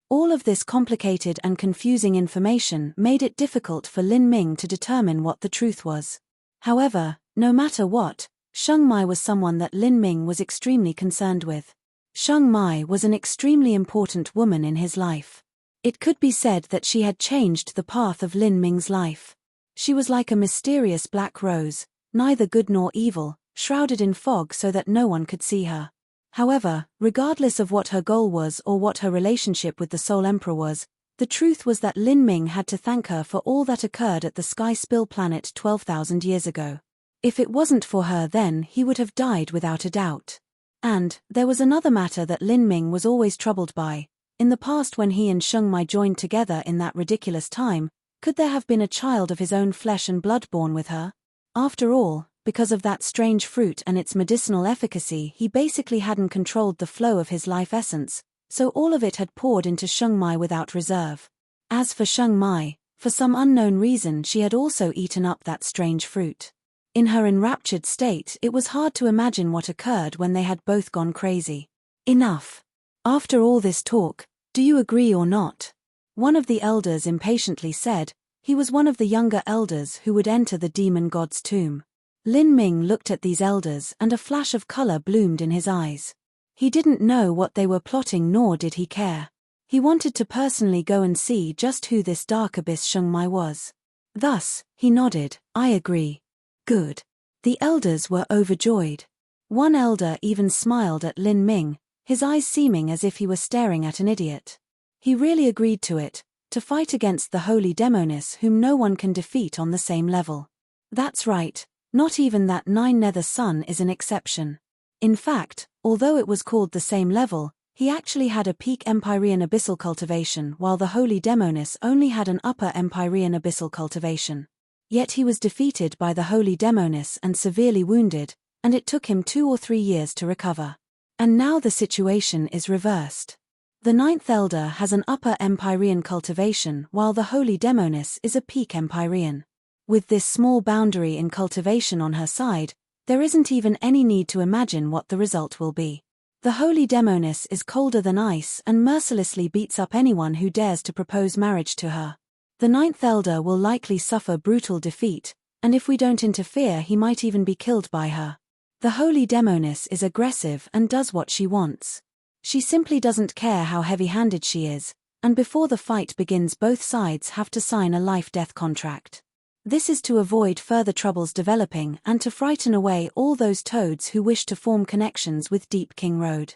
All of this complicated and confusing information made it difficult for Lin Ming to determine what the truth was. However, no matter what, Sheng Mai was someone that Lin Ming was extremely concerned with. Sheng Mai was an extremely important woman in his life. It could be said that she had changed the path of Lin Ming's life. She was like a mysterious black rose, neither good nor evil, shrouded in fog so that no one could see her. However, regardless of what her goal was or what her relationship with the Soul Emperor was, the truth was that Lin Ming had to thank her for all that occurred at the Sky Spill planet 12,000 years ago. If it wasn't for her, then he would have died without a doubt. And there was another matter that Lin Ming was always troubled by. In the past, when he and Sheng Mai joined together in that ridiculous time, could there have been a child of his own flesh and blood born with her? After all, because of that strange fruit and its medicinal efficacy, he basically hadn't controlled the flow of his life essence, so all of it had poured into Sheng Mai without reserve. As for Sheng Mai, for some unknown reason she had also eaten up that strange fruit. In her enraptured state, it was hard to imagine what occurred when they had both gone crazy. Enough. After all this talk, do you agree or not? One of the elders impatiently said. He was one of the younger elders who would enter the demon god's tomb. Lin Ming looked at these elders and a flash of color bloomed in his eyes. He didn't know what they were plotting, nor did he care. He wanted to personally go and see just who this Dark Abyss Sheng Mai was. Thus, he nodded, I agree. Good. The elders were overjoyed. One elder even smiled at Lin Ming, his eyes seeming as if he were staring at an idiot. He really agreed to it, to fight against the holy demoness whom no one can defeat on the same level. That's right. Not even that nine-nether sun is an exception. In fact, although it was called the same level, he actually had a peak Empyrean abyssal cultivation while the holy demoness only had an upper Empyrean abyssal cultivation. Yet he was defeated by the holy demoness and severely wounded, and it took him 2 or 3 years to recover. And now the situation is reversed. The ninth elder has an upper Empyrean cultivation while the holy demoness is a peak Empyrean. With this small boundary in cultivation on her side, there isn't even any need to imagine what the result will be. The holy demoness is colder than ice and mercilessly beats up anyone who dares to propose marriage to her. The ninth elder will likely suffer brutal defeat, and if we don't interfere he might even be killed by her. The holy demoness is aggressive and does what she wants. She simply doesn't care how heavy-handed she is, and before the fight begins both sides have to sign a life-death contract. This is to avoid further troubles developing and to frighten away all those toads who wish to form connections with Deep King Road.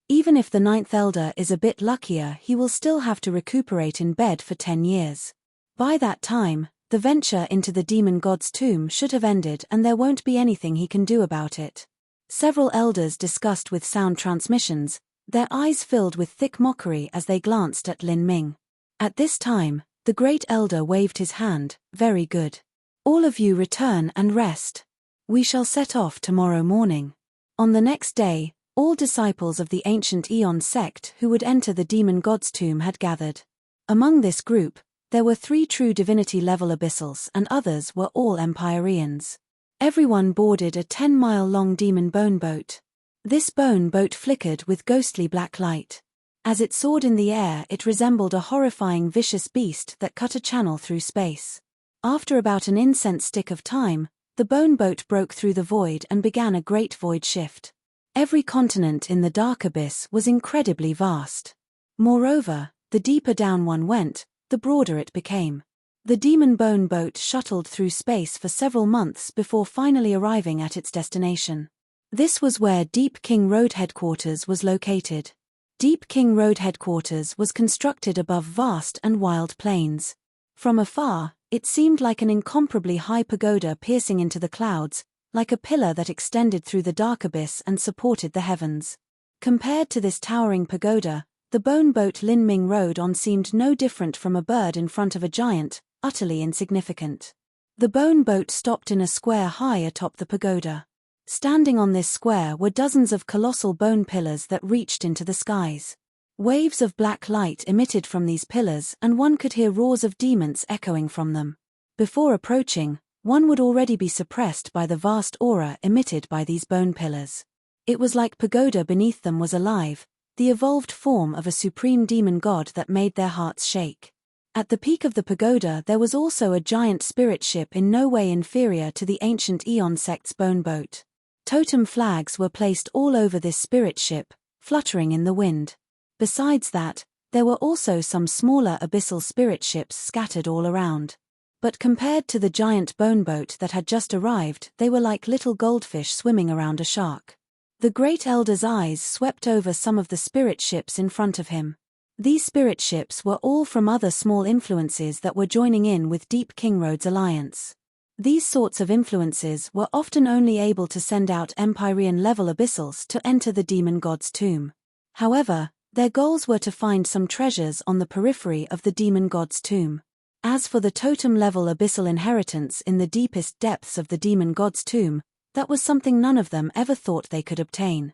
Even if the ninth elder is a bit luckier, he will still have to recuperate in bed for 10 years. By that time, the venture into the demon god's tomb should have ended and there won't be anything he can do about it. Several elders discussed with sound transmissions, their eyes filled with thick mockery as they glanced at Lin Ming. At this time, the great elder waved his hand, very good. All of you return and rest. We shall set off tomorrow morning. On the next day, all disciples of the ancient Aeon sect who would enter the demon god's tomb had gathered. Among this group, there were 3 true divinity-level abyssals and others were all Empyreans. Everyone boarded a 10-mile-long demon bone boat. This bone boat flickered with ghostly black light. As it soared in the air, it resembled a horrifying vicious beast that cut a channel through space. After about an incense stick of time, The bone boat broke through the void and began a great void shift. Every continent in the dark abyss was incredibly vast. Moreover, the deeper down one went, the broader it became. The demon bone boat shuttled through space for several months before finally arriving at its destination. This was where Deep King Road headquarters was located. Deep King Road headquarters was constructed above vast and wild plains. From afar, it seemed like an incomparably high pagoda piercing into the clouds, like a pillar that extended through the dark abyss and supported the heavens. Compared to this towering pagoda, the bone boat Lin Ming rode on seemed no different from a bird in front of a giant, utterly insignificant. The bone boat stopped in a square high atop the pagoda. Standing on this square were dozens of colossal bone pillars that reached into the skies. Waves of black light emitted from these pillars, and one could hear roars of demons echoing from them. Before approaching, one would already be suppressed by the vast aura emitted by these bone pillars. It was like pagoda beneath them was alive, the evolved form of a supreme demon god that made their hearts shake. At the peak of the pagoda there was also a giant spirit ship in no way inferior to the ancient Aeon sect's bone boat. Totem flags were placed all over this spirit ship, fluttering in the wind. Besides that, there were also some smaller abyssal spirit ships scattered all around. But compared to the giant bone boat that had just arrived, they were like little goldfish swimming around a shark. The Great Elder's eyes swept over some of the spirit ships in front of him. These spirit ships were all from other small influences that were joining in with Deep King Road's alliance. These sorts of influences were often only able to send out Empyrean-level abyssals to enter the demon god's tomb. However, their goals were to find some treasures on the periphery of the demon god's tomb. As for the totem-level abyssal inheritance in the deepest depths of the demon god's tomb, that was something none of them ever thought they could obtain.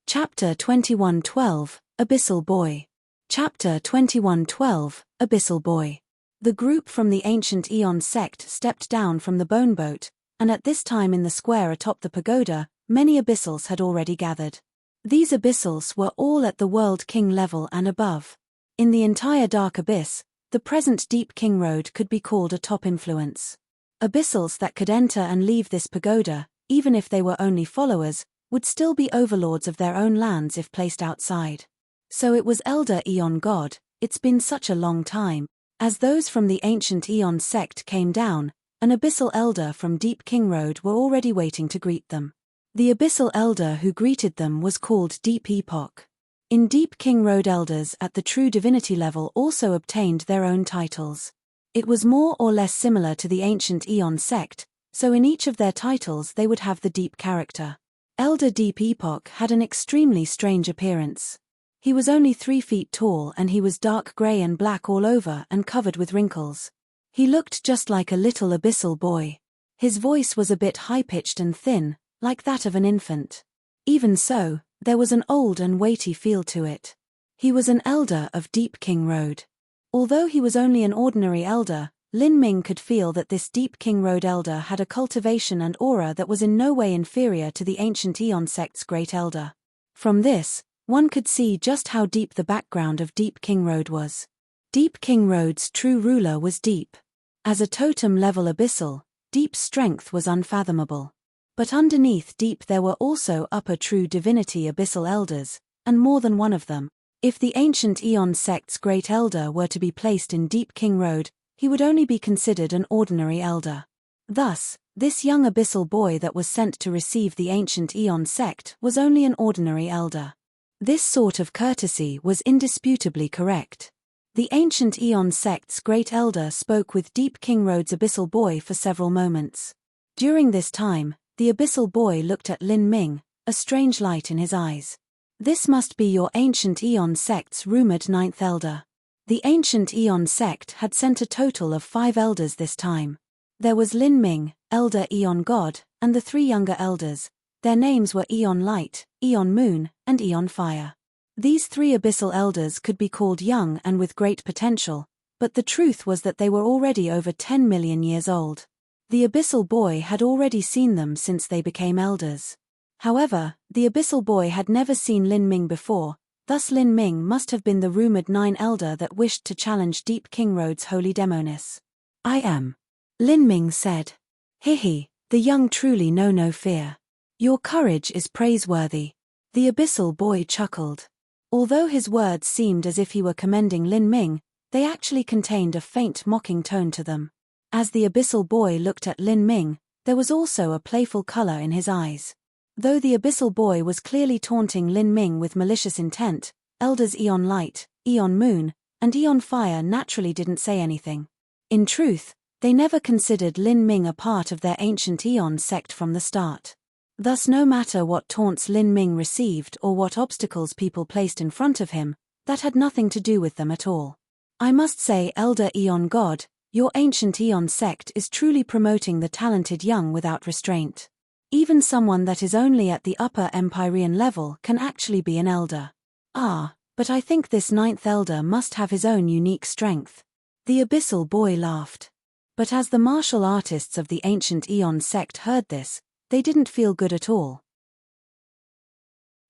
Chapter 21:12, Abyssal Boy. Chapter 21:12, Abyssal Boy. The group from the ancient Aeon sect stepped down from the bone boat, and at this time in the square atop the pagoda, many abyssals had already gathered. These abyssals were all at the World King level and above. In the entire Dark Abyss, the present Deep King Road could be called a top influence. Abyssals that could enter and leave this pagoda, even if they were only followers, would still be overlords of their own lands if placed outside. So it was Elder Aeon God, it's been such a long time. As those from the ancient Aeon sect came down, an abyssal elder from Deep King Road were already waiting to greet them. The abyssal elder who greeted them was called Deep Epoch. In Deep King Road, elders at the true divinity level also obtained their own titles. It was more or less similar to the ancient Aeon sect, so in each of their titles they would have the deep character. Elder Deep Epoch had an extremely strange appearance. He was only 3 feet tall and he was dark grey and black all over and covered with wrinkles. He looked just like a little abyssal boy. His voice was a bit high-pitched and thin, like that of an infant. Even so, there was an old and weighty feel to it. He was an elder of Deep King Road. Although he was only an ordinary elder, Lin Ming could feel that this Deep King Road elder had a cultivation and aura that was in no way inferior to the ancient Aeon sect's great elder. From this, one could see just how deep the background of Deep King Road was. Deep King Road's true ruler was Deep. As a totem-level abyssal, Deep's strength was unfathomable. But underneath Deep there were also upper true divinity abyssal elders, and more than one of them. If the ancient Aeon sect's great elder were to be placed in Deep King Road, he would only be considered an ordinary elder. Thus, this young abyssal boy that was sent to receive the ancient Aeon sect was only an ordinary elder. This sort of courtesy was indisputably correct. The ancient Aeon sect's great elder spoke with Deep King Road's abyssal boy for several moments. During this time, the abyssal boy looked at Lin Ming, a strange light in his eyes. This must be your ancient Aeon sect's rumored 9th elder. The ancient Aeon sect had sent a total of 5 elders this time. There was Lin Ming, Elder Aeon God, and the 3 younger elders. Their names were Aeon Light, Aeon Moon, and Aeon Fire. These 3 abyssal elders could be called young and with great potential, but the truth was that they were already over 10 million years old. The abyssal boy had already seen them since they became elders. However, the abyssal boy had never seen Lin Ming before, thus Lin Ming must have been the rumored 9 elder that wished to challenge Deep King Road's holy demoness. I am. Lin Ming said. Hihi, the young truly know no fear. Your courage is praiseworthy. The abyssal boy chuckled. Although his words seemed as if he were commending Lin Ming, they actually contained a faint mocking tone to them. As the abyssal boy looked at Lin Ming, there was also a playful color in his eyes. Though the abyssal boy was clearly taunting Lin Ming with malicious intent, elders Eon Light, Eon Moon, and Eon Fire naturally didn't say anything. In truth, they never considered Lin Ming a part of their ancient Eon sect from the start. Thus no matter what taunts Lin Ming received or what obstacles people placed in front of him, that had nothing to do with them at all. I must say, Elder Eon God, your ancient Eon sect is truly promoting the talented young without restraint. Even someone that is only at the upper Empyrean level can actually be an elder. Ah, but I think this ninth elder must have his own unique strength. The abyssal boy laughed. But as the martial artists of the ancient Eon sect heard this, they didn't feel good at all.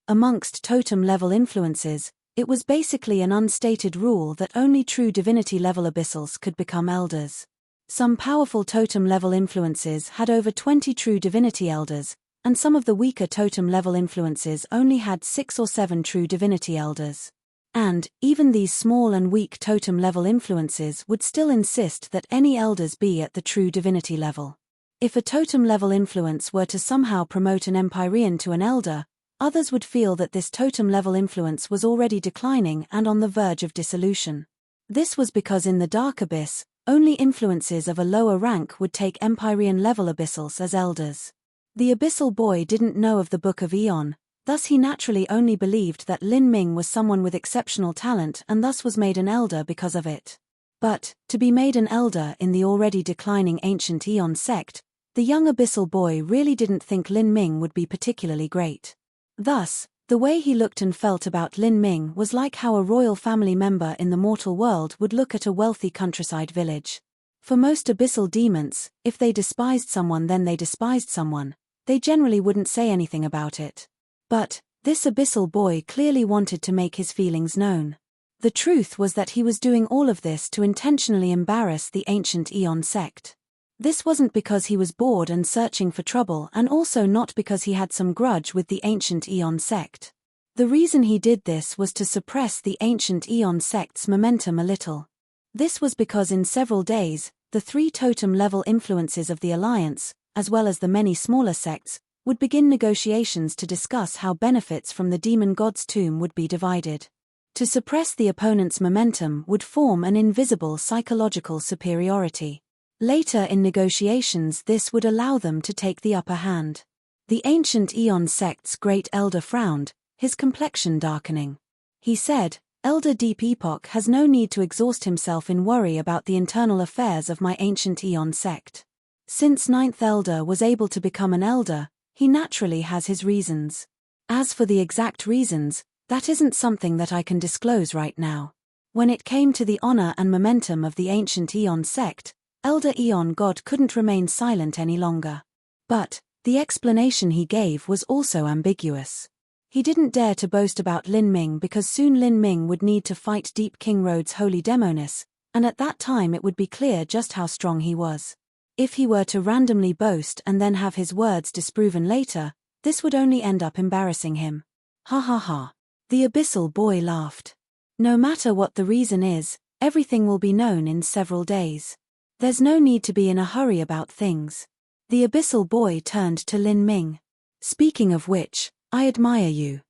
Amongst totem-level influences, it was basically an unstated rule that only true divinity-level abyssals could become elders. Some powerful totem-level influences had over 20 true divinity elders, and some of the weaker totem-level influences only had 6 or 7 true divinity elders. And, even these small and weak totem-level influences would still insist that any elders be at the true divinity level. If a totem-level influence were to somehow promote an Empyrean to an elder, others would feel that this totem-level influence was already declining and on the verge of dissolution. This was because in the Dark Abyss, only influences of a lower rank would take Empyrean-level abyssals as elders. The abyssal boy didn't know of the Book of Eon, thus he naturally only believed that Lin Ming was someone with exceptional talent and thus was made an elder because of it. But, to be made an elder in the already declining ancient Eon sect, the young abyssal boy really didn't think Lin Ming would be particularly great. Thus, the way he looked and felt about Lin Ming was like how a royal family member in the mortal world would look at a wealthy countryside village. For most abyssal demons, if they despised someone then they despised someone, they generally wouldn't say anything about it. But, this abyssal boy clearly wanted to make his feelings known. The truth was that he was doing all of this to intentionally embarrass the ancient Eon sect. This wasn't because he was bored and searching for trouble, and also not because he had some grudge with the ancient Eon sect. The reason he did this was to suppress the ancient Eon sect's momentum a little. This was because in several days, the 3 totem-level influences of the Alliance, as well as the many smaller sects, would begin negotiations to discuss how benefits from the demon god's tomb would be divided. To suppress the opponent's momentum would form an invisible psychological superiority. Later in negotiations this would allow them to take the upper hand. The ancient Eon sect's great elder frowned, his complexion darkening. He said, Elder Deep Epoch has no need to exhaust himself in worry about the internal affairs of my ancient Eon sect. Since Ninth Elder was able to become an elder, he naturally has his reasons. As for the exact reasons, that isn't something that I can disclose right now. When it came to the honor and momentum of the ancient Eon sect, Elder Eon God couldn't remain silent any longer. But, the explanation he gave was also ambiguous. He didn't dare to boast about Lin Ming because soon Lin Ming would need to fight Deep King Road's holy demoness, and at that time it would be clear just how strong he was. If he were to randomly boast and then have his words disproven later, this would only end up embarrassing him. Ha ha ha. The abyssal boy laughed. No matter what the reason is, everything will be known in several days. There's no need to be in a hurry about things. The abyssal boy turned to Lin Ming. Speaking of which, I admire you.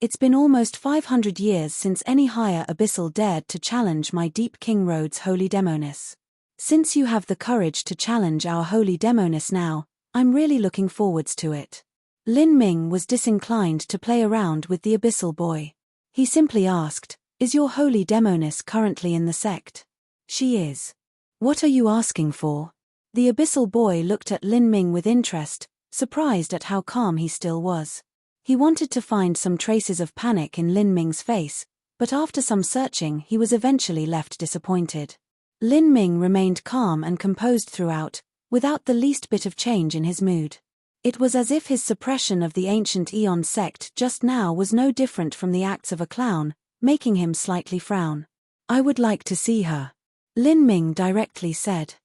It's been almost 500 years since any higher abyssal dared to challenge my Deep King Road's holy demoness. Since you have the courage to challenge our holy demoness now, I'm really looking forwards to it. Lin Ming was disinclined to play around with the abyssal boy. He simply asked, Is your holy demoness currently in the sect? She is. What are you asking for? The abyssal boy looked at Lin Ming with interest, surprised at how calm he still was. He wanted to find some traces of panic in Lin Ming's face, but after some searching he was eventually left disappointed. Lin Ming remained calm and composed throughout, without the least bit of change in his mood. It was as if his suppression of the ancient Eon sect just now was no different from the acts of a clown, making him slightly frown. I would like to see her. Lin Ming directly said.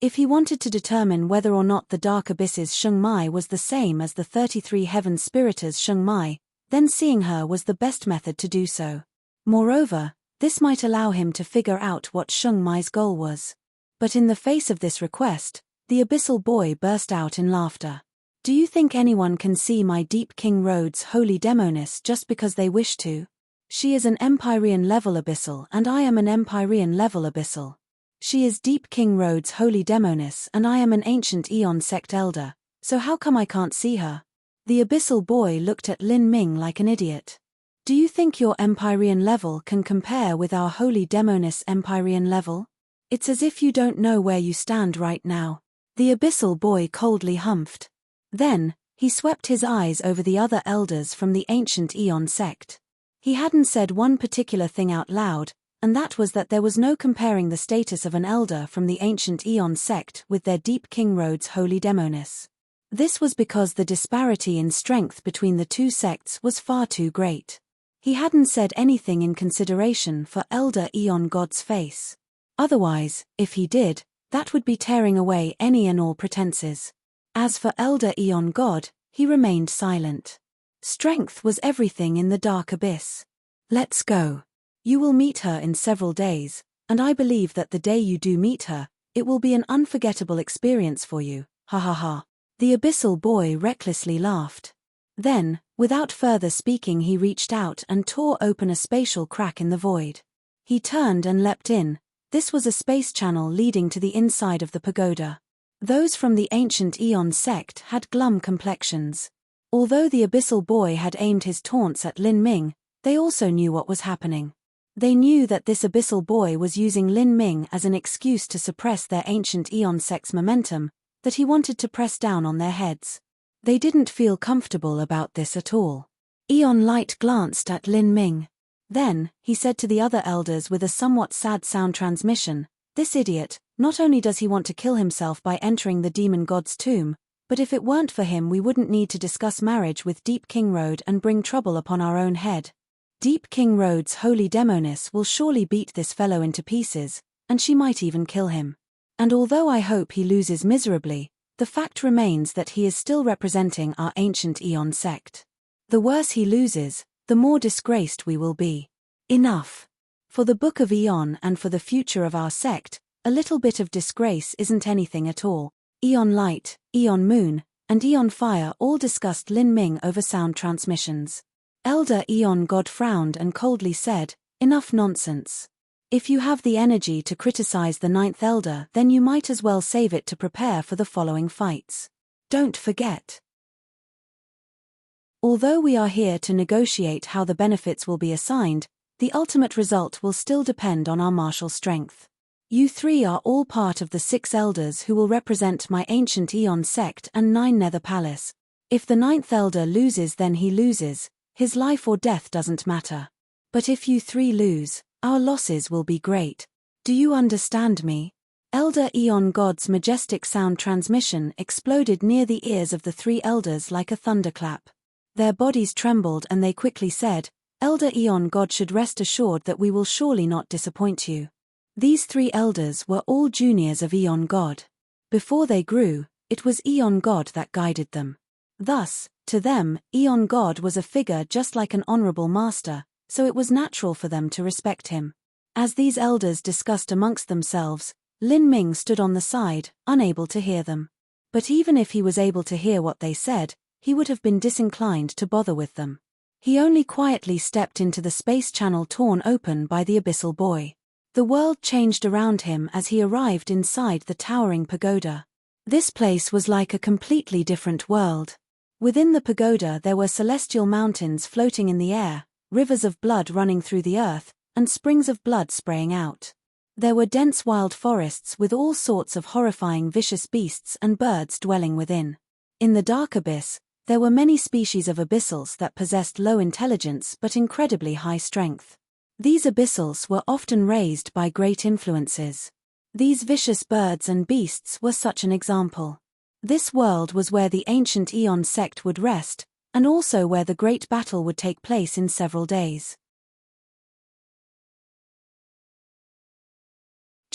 If he wanted to determine whether or not the Dark Abyss's Sheng Mai was the same as the 33 Heaven Spiriters' Sheng Mai, then seeing her was the best method to do so. Moreover, this might allow him to figure out what Sheng Mai's goal was. But in the face of this request, the abyssal boy burst out in laughter. Do you think anyone can see my Deep King Road's holy demoness just because they wish to? She is an Empyrean level abyssal and I am an Empyrean level abyssal. She is Deep King Road's holy demoness and I am an ancient Eon sect elder, so how come I can't see her? The abyssal boy looked at Lin Ming like an idiot. Do you think your Empyrean level can compare with our holy demoness Empyrean level? It's as if you don't know where you stand right now. The abyssal boy coldly humphed. Then, he swept his eyes over the other elders from the ancient Eon sect. He hadn't said one particular thing out loud, and that was that there was no comparing the status of an elder from the ancient Eon sect with their Deep King Road's holy demoness. This was because the disparity in strength between the two sects was far too great. He hadn't said anything in consideration for Elder Eon God's face. Otherwise, if he did, that would be tearing away any and all pretenses. As for Elder Eon God, he remained silent. Strength was everything in the Dark Abyss. Let's go. You will meet her in several days, and I believe that the day you do meet her, it will be an unforgettable experience for you, ha ha ha. The abyssal boy recklessly laughed. Then, without further speaking, he reached out and tore open a spatial crack in the void. He turned and leapt in. This was a space channel leading to the inside of the pagoda. Those from the ancient Eon sect had glum complexions. Although the abyssal boy had aimed his taunts at Lin Ming, they also knew what was happening. They knew that this abyssal boy was using Lin Ming as an excuse to suppress their ancient Eon sect's momentum, that he wanted to press down on their heads. They didn't feel comfortable about this at all. Eon Light glanced at Lin Ming. Then, he said to the other elders with a somewhat sad sound transmission, "This idiot, not only does he want to kill himself by entering the demon god's tomb, but if it weren't for him we wouldn't need to discuss marriage with Deep King Road and bring trouble upon our own head. Deep King Road's holy demoness will surely beat this fellow into pieces, and she might even kill him. And although I hope he loses miserably, the fact remains that he is still representing our ancient Eon sect. The worse he loses, the more disgraced we will be. Enough. For the Book of Eon and for the future of our sect, a little bit of disgrace isn't anything at all." Eon Light, Eon Moon, and Eon Fire all discussed Lin Ming over sound transmissions. Elder Eon God frowned and coldly said, "Enough nonsense. If you have the energy to criticize the ninth elder, then you might as well save it to prepare for the following fights. Don't forget. Although we are here to negotiate how the benefits will be assigned, the ultimate result will still depend on our martial strength. You three are all part of the 6 elders who will represent my ancient Eon sect and 9 Nether Palace. If the ninth elder loses, then he loses. His life or death doesn't matter. But if you 3 lose, our losses will be great. Do you understand me?" Elder Eon God's majestic sound transmission exploded near the ears of the 3 elders like a thunderclap. Their bodies trembled and they quickly said, "Elder Eon God should rest assured that we will surely not disappoint you." These 3 elders were all juniors of Eon God. Before they grew, it was Eon God that guided them. Thus, to them, Eon God was a figure just like an honorable master, so it was natural for them to respect him. As these elders discussed amongst themselves, Lin Ming stood on the side, unable to hear them. But even if he was able to hear what they said, he would have been disinclined to bother with them. He only quietly stepped into the space channel torn open by the abyssal boy. The world changed around him as he arrived inside the towering pagoda. This place was like a completely different world. Within the pagoda there were celestial mountains floating in the air, rivers of blood running through the earth, and springs of blood spraying out. There were dense wild forests with all sorts of horrifying vicious beasts and birds dwelling within. In the dark abyss, there were many species of abyssals that possessed low intelligence but incredibly high strength. These abyssals were often raised by great influences. These vicious birds and beasts were such an example. This world was where the ancient Eon sect would rest, and also where the great battle would take place in several days.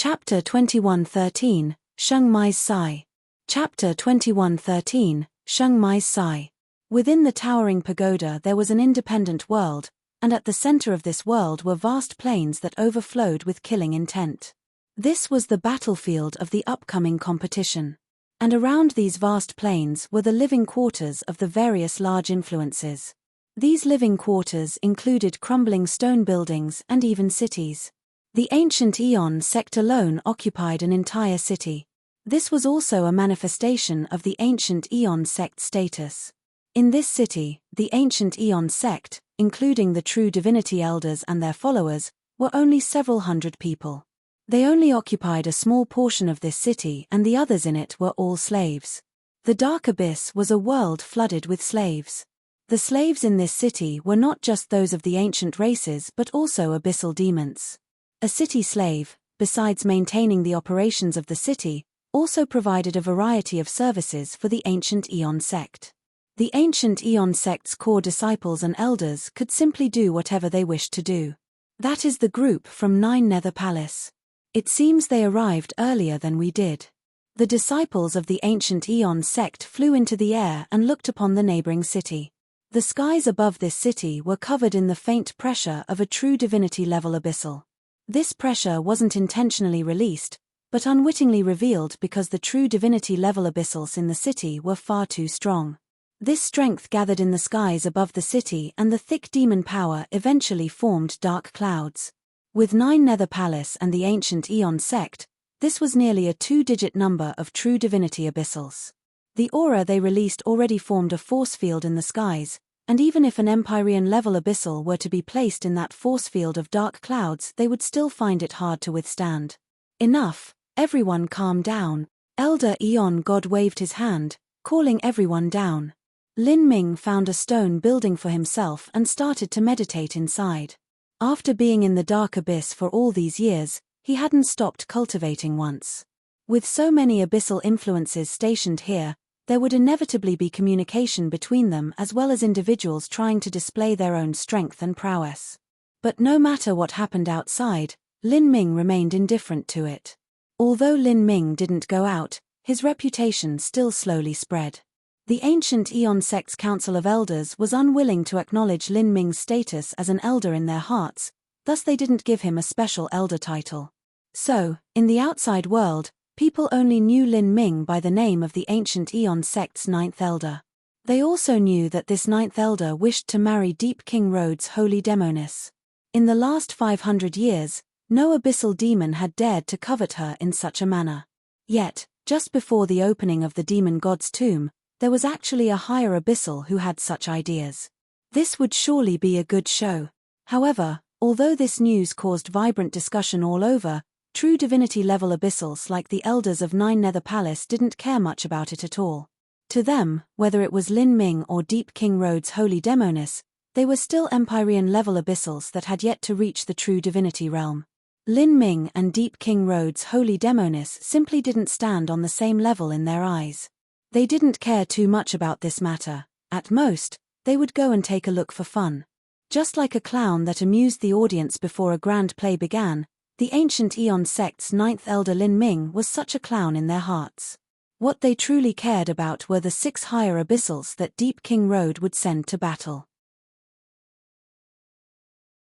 Chapter 2113, Sheng Mai's Sai. Chapter 2113, Sheng Mai's Sai. Within the towering pagoda there was an independent world, and at the center of this world were vast plains that overflowed with killing intent. This was the battlefield of the upcoming competition. And around these vast plains were the living quarters of the various large influences. These living quarters included crumbling stone buildings and even cities. The ancient Aeon sect alone occupied an entire city. This was also a manifestation of the ancient Aeon sect status. In this city, the ancient Aeon sect, including the true divinity elders and their followers, were only several hundred people. They only occupied a small portion of this city, and the others in it were all slaves. The Dark Abyss was a world flooded with slaves. The slaves in this city were not just those of the ancient races but also abyssal demons. A city slave, besides maintaining the operations of the city, also provided a variety of services for the ancient Aeon sect. The ancient Aeon sect's core disciples and elders could simply do whatever they wished to do. That is the group from Nine Nether Palace. It seems they arrived earlier than we did. The disciples of the ancient Aeon sect flew into the air and looked upon the neighboring city. The skies above this city were covered in the faint pressure of a true divinity level abyssal. This pressure wasn't intentionally released, but unwittingly revealed because the true divinity level abyssals in the city were far too strong. This strength gathered in the skies above the city, and the thick demon power eventually formed dark clouds. With Nine Nether Palace and the ancient Aeon sect, this was nearly a two-digit number of true divinity abyssals. The aura they released already formed a force field in the skies, and even if an Empyrean-level abyssal were to be placed in that force field of dark clouds, they would still find it hard to withstand. Enough, everyone calm down. Elder Aeon God waved his hand, calling everyone down. Lin Ming found a stone building for himself and started to meditate inside. After being in the Dark Abyss for all these years, he hadn't stopped cultivating once. With so many abyssal influences stationed here, there would inevitably be communication between them as well as individuals trying to display their own strength and prowess. But no matter what happened outside, Lin Ming remained indifferent to it. Although Lin Ming didn't go out, his reputation still slowly spread. The ancient Aeon sect's Council of Elders was unwilling to acknowledge Lin Ming's status as an elder in their hearts, thus they didn't give him a special elder title. So, in the outside world, people only knew Lin Ming by the name of the ancient Aeon sect's ninth elder. They also knew that this ninth elder wished to marry Deep King Road's holy demoness. In the last 500 years, no abyssal demon had dared to covet her in such a manner. Yet, just before the opening of the demon god's tomb, there was actually a higher abyssal who had such ideas. This would surely be a good show. However, although this news caused vibrant discussion all over, true divinity-level abyssals like the elders of Nine Nether Palace didn't care much about it at all. To them, whether it was Lin Ming or Deep King Road's holy demoness, they were still Empyrean-level abyssals that had yet to reach the true divinity realm. Lin Ming and Deep King Road's holy demoness simply didn't stand on the same level in their eyes. They didn't care too much about this matter. At most, they would go and take a look for fun. Just like a clown that amused the audience before a grand play began, the ancient Aeon sect's ninth elder Lin Ming was such a clown in their hearts. What they truly cared about were the 6 higher abyssals that Deep King Road would send to battle.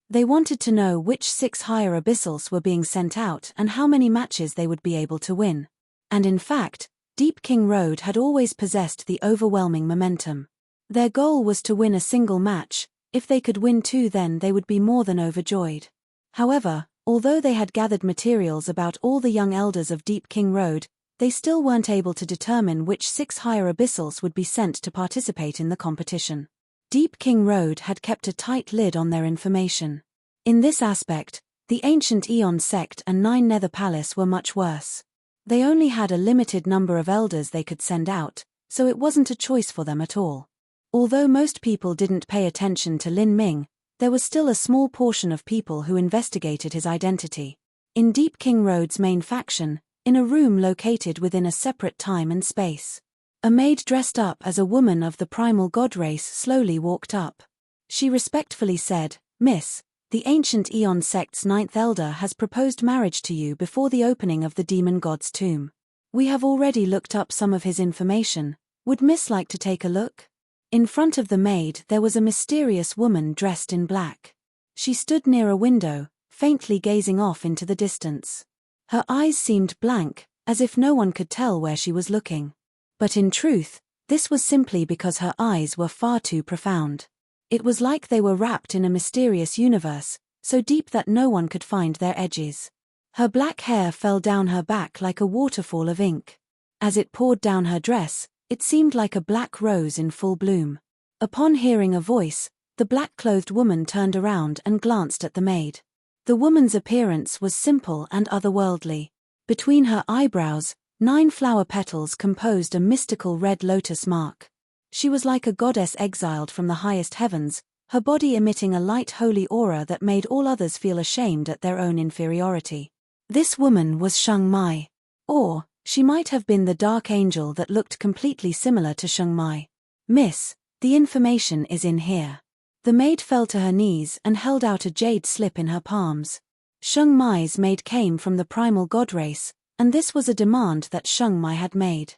They wanted to know which 6 higher abyssals were being sent out and how many matches they would be able to win. And in fact, Deep King Road had always possessed the overwhelming momentum. Their goal was to win a single match. If they could win 2, then they would be more than overjoyed. However, although they had gathered materials about all the young elders of Deep King Road, they still weren't able to determine which 6 higher abyssals would be sent to participate in the competition. Deep King Road had kept a tight lid on their information. In this aspect, the ancient Aeon sect and Nine Nether Palace were much worse. They only had a limited number of elders they could send out, so it wasn't a choice for them at all. Although most people didn't pay attention to Lin Ming, there was still a small portion of people who investigated his identity. In Deep King Road's main faction, in a room located within a separate time and space, a maid dressed up as a woman of the primal god race slowly walked up. She respectfully said, "Miss, The ancient Aeon sect's ninth elder has proposed marriage to you before the opening of the demon god's tomb. We have already looked up some of his information. Would Miss like to take a look? In front of the maid there was a mysterious woman dressed in black. She stood near a window, faintly gazing off into the distance. Her eyes seemed blank, as if no one could tell where she was looking. But in truth, this was simply because her eyes were far too profound. It was like they were wrapped in a mysterious universe, so deep that no one could find their edges. Her black hair fell down her back like a waterfall of ink. As it poured down her dress, it seemed like a black rose in full bloom. Upon hearing a voice, the black-clothed woman turned around and glanced at the maid. The woman's appearance was simple and otherworldly. Between her eyebrows, 9 flower petals composed a mystical red lotus mark. She was like a goddess exiled from the highest heavens, her body emitting a light holy aura that made all others feel ashamed at their own inferiority. This woman was Sheng Mai. Or, she might have been the dark angel that looked completely similar to Sheng Mai. Miss, the information is in here. The maid fell to her knees and held out a jade slip in her palms. Sheng Mai's maid came from the primal god race, and this was a demand that Sheng Mai had made.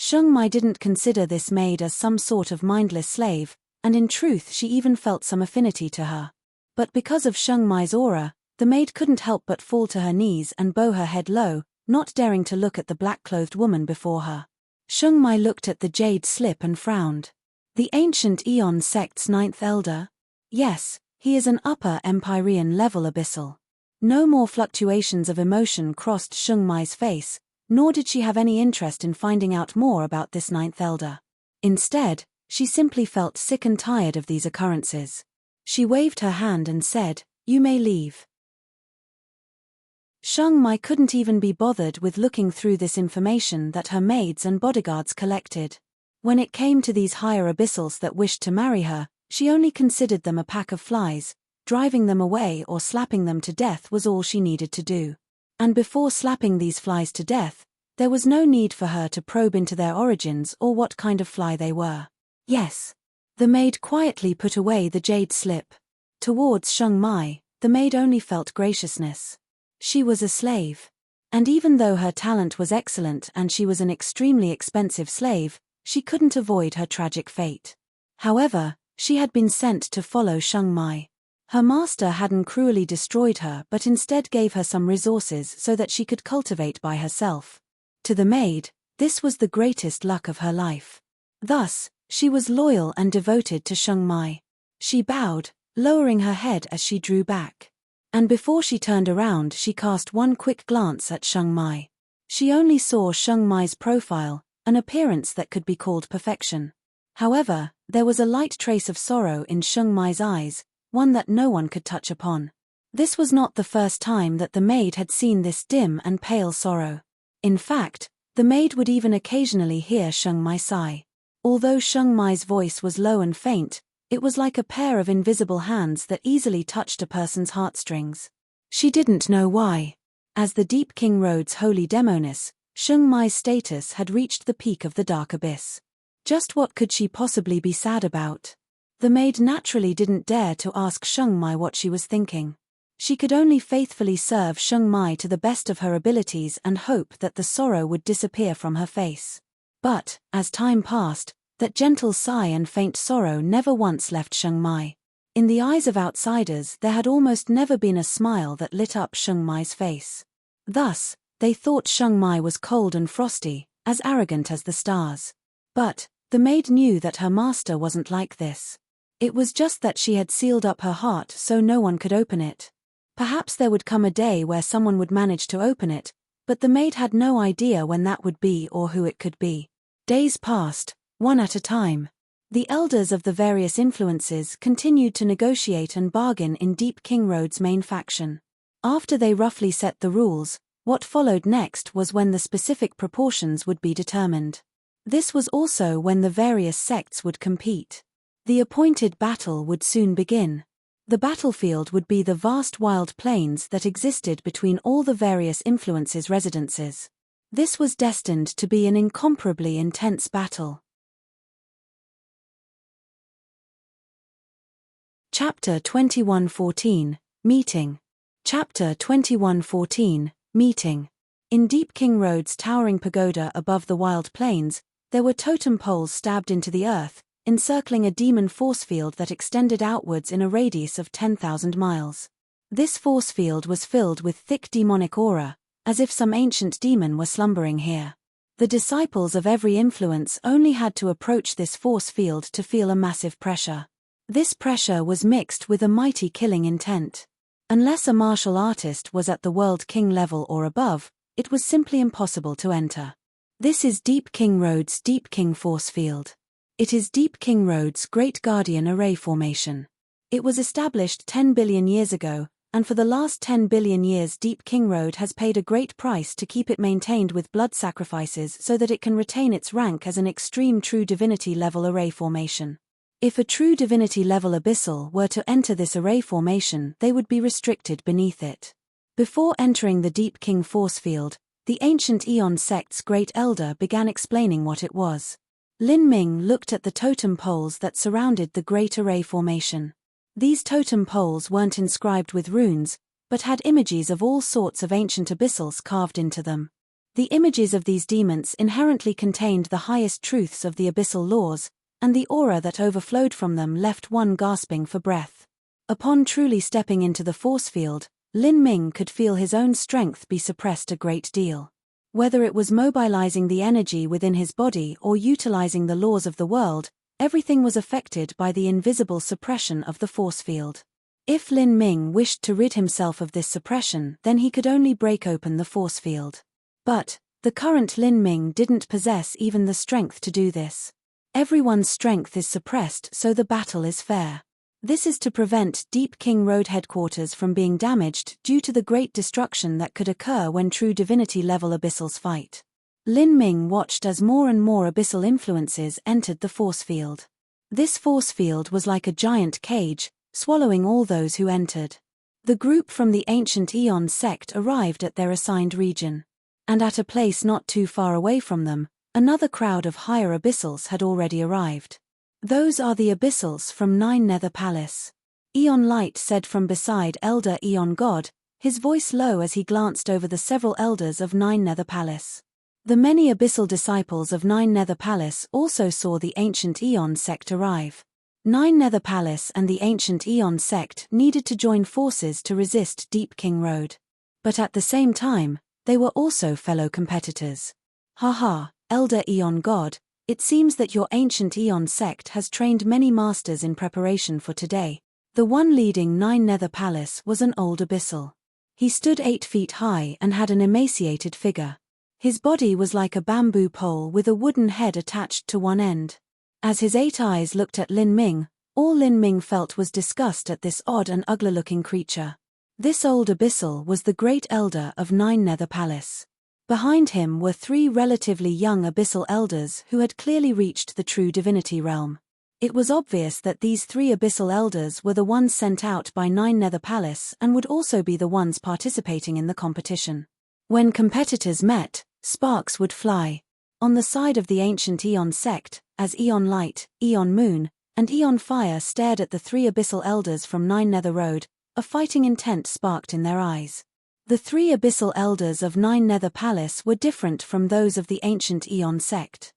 Sheng Mai didn't consider this maid as some sort of mindless slave, and in truth she even felt some affinity to her. But because of Sheng Mai's aura, the maid couldn't help but fall to her knees and bow her head low, not daring to look at the black-clothed woman before her. Sheng Mai looked at the jade slip and frowned. The ancient Aeon sect's ninth elder? Yes, he is an upper Empyrean level abyssal. No more fluctuations of emotion crossed Sheng Mai's face, nor did she have any interest in finding out more about this ninth elder. Instead, she simply felt sick and tired of these occurrences. She waved her hand and said, "You may leave." Sheng Mai couldn't even be bothered with looking through this information that her maids and bodyguards collected. When it came to these higher abyssals that wished to marry her, she only considered them a pack of flies. Driving them away or slapping them to death was all she needed to do. And before slapping these flies to death, there was no need for her to probe into their origins or what kind of fly they were. Yes. The maid quietly put away the jade slip. Towards Sheng Mai, the maid only felt graciousness. She was a slave. And even though her talent was excellent and she was an extremely expensive slave, she couldn't avoid her tragic fate. However, she had been sent to follow Sheng Mai. Her master hadn't cruelly destroyed her but instead gave her some resources so that she could cultivate by herself. To the maid, this was the greatest luck of her life. Thus, she was loyal and devoted to Sheng Mai. She bowed, lowering her head as she drew back. And before she turned around she cast one quick glance at Sheng Mai. She only saw Sheng Mai's profile, an appearance that could be called perfection. However, there was a light trace of sorrow in Sheng Mai's eyes, one that no one could touch upon. This was not the first time that the maid had seen this dim and pale sorrow. In fact, the maid would even occasionally hear Sheng Mai sigh. Although Sheng Mai's voice was low and faint, it was like a pair of invisible hands that easily touched a person's heartstrings. She didn't know why. As the Deep King Road's holy demoness, Sheng Mai's status had reached the peak of the dark abyss. Just what could she possibly be sad about? The maid naturally didn't dare to ask Sheng Mai what she was thinking. She could only faithfully serve Sheng Mai to the best of her abilities and hope that the sorrow would disappear from her face. But, as time passed, that gentle sigh and faint sorrow never once left Sheng Mai. In the eyes of outsiders there had almost never been a smile that lit up Sheng Mai's face. Thus, they thought Sheng Mai was cold and frosty, as arrogant as the stars. But, the maid knew that her master wasn't like this. It was just that she had sealed up her heart so no one could open it. Perhaps there would come a day where someone would manage to open it, but the maid had no idea when that would be or who it could be. Days passed, one at a time. The elders of the various influences continued to negotiate and bargain in Deep King Road's main faction. After they roughly set the rules, what followed next was when the specific proportions would be determined. This was also when the various sects would compete. The appointed battle would soon begin. The battlefield would be the vast wild plains that existed between all the various influences' residences. This was destined to be an incomparably intense battle. Chapter 21:14, Meeting. Chapter 2114, Meeting. In Deep King Road's towering pagoda above the wild plains, there were totem poles stabbed into the earth, encircling a demon force field that extended outwards in a radius of 10,000 miles. This force field was filled with thick demonic aura, as if some ancient demon were slumbering here. The disciples of every influence only had to approach this force field to feel a massive pressure. This pressure was mixed with a mighty killing intent. Unless a martial artist was at the World King level or above, it was simply impossible to enter. This is Deep King Road's Deep King force field. It is Deep King Road's Great Guardian Array formation. It was established 10 billion years ago, and for the last 10 billion years Deep King Road has paid a great price to keep it maintained with blood sacrifices so that it can retain its rank as an extreme true divinity level array formation. If a true divinity level abyssal were to enter this array formation, they would be restricted beneath it. Before entering the Deep King force field, the ancient Aeon sect's great elder began explaining what it was. Lin Ming looked at the totem poles that surrounded the great array formation. These totem poles weren't inscribed with runes, but had images of all sorts of ancient abyssals carved into them. The images of these demons inherently contained the highest truths of the abyssal laws, and the aura that overflowed from them left one gasping for breath. Upon truly stepping into the force field, Lin Ming could feel his own strength be suppressed a great deal. Whether it was mobilizing the energy within his body or utilizing the laws of the world, everything was affected by the invisible suppression of the force field. If Lin Ming wished to rid himself of this suppression, then he could only break open the force field. But the current Lin Ming didn't possess even the strength to do this. Everyone's strength is suppressed, so the battle is fair. This is to prevent Deep King Road headquarters from being damaged due to the great destruction that could occur when true divinity level abyssals fight. Lin Ming watched as more and more abyssal influences entered the force field. This force field was like a giant cage, swallowing all those who entered. The group from the ancient Aeon sect arrived at their assigned region. And at a place not too far away from them, another crowd of higher abyssals had already arrived. Those are the abyssals from Nine Nether Palace. Aeon Light said from beside Elder Aeon God, his voice low as he glanced over the several elders of Nine Nether Palace. The many abyssal disciples of Nine Nether Palace also saw the ancient Aeon sect arrive. Nine Nether Palace and the ancient Aeon sect needed to join forces to resist Deep King Road. But at the same time, they were also fellow competitors. Haha, Elder Aeon God, it seems that your ancient Aeon sect has trained many masters in preparation for today. The one leading Nine Nether Palace was an old abyssal. He stood 8 feet high and had an emaciated figure. His body was like a bamboo pole with a wooden head attached to one end. As his 8 eyes looked at Lin Ming, all Lin Ming felt was disgust at this odd and ugly-looking creature. This old abyssal was the great elder of Nine Nether Palace. Behind him were 3 relatively young abyssal elders who had clearly reached the true divinity realm. It was obvious that these 3 abyssal elders were the ones sent out by Nine Nether Palace and would also be the ones participating in the competition. When competitors met, sparks would fly. On the side of the ancient Aeon sect, as Aeon Light, Aeon Moon, and Aeon Fire stared at the 3 abyssal elders from Nine Nether Road, a fighting intent sparked in their eyes. The 3 abyssal elders of Nine Nether Palace were different from those of the ancient Aeon sect.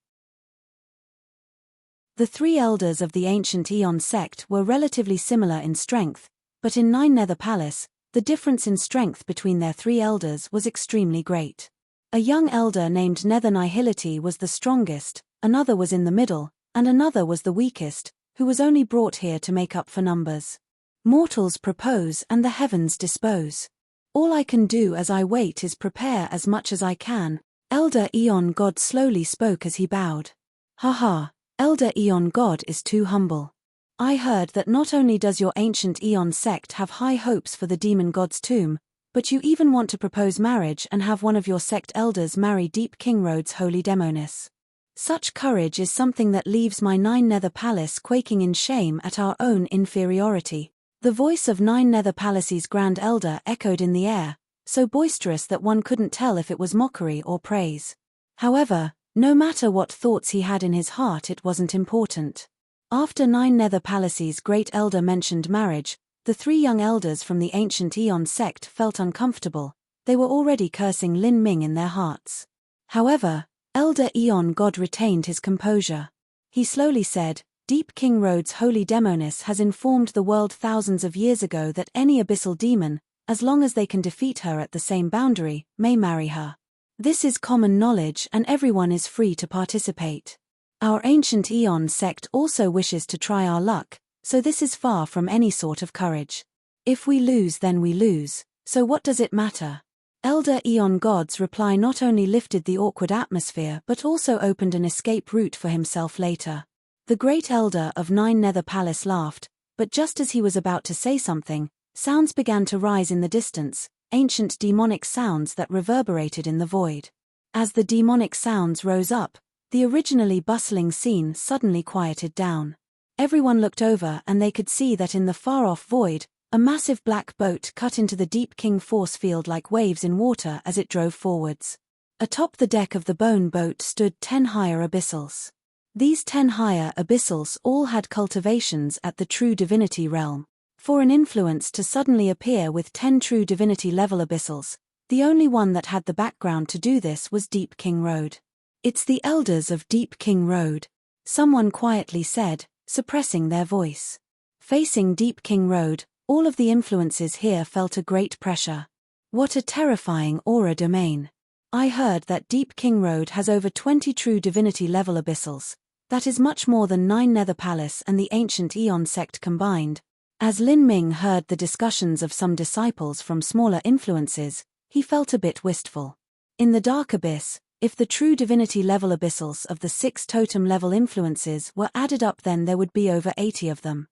The 3 elders of the ancient Aeon sect were relatively similar in strength, but in Nine Nether Palace, the difference in strength between their 3 elders was extremely great. A young elder named Nether Nihility was the strongest, another was in the middle, and another was the weakest, who was only brought here to make up for numbers. Mortals propose and the heavens dispose. All I can do as I wait is prepare as much as I can. Elder Aeon God slowly spoke as he bowed. Haha, Elder Aeon God is too humble. I heard that not only does your ancient Aeon sect have high hopes for the demon god's tomb, but you even want to propose marriage and have one of your sect elders marry Deep King Road's holy demoness. Such courage is something that leaves my Nine Nether Palace quaking in shame at our own inferiority. The voice of Nine Nether Palace's Grand Elder echoed in the air, so boisterous that one couldn't tell if it was mockery or praise. However, no matter what thoughts he had in his heart, it wasn't important. After Nine Nether Palace's Great Elder mentioned marriage, The three young elders from the ancient Aeon sect felt uncomfortable. They were already cursing Lin Ming in their hearts. However, Elder Aeon God retained his composure. He slowly said, Deep King Road's holy demoness has informed the world thousands of years ago that any abyssal demon, as long as they can defeat her at the same boundary, may marry her. This is common knowledge and everyone is free to participate. Our ancient Aeon sect also wishes to try our luck, so this is far from any sort of courage. If we lose then we lose, so what does it matter? Elder Aeon God's reply not only lifted the awkward atmosphere but also opened an escape route for himself later. The great elder of Nine Nether Palace laughed, but just as he was about to say something, sounds began to rise in the distance, ancient demonic sounds that reverberated in the void. As the demonic sounds rose up, the originally bustling scene suddenly quieted down. Everyone looked over and they could see that in the far-off void, a massive black boat cut into the Deep King force field like waves in water as it drove forwards. Atop the deck of the bone boat stood 10 higher abyssals. These 10 higher abyssals all had cultivations at the true divinity realm. For an influence to suddenly appear with 10 true divinity level abyssals, the only one that had the background to do this was Deep King Road. It's the elders of Deep King Road, someone quietly said, suppressing their voice. Facing Deep King Road, all of the influences here felt a great pressure. What a terrifying aura domain. I heard that Deep King Road has over 20 true divinity level abyssals. That is much more than 9 Nether Palace and the ancient Aeon sect combined. As Lin Ming heard the discussions of some disciples from smaller influences, he felt a bit wistful. In the Dark Abyss, if the true divinity level abyssals of the 6 totem level influences were added up then there would be over 80 of them.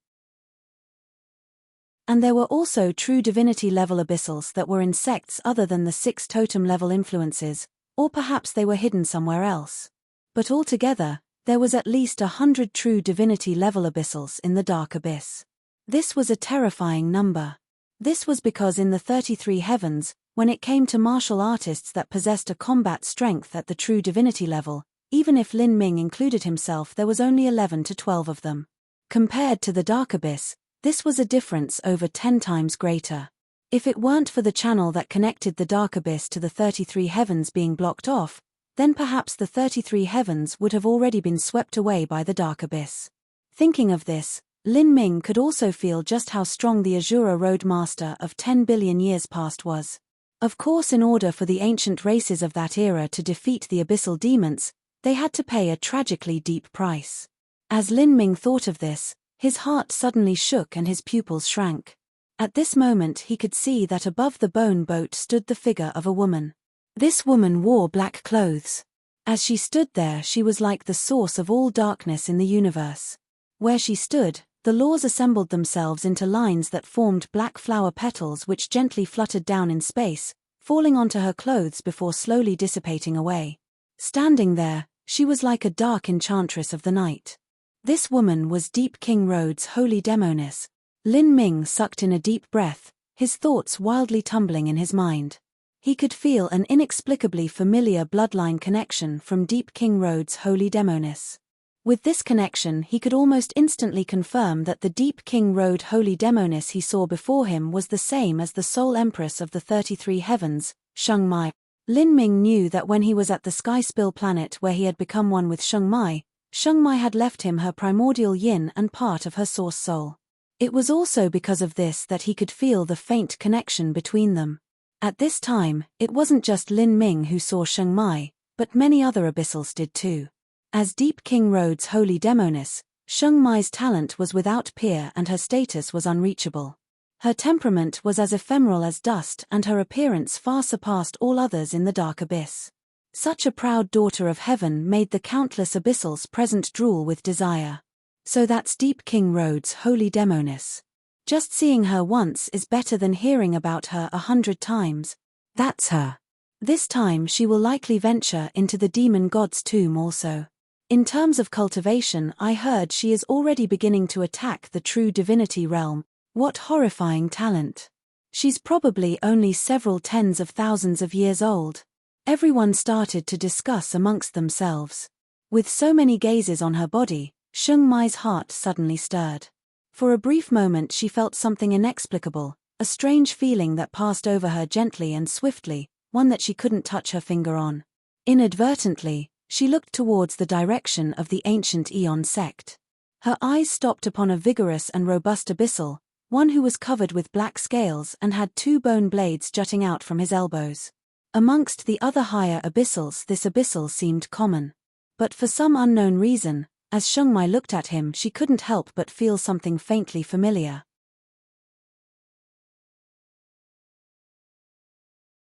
And there were also true divinity level abyssals that were in sects other than the 6 totem level influences, or perhaps they were hidden somewhere else. But altogether, there was at least 100 true divinity level abyssals in the Dark Abyss. This was a terrifying number. This was because in the 33 heavens, when it came to martial artists that possessed a combat strength at the true divinity level, even if Lin Ming included himself there was only 11 to 12 of them. Compared to the Dark Abyss, this was a difference over 10 times greater. If it weren't for the channel that connected the Dark Abyss to the 33 heavens being blocked off, then perhaps the 33 heavens would have already been swept away by the Dark Abyss. Thinking of this, Lin Ming could also feel just how strong the Azura Road Master of 10 billion years past was. Of course, in order for the ancient races of that era to defeat the abyssal demons, they had to pay a tragically deep price. As Lin Ming thought of this, his heart suddenly shook and his pupils shrank. At this moment he could see that above the bone boat stood the figure of a woman. This woman wore black clothes. As she stood there she was like the source of all darkness in the universe. Where she stood, the laws assembled themselves into lines that formed black flower petals which gently fluttered down in space, falling onto her clothes before slowly dissipating away. Standing there, she was like a dark enchantress of the night. This woman was Deep King Road's holy demoness. Lin Ming sucked in a deep breath, his thoughts wildly tumbling in his mind. He could feel an inexplicably familiar bloodline connection from Deep King Road's holy demoness. With this connection he could almost instantly confirm that the Deep King Road holy demoness he saw before him was the same as the sole empress of the 33 heavens, Sheng Mai. Lin Ming knew that when he was at the Sky Spill planet where he had become one with Sheng Mai had left him her primordial yin and part of her source soul. It was also because of this that he could feel the faint connection between them. At this time, it wasn't just Lin Ming who saw Sheng Mai, but many other abyssals did too. As Deep King Road's holy demoness, Sheng Mai's talent was without peer and her status was unreachable. Her temperament was as ephemeral as dust and her appearance far surpassed all others in the Dark Abyss. Such a proud daughter of heaven made the countless abyssals present drool with desire. So that's Deep King Road's holy demoness. Just seeing her once is better than hearing about her 100 times. That's her. This time she will likely venture into the demon god's tomb also. In terms of cultivation, I heard she is already beginning to attack the true divinity realm. What horrifying talent. She's probably only several tens of thousands of years old. Everyone started to discuss amongst themselves. With so many gazes on her body, Sheng Mai's heart suddenly stirred. For a brief moment she felt something inexplicable, a strange feeling that passed over her gently and swiftly, one that she couldn't touch her finger on. Inadvertently, she looked towards the direction of the ancient Aeon sect. Her eyes stopped upon a vigorous and robust abyssal, one who was covered with black scales and had 2 bone blades jutting out from his elbows. Amongst the other higher abyssals, this abyssal seemed common. But for some unknown reason, as Shengmai looked at him, she couldn't help but feel something faintly familiar.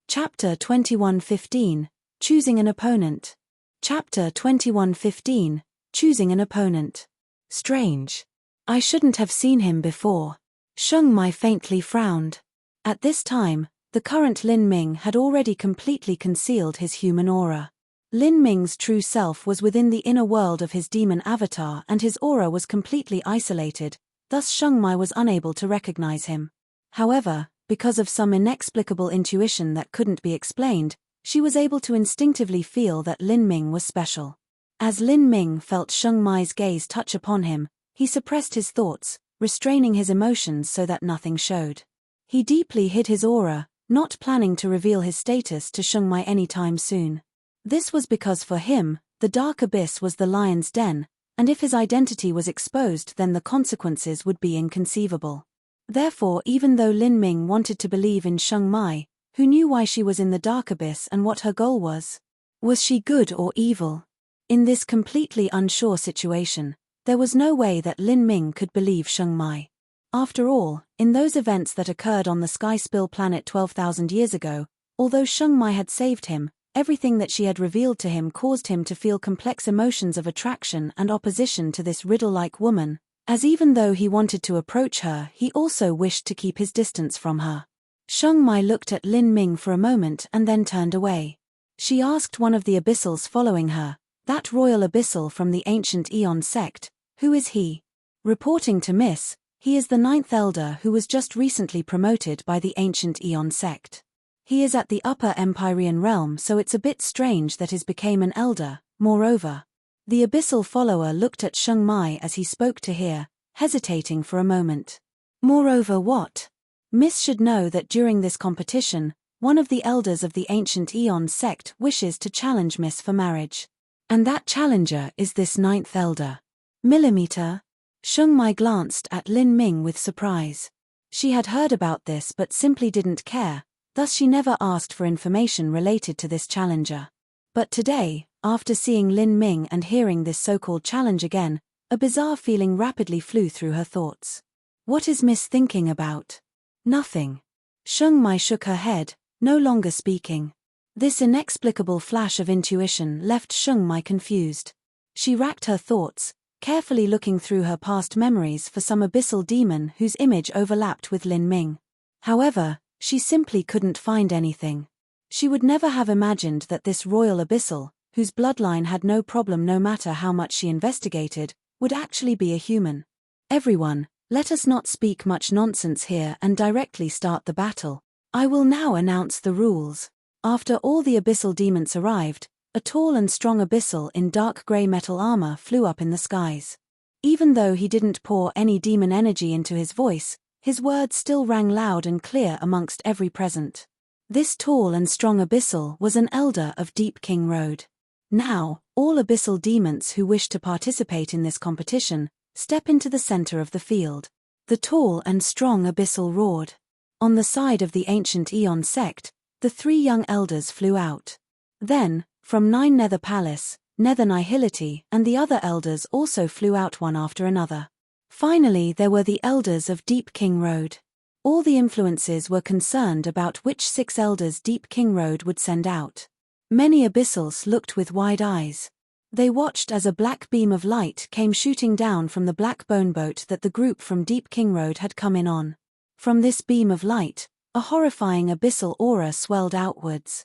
Chapter 21:15, Choosing an Opponent. Chapter 21:15, Choosing an Opponent. Strange. I shouldn't have seen him before. Shengmai faintly frowned. At this time, the current Lin Ming had already completely concealed his human aura. Lin Ming's true self was within the inner world of his demon avatar and his aura was completely isolated, thus Shengmai was unable to recognize him. However, because of some inexplicable intuition that couldn't be explained, she was able to instinctively feel that Lin Ming was special. As Lin Ming felt Shengmai's gaze touch upon him, he suppressed his thoughts, restraining his emotions so that nothing showed. He deeply hid his aura, not planning to reveal his status to Shengmai anytime soon. This was because for him, the dark abyss was the lion's den, and if his identity was exposed then the consequences would be inconceivable. Therefore, even though Lin Ming wanted to believe in Shengmai, who knew why she was in the dark abyss and what her goal was she good or evil? In this completely unsure situation, there was no way that Lin Ming could believe Shengmai. After all, in those events that occurred on the Sky Spill planet 12,000 years ago, although Shengmai had saved him, everything that she had revealed to him caused him to feel complex emotions of attraction and opposition to this riddle-like woman, as even though he wanted to approach her, he also wished to keep his distance from her. Shengmai looked at Lin Ming for a moment and then turned away. She asked one of the abyssals following her, that royal abyssal from the ancient Aeon sect, who is he? Reporting to Miss, he is the 9th elder who was just recently promoted by the ancient Aeon sect. He is at the upper Empyrean realm, so it's a bit strange that he became an elder. Moreover, the abyssal follower looked at Shengmai as he spoke to her, hesitating for a moment. Moreover what? Miss should know that during this competition, one of the elders of the ancient Aeon sect wishes to challenge Miss for marriage. And that challenger is this 9th elder. Millimeter? Shengmai glanced at Lin Ming with surprise. She had heard about this but simply didn't care, thus she never asked for information related to this challenger. But today, after seeing Lin Ming and hearing this so-called challenge again, a bizarre feeling rapidly flew through her thoughts. What is Miss thinking about? Nothing. Shengmai shook her head, no longer speaking. This inexplicable flash of intuition left Shengmai confused. She racked her thoughts, carefully looking through her past memories for some abyssal demon whose image overlapped with Lin Ming. However, she simply couldn't find anything. She would never have imagined that this royal abyssal, whose bloodline had no problem no matter how much she investigated, would actually be a human. Everyone, let us not speak much nonsense here and directly start the battle. I will now announce the rules. After all the abyssal demons arrived, a tall and strong abyssal in dark grey metal armor flew up in the skies. Even though he didn't pour any demon energy into his voice, his words still rang loud and clear amongst every present. This tall and strong abyssal was an elder of Deep King Road. Now, all abyssal demons who wish to participate in this competition, step into the center of the field. The tall and strong abyssal roared. On the side of the ancient Aeon sect, the 3 young elders flew out. Then, from 9 Nether Palace, Nether Nihility and the other elders also flew out one after another. Finally there were the elders of Deep King Road. All the influences were concerned about which 6 elders Deep King Road would send out. Many abyssals looked with wide eyes. They watched as a black beam of light came shooting down from the black bone boat that the group from Deep King Road had come in on. From this beam of light, a horrifying abyssal aura swelled outwards.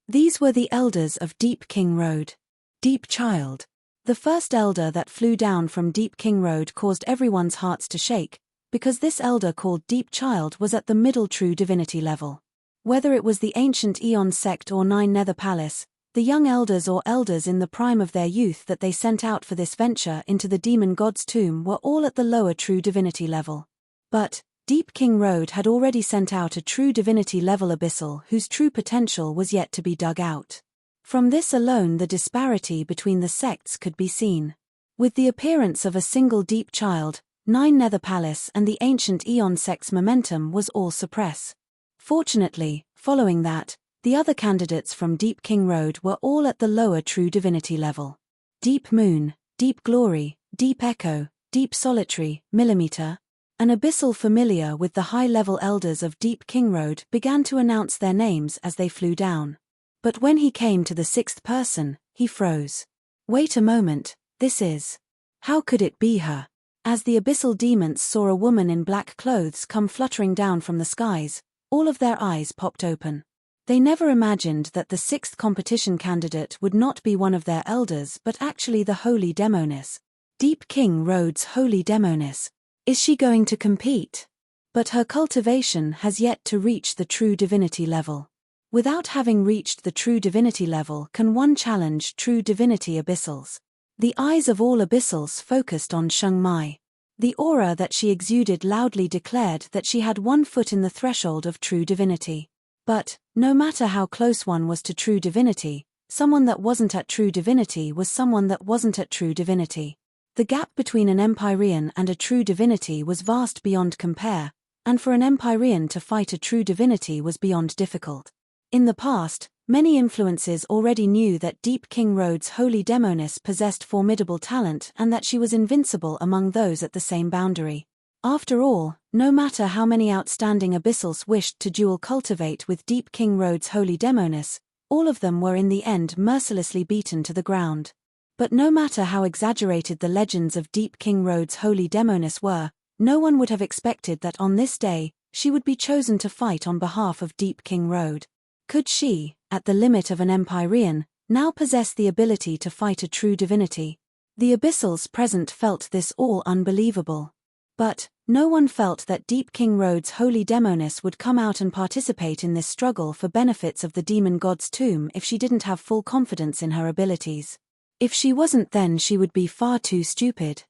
These were the elders of Deep King Road. Deep Child. The first elder that flew down from Deep King Road caused everyone's hearts to shake, because this elder called Deep Child was at the middle true divinity level. Whether it was the ancient Aeon sect or 9 Nether Palace, The young elders or elders in the prime of their youth that they sent out for this venture into the demon god's tomb were all at the lower true divinity level. But Deep King Road had already sent out a true divinity level abyssal whose true potential was yet to be dug out. From this alone the disparity between the sects could be seen. With the appearance of a single deep child, 9 Nether Palace and the ancient Aeon sect's momentum was all suppress. Fortunately, following that, the other candidates from Deep King Road were all at the lower true divinity level. Deep Moon, Deep Glory, Deep Echo, Deep Solitary, Millimeter. An abyssal familiar with the high-level elders of Deep King Road began to announce their names as they flew down. But when he came to the 6th person, he froze. Wait a moment, this is... How could it be her? As the abyssal demons saw a woman in black clothes come fluttering down from the skies, all of their eyes popped open. They never imagined that the 6th competition candidate would not be one of their elders but actually the Holy Demoness. Deep King Road's Holy Demoness. Is she going to compete? But her cultivation has yet to reach the true divinity level. Without having reached the true divinity level can one challenge true divinity abyssals. The eyes of all abyssals focused on Sheng Mai. The aura that she exuded loudly declared that she had 1 foot in the threshold of true divinity. But, no matter how close one was to true divinity, someone that wasn't at true divinity was someone that wasn't at true divinity. The gap between an Empyrean and a true divinity was vast beyond compare, and for an Empyrean to fight a true divinity was beyond difficult. In the past, many influences already knew that Deep King Road's Holy Demoness possessed formidable talent and that she was invincible among those at the same boundary. After all, no matter how many outstanding abyssals wished to dual cultivate with Deep King Road's Holy Demoness, all of them were in the end mercilessly beaten to the ground. But no matter how exaggerated the legends of Deep King Road's Holy Demoness were, no one would have expected that on this day, she would be chosen to fight on behalf of Deep King Road. Could she, at the limit of an Empyrean, now possess the ability to fight a true divinity? The abyssals present felt this all unbelievable. But, no one felt that Deep King Road's Holy Demoness would come out and participate in this struggle for benefits of the demon god's tomb if she didn't have full confidence in her abilities. If she wasn't, then she would be far too stupid.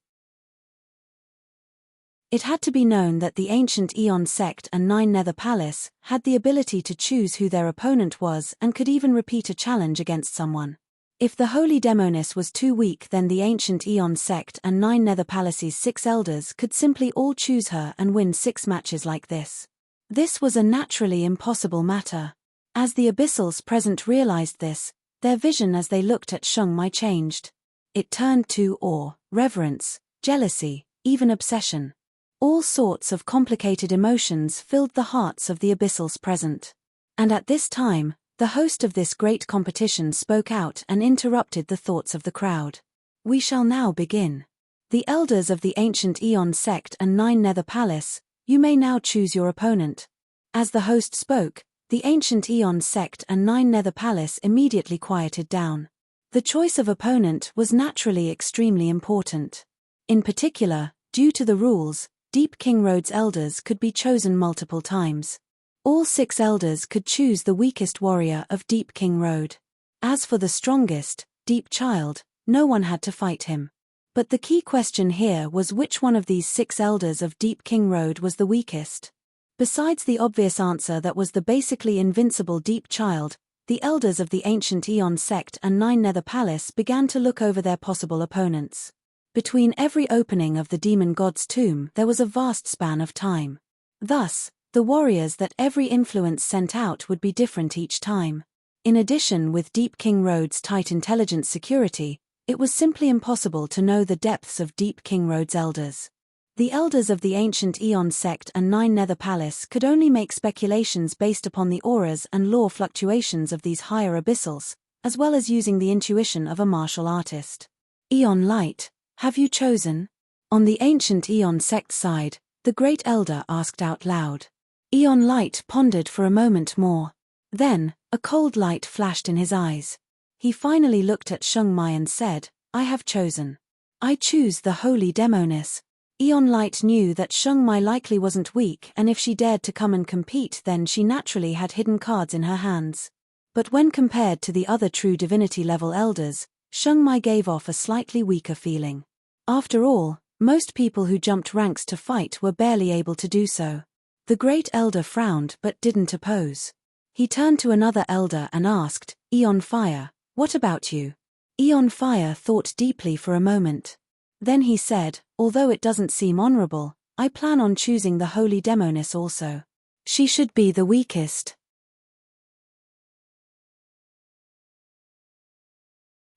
It had to be known that the ancient Aeon sect and 9 Nether Palace had the ability to choose who their opponent was and could even repeat a challenge against someone. If the Holy Demoness was too weak, then the ancient Aeon sect and 9 Nether Palace's 6 elders could simply all choose her and win 6 matches like this. This was a naturally impossible matter. As the abyssals present realized this, their vision as they looked at Sheng Mai changed. It turned to awe, reverence, jealousy, even obsession. All sorts of complicated emotions filled the hearts of the abyssals present. And at this time, the host of this great competition spoke out and interrupted the thoughts of the crowd. We shall now begin. The elders of the ancient Aeon sect and 9 Nether Palace, you may now choose your opponent. As the host spoke, the ancient Aeon sect and 9 Nether Palace immediately quieted down. The choice of opponent was naturally extremely important. In particular, due to the rules, Deep King Road's elders could be chosen multiple times. All 6 elders could choose the weakest warrior of Deep King Road. As for the strongest, Deep Child, no one had to fight him. But the key question here was which one of these 6 elders of Deep King Road was the weakest. Besides the obvious answer that was the basically invincible Deep Child, the elders of the ancient Aeon sect and 9 Nether Palace began to look over their possible opponents. Between every opening of the demon god's tomb there was a vast span of time. Thus, the warriors that every influence sent out would be different each time. In addition, with Deep King Road's tight intelligence security, it was simply impossible to know the depths of Deep King Road's elders. The elders of the ancient Aeon sect and 9 Nether Palace could only make speculations based upon the auras and law fluctuations of these higher abyssals, as well as using the intuition of a martial artist. Aeon Light, have you chosen? On the ancient Aeon sect side, the great elder asked out loud. Aeon Light pondered for a moment more. Then, a cold light flashed in his eyes. He finally looked at Sheng Mai and said, I have chosen. I choose the Holy Demoness. Aeon Light knew that Sheng Mai likely wasn't weak, and if she dared to come and compete then she naturally had hidden cards in her hands. But when compared to the other true divinity level elders, Sheng Mai gave off a slightly weaker feeling. After all, most people who jumped ranks to fight were barely able to do so. The great elder frowned but didn't oppose. He turned to another elder and asked, "Eon Fire, what about you?" Eon Fire thought deeply for a moment. Then he said, "Although it doesn't seem honorable, I plan on choosing the Holy Demoness also. She should be the weakest."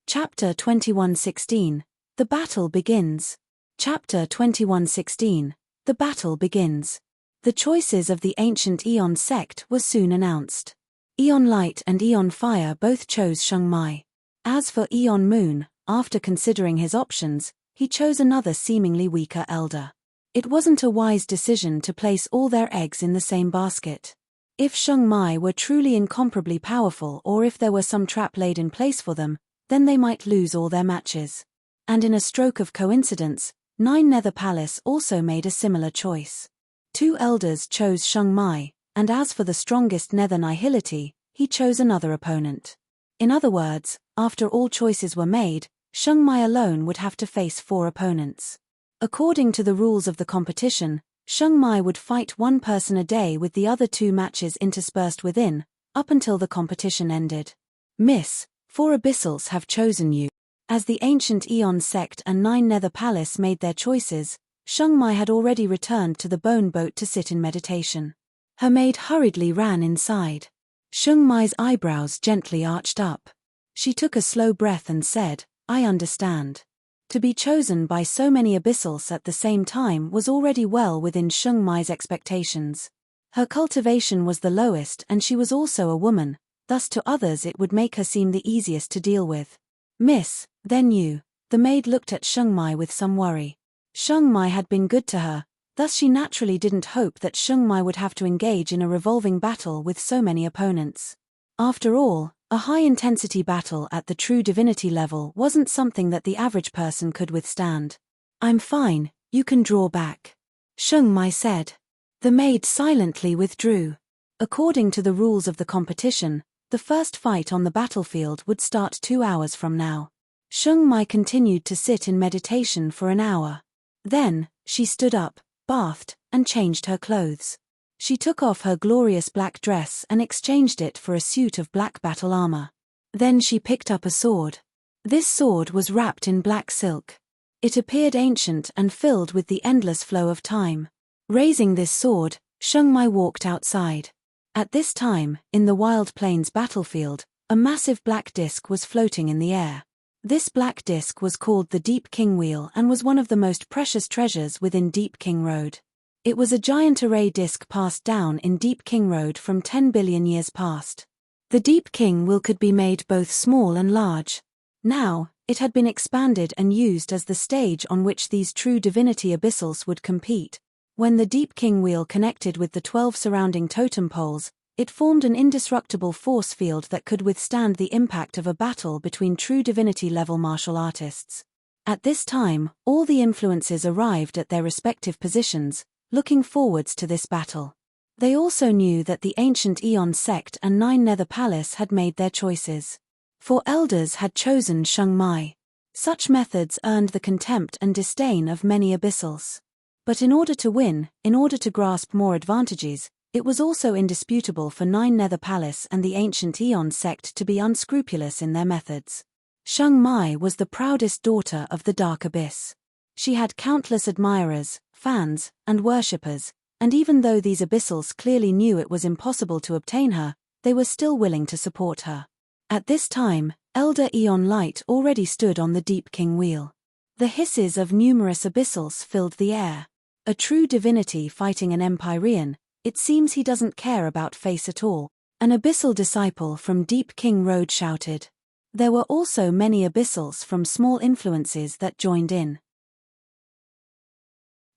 Chapter 21:16. The Battle Begins. Chapter 21:16. The Battle Begins. The choices of the ancient Eon sect were soon announced. Eon Light and Eon Fire both chose Sheng Mai. As for Eon Moon, after considering his options, he chose another seemingly weaker elder. It wasn't a wise decision to place all their eggs in the same basket. If Sheng Mai were truly incomparably powerful, or if there were some trap laid in place for them, then they might lose all their matches. And in a stroke of coincidence, Nine Nether Palace also made a similar choice. 2 elders chose Sheng Mai, and as for the strongest Nether Nihility, he chose another opponent. In other words, after all choices were made, Sheng Mai alone would have to face 4 opponents. According to the rules of the competition, Sheng Mai would fight 1 person a day with the other 2 matches interspersed within, up until the competition ended. Miss, 4 Abyssals have chosen you. As the ancient Eon sect and 9 Nether Palace made their choices, Sheng Mai had already returned to the bone boat to sit in meditation. Her maid hurriedly ran inside. Sheng Mai's eyebrows gently arched up. She took a slow breath and said, "I understand." To be chosen by so many Abyssals at the same time was already well within Sheng Mai's expectations. Her cultivation was the lowest and she was also a woman, thus to others it would make her seem the easiest to deal with. "Miss, then you." The maid looked at Sheng Mai with some worry. Sheng Mai had been good to her, thus she naturally didn't hope that Sheng Mai would have to engage in a revolving battle with so many opponents. After all, a high-intensity battle at the true divinity level wasn't something that the average person could withstand. "I'm fine, you can draw back," Sheng Mai said. The maid silently withdrew. According to the rules of the competition, the first fight on the battlefield would start 2 hours from now. Sheng Mai continued to sit in meditation for an hour. Then, she stood up, bathed, and changed her clothes. She took off her glorious black dress and exchanged it for a suit of black battle armor. Then she picked up a sword. This sword was wrapped in black silk. It appeared ancient and filled with the endless flow of time. Raising this sword, Sheng Mai walked outside. At this time, in the Wild Plains battlefield, a massive black disc was floating in the air. This black disc was called the Deep King Wheel and was one of the most precious treasures within Deep King Road. It was a giant array disc passed down in Deep King Road from 10 billion years past. The Deep King Wheel could be made both small and large. Now, it had been expanded and used as the stage on which these true divinity abyssals would compete. When the Deep King Wheel connected with the 12 surrounding totem poles, it formed an indestructible force field that could withstand the impact of a battle between true divinity-level martial artists. At this time, all the influences arrived at their respective positions, looking forwards to this battle. They also knew that the ancient Eon sect and 9 Nether Palace had made their choices. 4 elders had chosen Sheng Mai. Such methods earned the contempt and disdain of many abyssals. But in order to win, in order to grasp more advantages, it was also indisputable for 9 Nether Palace and the ancient Eon sect to be unscrupulous in their methods. Sheng Mai was the proudest daughter of the Dark Abyss. She had countless admirers, fans, and worshippers, and even though these abyssals clearly knew it was impossible to obtain her, they were still willing to support her. At this time, Elder Eon Light already stood on the Deep King Wheel. The hisses of numerous abyssals filled the air. A true divinity fighting an Empyrean, it seems he doesn't care about face at all, an abyssal disciple from Deep King Road shouted. There were also many abyssals from small influences that joined in.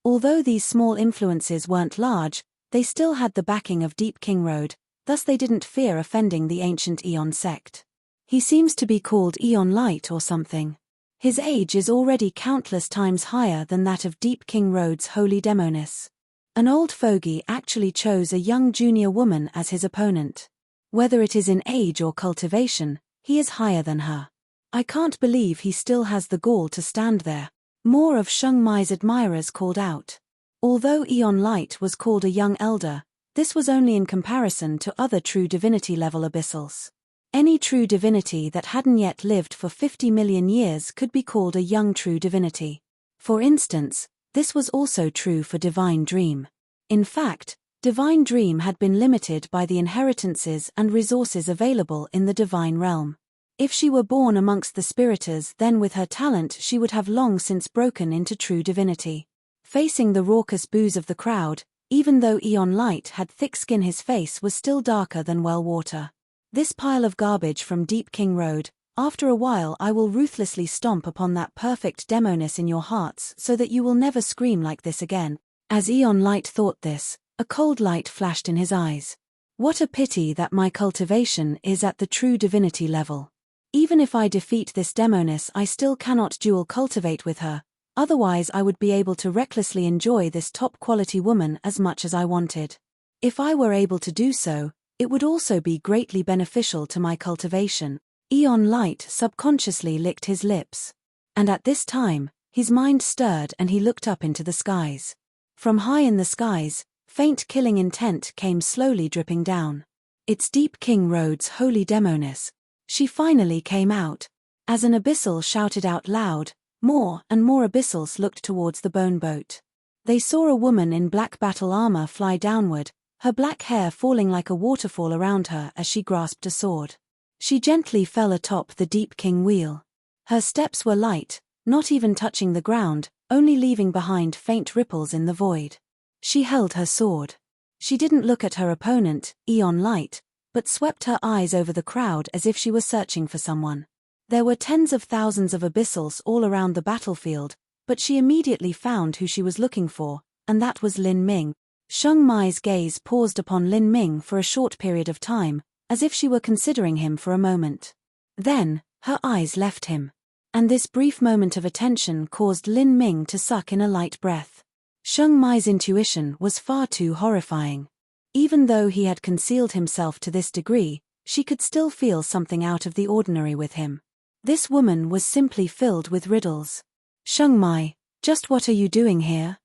Although these small influences weren't large, they still had the backing of Deep King Road, thus they didn't fear offending the ancient Eon sect. He seems to be called Eon Light or something. His age is already countless times higher than that of Deep King Road's Holy Demoness. An old fogey actually chose a young junior woman as his opponent. Whether it is in age or cultivation, he is higher than her. I can't believe he still has the gall to stand there. More of Sheng Mai's admirers called out. Although Aeon Light was called a young elder, this was only in comparison to other true divinity-level abyssals. Any true divinity that hadn't yet lived for 50 million years could be called a young true divinity. For instance, this was also true for Divine Dream. In fact, Divine Dream had been limited by the inheritances and resources available in the divine realm. If she were born amongst the spiriters, then with her talent she would have long since broken into true divinity. Facing the raucous boos of the crowd, even though Aeon Light had thick skin, his face was still darker than well water. This pile of garbage from Deep King Road, after a while I will ruthlessly stomp upon that perfect demoness in your hearts so that you will never scream like this again. As Aeon Light thought this, a cold light flashed in his eyes. What a pity that my cultivation is at the true divinity level. Even if I defeat this demoness, I still cannot dual cultivate with her, otherwise I would be able to recklessly enjoy this top-quality woman as much as I wanted. If I were able to do so, it would also be greatly beneficial to my cultivation. Aeon Light subconsciously licked his lips. And at this time, his mind stirred and he looked up into the skies. From high in the skies, faint killing intent came slowly dripping down. It's Deep King Road's holy demoness. She finally came out. As an abyssal shouted out loud, more and more abyssals looked towards the bone boat. They saw a woman in black battle armor fly downward, her black hair falling like a waterfall around her as she grasped a sword. She gently fell atop the Deep King wheel. Her steps were light, not even touching the ground, only leaving behind faint ripples in the void. She held her sword. She didn't look at her opponent, Aeon Light, but swept her eyes over the crowd as if she were searching for someone. There were tens of thousands of abyssals all around the battlefield, but she immediately found who she was looking for, and that was Lin Ming. Sheng Mai's gaze paused upon Lin Ming for a short period of time, as if she were considering him for a moment. Then, her eyes left him. And this brief moment of attention caused Lin Ming to suck in a light breath. Sheng Mai's intuition was far too horrifying. Even though he had concealed himself to this degree, she could still feel something out of the ordinary with him. This woman was simply filled with riddles. Sheng Mai, just what are you doing here?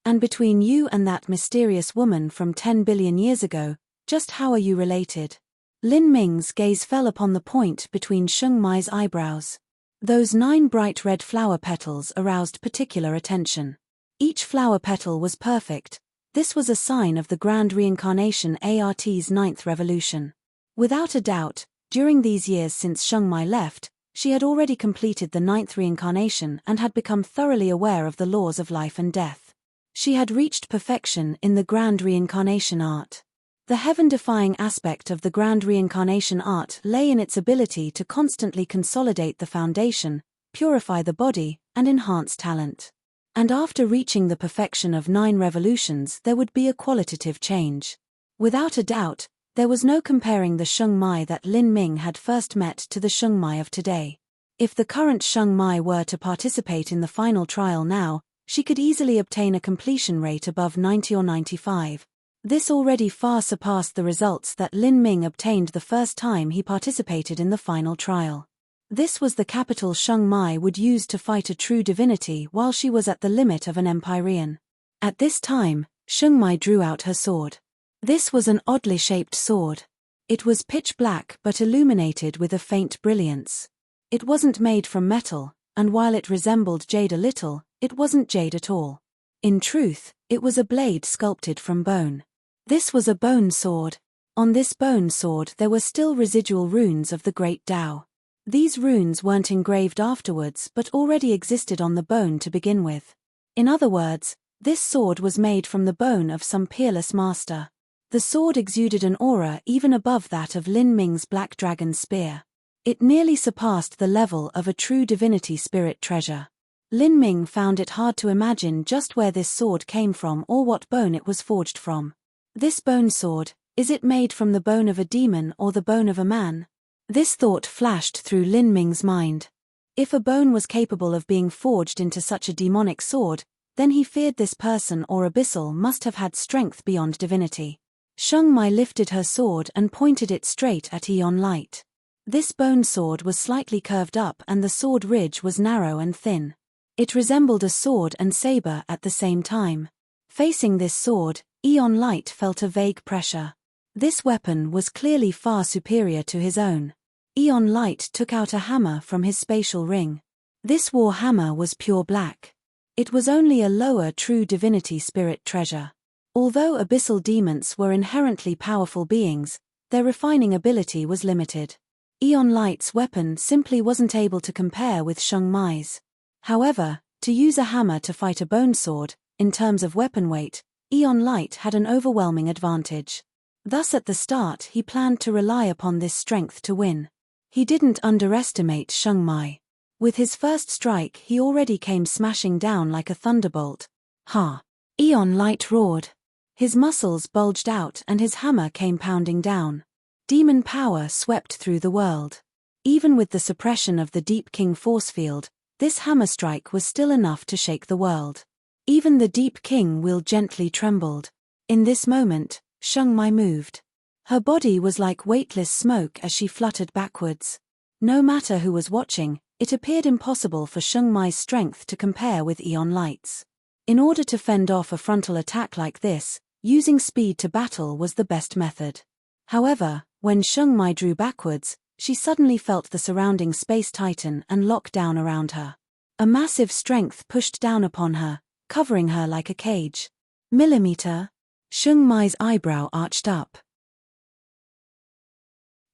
And between you and that mysterious woman from 10 billion years ago, just how are you related? Lin Ming's gaze fell upon the point between Sheng Mai's eyebrows. Those 9 bright red flower petals aroused particular attention. Each flower petal was perfect. This was a sign of the grand reincarnation ART's 9th revolution. Without a doubt, during these years since Sheng Mai left, she had already completed the 9th reincarnation and had become thoroughly aware of the laws of life and death. She had reached perfection in the grand reincarnation art. The heaven-defying aspect of the grand reincarnation art lay in its ability to constantly consolidate the foundation, purify the body, and enhance talent. And after reaching the perfection of 9 revolutions, there would be a qualitative change. Without a doubt, there was no comparing the Sheng Mai that Lin Ming had first met to the Sheng Mai of today. If the current Sheng Mai were to participate in the final trial now, she could easily obtain a completion rate above 90 or 95. This already far surpassed the results that Lin Ming obtained the first time he participated in the final trial. This was the capital Sheng Mai would use to fight a true divinity while she was at the limit of an Empyrean. At this time, Sheng Mai drew out her sword. This was an oddly shaped sword. It was pitch black but illuminated with a faint brilliance. It wasn't made from metal, and while it resembled jade a little, it wasn't jade at all. In truth, it was a blade sculpted from bone. This was a bone sword. On this bone sword there were still residual runes of the Great Tao. These runes weren't engraved afterwards but already existed on the bone to begin with. In other words, this sword was made from the bone of some peerless master. The sword exuded an aura even above that of Lin Ming's black dragon spear. It nearly surpassed the level of a true divinity spirit treasure. Lin Ming found it hard to imagine just where this sword came from or what bone it was forged from. This bone sword, is it made from the bone of a demon or the bone of a man? This thought flashed through Lin Ming's mind. If a bone was capable of being forged into such a demonic sword, then he feared this person or abyssal must have had strength beyond divinity. Sheng Mai lifted her sword and pointed it straight at Aeon Light. This bone sword was slightly curved up and the sword ridge was narrow and thin. It resembled a sword and saber at the same time. Facing this sword, Aeon Light felt a vague pressure. This weapon was clearly far superior to his own. Aeon Light took out a hammer from his spatial ring. This war hammer was pure black. It was only a lower true divinity spirit treasure. Although abyssal demons were inherently powerful beings, their refining ability was limited. Aeon Light's weapon simply wasn't able to compare with Sheng Mai's. However, to use a hammer to fight a bone sword, in terms of weapon weight, Aeon Light had an overwhelming advantage. Thus at the start he planned to rely upon this strength to win. He didn't underestimate Sheng Mai. With his first strike he already came smashing down like a thunderbolt. Ha! Aeon Light roared. His muscles bulged out and his hammer came pounding down. Demon power swept through the world. Even with the suppression of the Deep King force field, this hammer strike was still enough to shake the world. Even the Deep King will gently trembled. In this moment, Sheng Mai moved. Her body was like weightless smoke as she fluttered backwards. No matter who was watching, it appeared impossible for Sheng Mai's strength to compare with Aeon Light's. In order to fend off a frontal attack like this, using speed to battle was the best method. However, when Sheng Mai drew backwards, she suddenly felt the surrounding space tighten and lock down around her. A massive strength pushed down upon her, covering her like a cage. Millimeter? Sheng Mai's eyebrow arched up.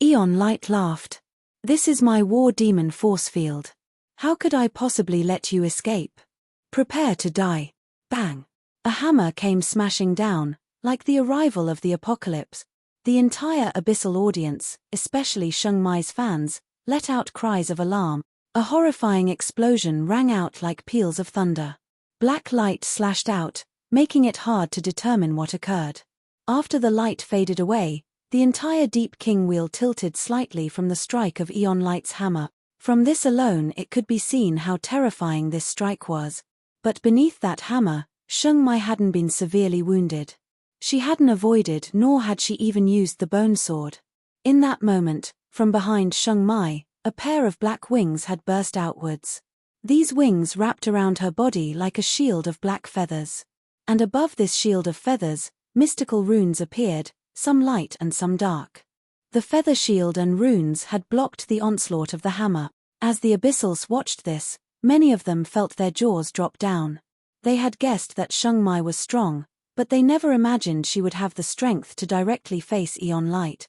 Aeon Light laughed. This is my war demon force field. How could I possibly let you escape? Prepare to die. Bang! A hammer came smashing down, like the arrival of the apocalypse. The entire abyssal audience, especially Sheng Mai's fans, let out cries of alarm. A horrifying explosion rang out like peals of thunder. Black light slashed out, making it hard to determine what occurred. After the light faded away, the entire Deep King wheel tilted slightly from the strike of Aeon Light's hammer. From this alone it could be seen how terrifying this strike was. But beneath that hammer, Sheng Mai hadn't been severely wounded. She hadn't avoided nor had she even used the bone sword. In that moment, from behind Sheng Mai, a pair of black wings had burst outwards. These wings wrapped around her body like a shield of black feathers. And above this shield of feathers, mystical runes appeared, some light and some dark. The feather shield and runes had blocked the onslaught of the hammer. As the abyssals watched this, many of them felt their jaws drop down. They had guessed that Sheng Mai was strong, but they never imagined she would have the strength to directly face Aeon Light.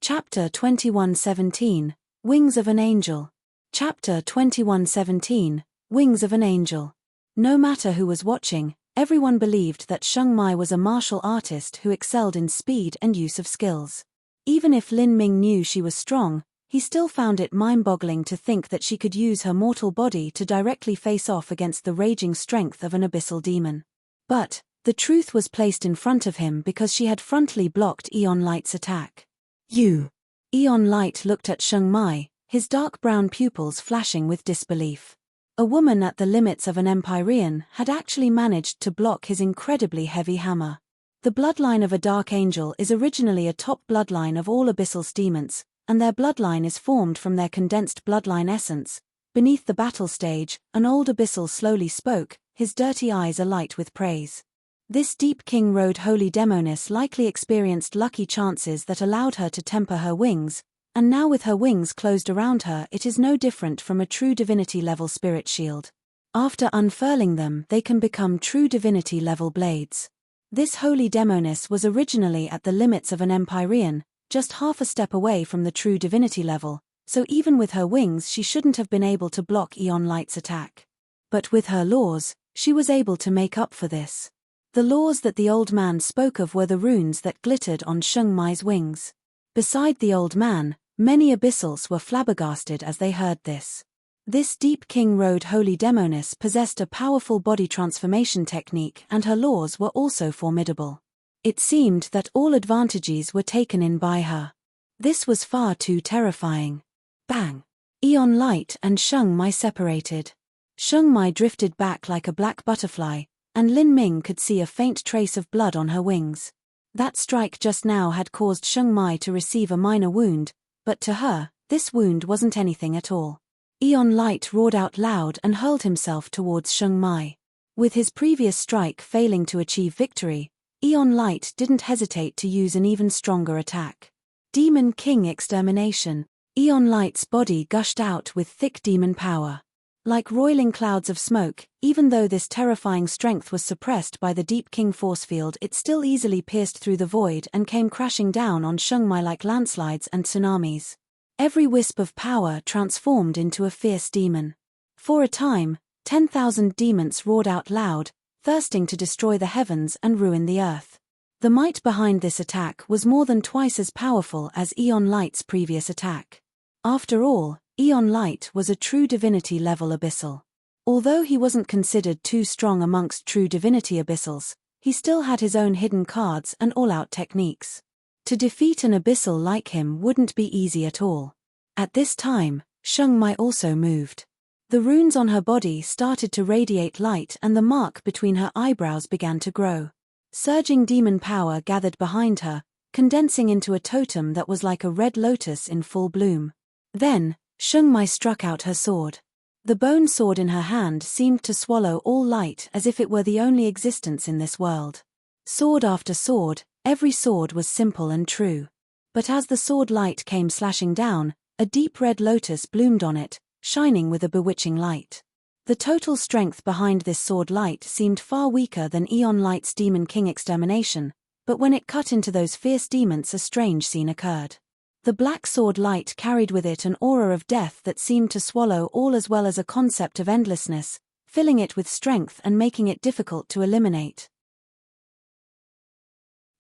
Chapter 21:17, Wings of an Angel. Chapter 21:17, Wings of an Angel. No matter who was watching, everyone believed that Sheng Mai was a martial artist who excelled in speed and use of skills. Even if Lin Ming knew she was strong, he still found it mind-boggling to think that she could use her mortal body to directly face off against the raging strength of an abyssal demon. But the truth was placed in front of him because she had frontally blocked Aeon Light's attack. You! Aeon Light looked at Sheng Mai, his dark brown pupils flashing with disbelief. A woman at the limits of an Empyrean had actually managed to block his incredibly heavy hammer. The bloodline of a dark angel is originally a top bloodline of all abyssal demons, and their bloodline is formed from their condensed bloodline essence. Beneath the battle stage, an old abyssal slowly spoke, his dirty eyes alight with praise. This Deep King Road holy demoness likely experienced lucky chances that allowed her to temper her wings, and now with her wings closed around her it is no different from a true divinity-level spirit shield. After unfurling them they can become true divinity-level blades. This holy demoness was originally at the limits of an Empyrean, just half a step away from the true divinity level, so even with her wings she shouldn't have been able to block Aeon Light's attack. But with her laws, she was able to make up for this. The laws that the old man spoke of were the runes that glittered on Sheng Mai's wings. Beside the old man, many abyssals were flabbergasted as they heard this. This Deep King Road holy demoness possessed a powerful body transformation technique and her laws were also formidable. It seemed that all advantages were taken in by her. This was far too terrifying. Bang! Aeon Light and Sheng Mai separated. Sheng Mai drifted back like a black butterfly, and Lin Ming could see a faint trace of blood on her wings. That strike just now had caused Sheng Mai to receive a minor wound, but to her, this wound wasn't anything at all. Aeon Light roared out loud and hurled himself towards Sheng Mai. With his previous strike failing to achieve victory, Aeon Light didn't hesitate to use an even stronger attack. Demon King Extermination. Aeon Light's body gushed out with thick demon power. Like roiling clouds of smoke, even though this terrifying strength was suppressed by the Deep King force field, it still easily pierced through the void and came crashing down on Sheng Mai like landslides and tsunamis. Every wisp of power transformed into a fierce demon. For a time, 10,000 demons roared out loud, thirsting to destroy the heavens and ruin the earth. The might behind this attack was more than twice as powerful as Aeon Light's previous attack. After all, Aeon Light was a true divinity-level abyssal. Although he wasn't considered too strong amongst true divinity abyssals, he still had his own hidden cards and all-out techniques. To defeat an abyssal like him wouldn't be easy at all. At this time, Sheng Mai also moved. The runes on her body started to radiate light and the mark between her eyebrows began to grow. Surging demon power gathered behind her, condensing into a totem that was like a red lotus in full bloom. Then, Sheng Mai struck out her sword. The bone sword in her hand seemed to swallow all light as if it were the only existence in this world. Sword after sword, every sword was simple and true. But as the sword light came slashing down, a deep red lotus bloomed on it, shining with a bewitching light. The total strength behind this sword light seemed far weaker than Aeon Light's Demon King Extermination, but when it cut into those fierce demons a strange scene occurred. The black sword light carried with it an aura of death that seemed to swallow all as well as a concept of endlessness, filling it with strength and making it difficult to eliminate.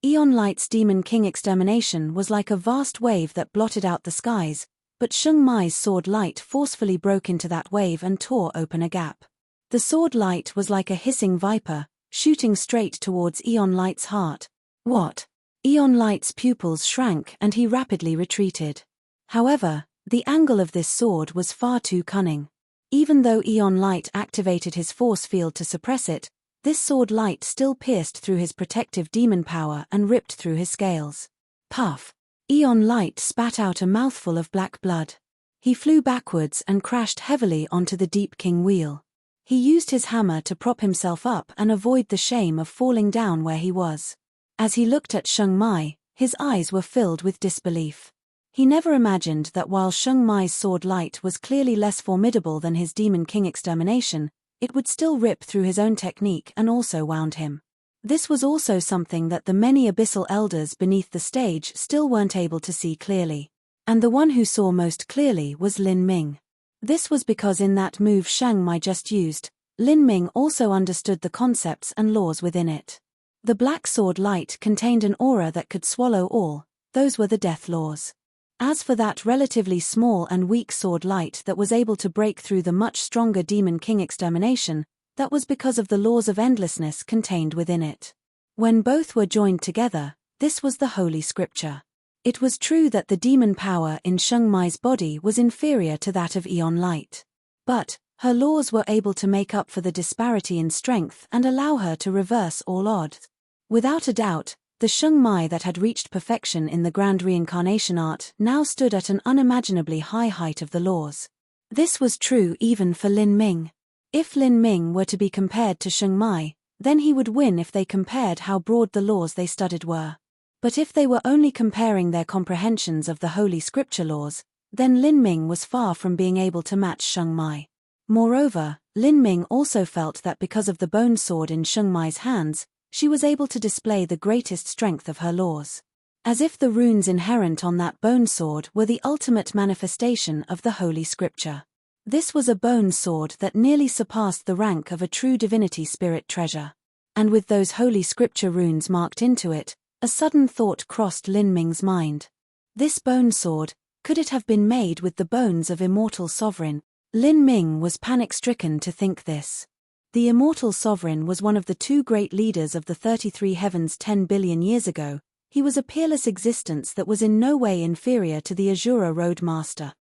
Aeon Light's Demon King Extermination was like a vast wave that blotted out the skies, but Sheng Mai's sword light forcefully broke into that wave and tore open a gap. The sword light was like a hissing viper, shooting straight towards Aeon Light's heart. What? Aeon Light's pupils shrank and he rapidly retreated. However, the angle of this sword was far too cunning. Even though Aeon Light activated his force field to suppress it, this sword light still pierced through his protective demon power and ripped through his scales. Puff! Aeon Light spat out a mouthful of black blood. He flew backwards and crashed heavily onto the Deep King wheel. He used his hammer to prop himself up and avoid the shame of falling down where he was. As he looked at Sheng Mai, his eyes were filled with disbelief. He never imagined that while Sheng Mai's sword light was clearly less formidable than his Demon King Extermination, it would still rip through his own technique and also wound him. This was also something that the many abyssal elders beneath the stage still weren't able to see clearly. And the one who saw most clearly was Lin Ming. This was because in that move Sheng Mai just used, Lin Ming also understood the concepts and laws within it. The black sword light contained an aura that could swallow all, those were the death laws. As for that relatively small and weak sword light that was able to break through the much stronger Demon King Extermination, that was because of the laws of endlessness contained within it. When both were joined together, this was the Holy Scripture. It was true that the demon power in Sheng Mai's body was inferior to that of Aeon Light. But, her laws were able to make up for the disparity in strength and allow her to reverse all odds. Without a doubt, the Sheng Mai that had reached perfection in the grand reincarnation art now stood at an unimaginably high height of the laws. This was true even for Lin Ming. If Lin Ming were to be compared to Sheng Mai, then he would win if they compared how broad the laws they studied were. But if they were only comparing their comprehensions of the Holy Scripture laws, then Lin Ming was far from being able to match Sheng Mai. Moreover, Lin Ming also felt that because of the bone sword in Sheng Mai's hands, she was able to display the greatest strength of her laws. As if the runes inherent on that bone sword were the ultimate manifestation of the Holy Scripture. This was a bone sword that nearly surpassed the rank of a true divinity spirit treasure. And with those Holy Scripture runes marked into it, a sudden thought crossed Lin Ming's mind. This bone sword, could it have been made with the bones of immortal sovereign? Lin Ming was panic-stricken to think this. The immortal sovereign was one of the two great leaders of the 33 heavens 10 billion years ago. He was a peerless existence that was in no way inferior to the Azura Road Master.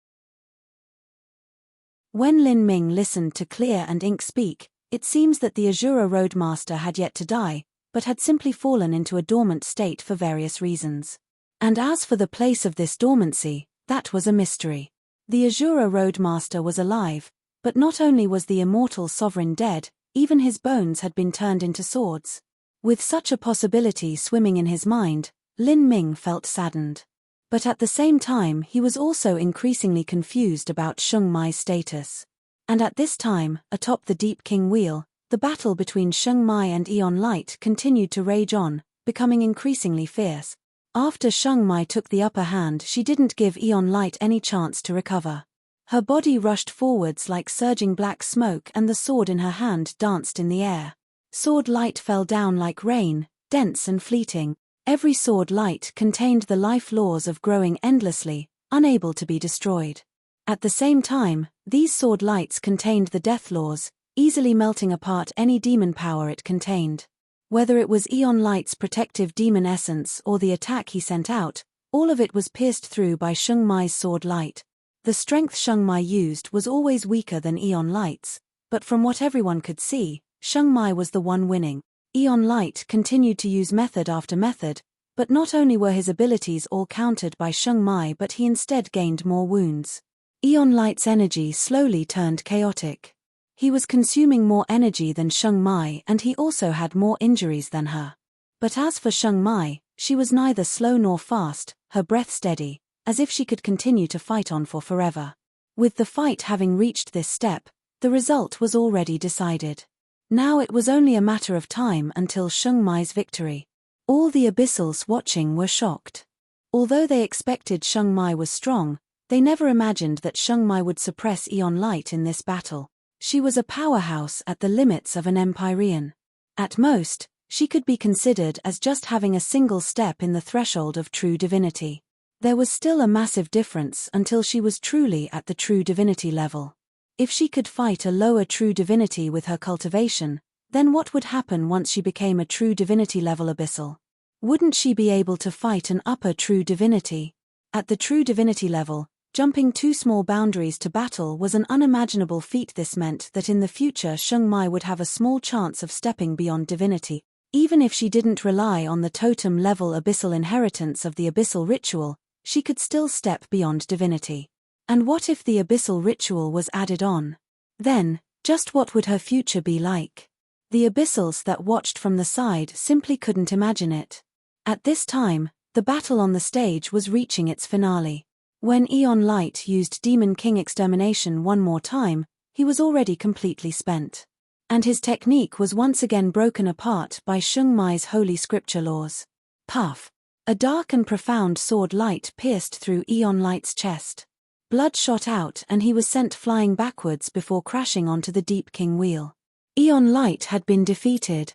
When Lin Ming listened to Clear and Ink speak, It seems that the Azura Roadmaster had yet to die, but had simply fallen into a dormant state for various reasons. And as for the place of this dormancy, that was a mystery. The Azura Roadmaster was alive, but not only was the immortal sovereign dead, even his bones had been turned into swords. With such a possibility swimming in his mind, Lin Ming felt saddened. But at the same time he was also increasingly confused about Sheng Mai's status. And at this time, atop the Deep King Wheel, the battle between Sheng Mai and Aeon Light continued to rage on, becoming increasingly fierce. After Sheng Mai took the upper hand, she didn't give Aeon Light any chance to recover. Her body rushed forwards like surging black smoke and the sword in her hand danced in the air. Sword light fell down like rain, dense and fleeting. Every sword light contained the life laws of growing endlessly, unable to be destroyed. At the same time, these sword lights contained the death laws, easily melting apart any demon power it contained. Whether it was Aeon Light's protective demon essence or the attack he sent out, all of it was pierced through by Sheng Mai's sword light. The strength Sheng Mai used was always weaker than Aeon Light's, but from what everyone could see, Sheng Mai was the one winning. Aeon Light continued to use method after method, but not only were his abilities all countered by Sheng Mai, but he instead gained more wounds. Aeon Light's energy slowly turned chaotic. He was consuming more energy than Sheng Mai and he also had more injuries than her. But as for Sheng Mai, she was neither slow nor fast, her breath steady, as if she could continue to fight on for forever. With the fight having reached this step, the result was already decided. Now it was only a matter of time until Sheng Mai's victory. All the Abyssals watching were shocked. Although they expected Sheng Mai was strong, they never imagined that Sheng Mai would suppress Aeon Light in this battle. She was a powerhouse at the limits of an Empyrean. At most, she could be considered as just having a single step in the threshold of true divinity. There was still a massive difference until she was truly at the true divinity level. If she could fight a lower true divinity with her cultivation, then what would happen once she became a true divinity level abyssal? Wouldn't she be able to fight an upper true divinity? At the true divinity level, jumping 2 small boundaries to battle was an unimaginable feat. This meant that in the future Sheng Mai would have a small chance of stepping beyond divinity. Even if she didn't rely on the totem-level abyssal inheritance of the abyssal ritual, she could still step beyond divinity. And what if the abyssal ritual was added on? Then, just what would her future be like? The abyssals that watched from the side simply couldn't imagine it. At this time, the battle on the stage was reaching its finale. When Aeon Light used Demon King Extermination one more time, he was already completely spent. And his technique was once again broken apart by Sheng Mai's holy scripture laws. Puff! A dark and profound sword light pierced through Aeon Light's chest. Blood shot out and he was sent flying backwards before crashing onto the Deep King Wheel. Aeon Light had been defeated.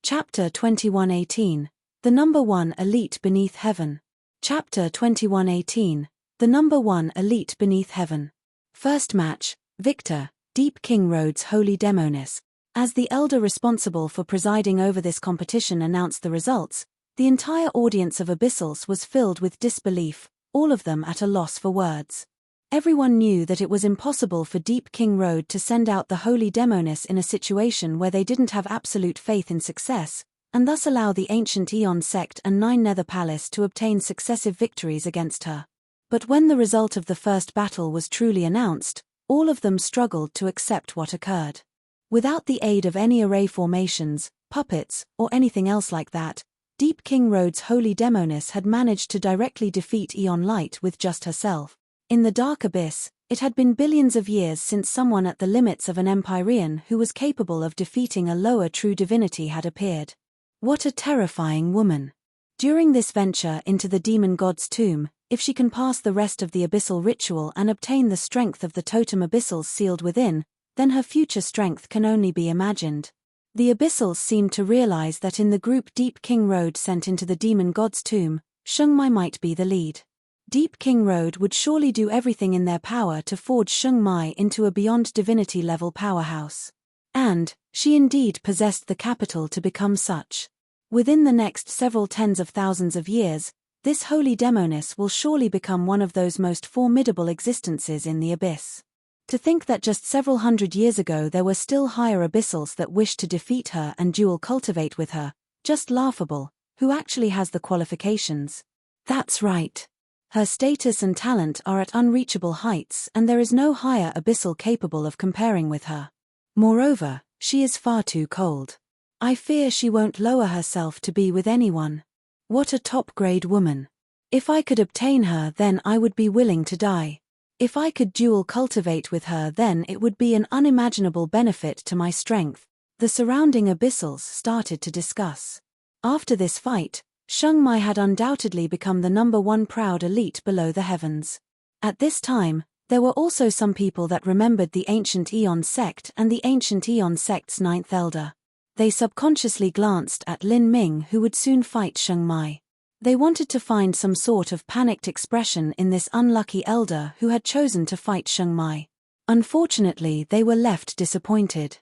Chapter 2118. The number 1 elite beneath heaven. Chapter 2118. The number 1 elite beneath heaven. First match, Victor, Deep King Road's Holy Demonis. As the elder responsible for presiding over this competition announced the results, the entire audience of Abyssals was filled with disbelief, all of them at a loss for words. Everyone knew that it was impossible for Deep King Road to send out the Holy Demonis in a situation where they didn't have absolute faith in success, and thus allow the ancient Aeon sect and 9 Nether Palace to obtain successive victories against her. But when the result of the first battle was truly announced, all of them struggled to accept what occurred. Without the aid of any array formations, puppets, or anything else like that, Deep King Road's Holy Demonis had managed to directly defeat Aeon Light with just herself. In the Dark Abyss, it had been billions of years since someone at the limits of an Empyrean who was capable of defeating a lower true divinity had appeared. What a terrifying woman! During this venture into the demon god's tomb, if she can pass the rest of the abyssal ritual and obtain the strength of the totem abyssals sealed within, then her future strength can only be imagined. The abyssals seemed to realize that in the group Deep King Road sent into the demon god's tomb, Sheng Mai might be the lead. Deep King Road would surely do everything in their power to forge Sheng Mai into a beyond divinity level powerhouse. And she indeed possessed the capital to become such. Within the next several tens of thousands of years, This holy demoness will surely become one of those most formidable existences in the abyss. To think that just several hundred years ago there were still higher abyssals that wished to defeat her and dual cultivate with her, just laughable. Who actually has the qualifications? That's right. Her status and talent are at unreachable heights, and there is no higher abyssal capable of comparing with her. Moreover, she is far too cold. I fear she won't lower herself to be with anyone. What a top-grade woman. If I could obtain her, then I would be willing to die. If I could dual cultivate with her, then it would be an unimaginable benefit to my strength. The surrounding abyssals started to discuss. After this fight, Sheng Mai had undoubtedly become the #1 proud elite below the heavens. At this time, there were also some people that remembered the Ancient Aeon sect and the Ancient Aeon sect's 9th elder. They subconsciously glanced at Lin Ming, who would soon fight Sheng Mai. They wanted to find some sort of panicked expression in this unlucky elder who had chosen to fight Sheng Mai. Unfortunately, they were left disappointed.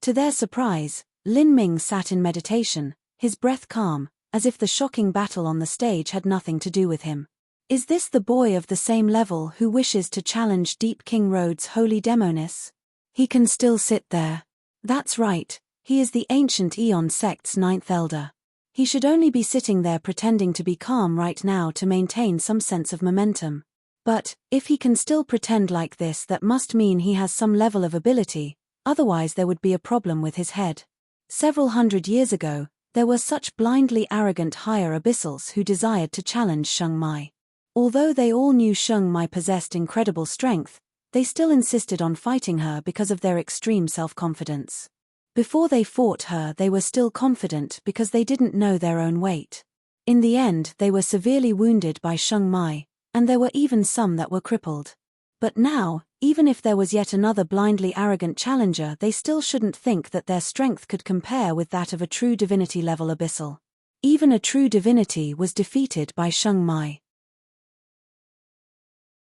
To their surprise, Lin Ming sat in meditation, his breath calm, as if the shocking battle on the stage had nothing to do with him. Is this the boy of the same level who wishes to challenge Deep King Road's holy demoness? He can still sit there. That's right, he is the Ancient Aeon sect's 9th elder. He should only be sitting there pretending to be calm right now to maintain some sense of momentum. But, if he can still pretend like this, that must mean he has some level of ability, otherwise there would be a problem with his head. Several hundred years ago, there were such blindly arrogant higher abyssals who desired to challenge Sheng Mai. Although they all knew Sheng Mai possessed incredible strength, they still insisted on fighting her because of their extreme self-confidence. Before they fought her, they were still confident because they didn't know their own weight. In the end, they were severely wounded by Sheng Mai, and there were even some that were crippled. But now, even if there was yet another blindly arrogant challenger, they still shouldn't think that their strength could compare with that of a true divinity-level abyssal. Even a true divinity was defeated by Sheng Mai.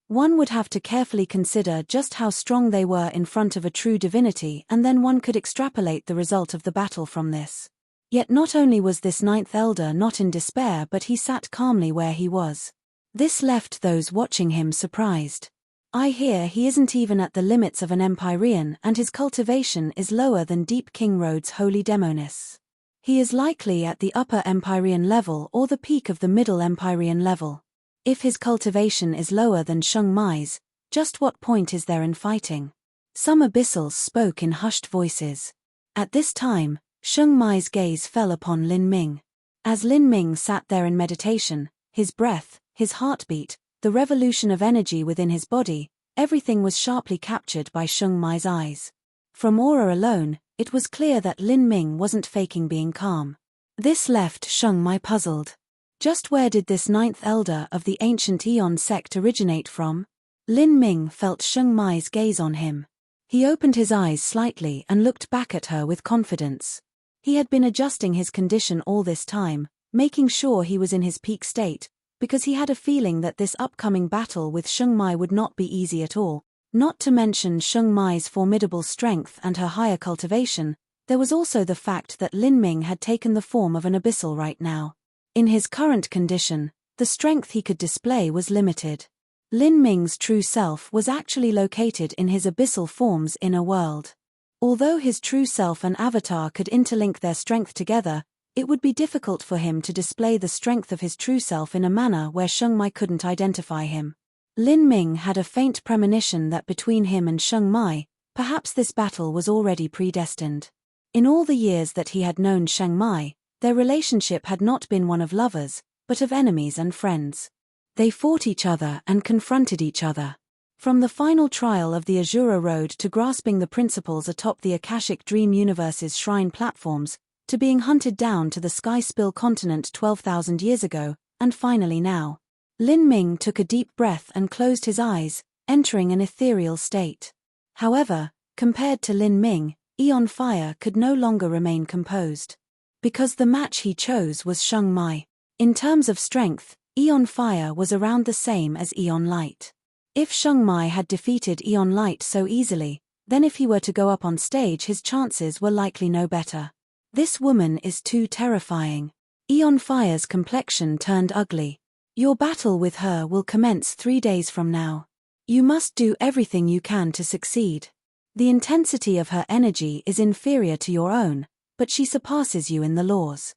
One would have to carefully consider just how strong they were in front of a true divinity, and then one could extrapolate the result of the battle from this. Yet not only was this 9th elder not in despair, but he sat calmly where he was. This left those watching him surprised. I hear he isn't even at the limits of an Empyrean, and his cultivation is lower than Deep King Road's holy demoness. He is likely at the upper Empyrean level or the peak of the middle Empyrean level. If his cultivation is lower than Sheng Mai's, just what point is there in fighting? Some abyssals spoke in hushed voices. At this time, Sheng Mai's gaze fell upon Lin Ming. As Lin Ming sat there in meditation, his breath, his heartbeat, the revolution of energy within his body, everything was sharply captured by Sheng Mai's eyes. From aura alone, it was clear that Lin Ming wasn't faking being calm. This left Sheng Mai puzzled. Just where did this 9th elder of the Ancient Aeon sect originate from? Lin Ming felt Sheng Mai's gaze on him. He opened his eyes slightly and looked back at her with confidence. He had been adjusting his condition all this time, making sure he was in his peak state, because he had a feeling that this upcoming battle with Sheng Mai would not be easy at all. Not to mention Sheng Mai's formidable strength and her higher cultivation, there was also the fact that Lin Ming had taken the form of an abyssal right now. In his current condition, the strength he could display was limited. Lin Ming's true self was actually located in his abyssal form's inner world. Although his true self and avatar could interlink their strength together, it would be difficult for him to display the strength of his true self in a manner where Sheng Mai couldn't identify him. Lin Ming had a faint premonition that between him and Sheng Mai, perhaps this battle was already predestined. In all the years that he had known Sheng Mai, their relationship had not been one of lovers, but of enemies and friends. They fought each other and confronted each other. From the final trial of the Azura Road to grasping the principles atop the Akashic Dream Universe's shrine platforms, to being hunted down to the Sky Spill continent 12,000 years ago, and finally now. Lin Ming took a deep breath and closed his eyes, entering an ethereal state. However, compared to Lin Ming, Aeon Fire could no longer remain composed. Because the match he chose was Sheng Mai. In terms of strength, Aeon Fire was around the same as Aeon Light. If Sheng Mai had defeated Aeon Light so easily, then if he were to go up on stage his chances were likely no better. This woman is too terrifying. Aeon Fire's complexion turned ugly. Your battle with her will commence 3 days from now. You must do everything you can to succeed. The intensity of her energy is inferior to your own, but she surpasses you in the laws.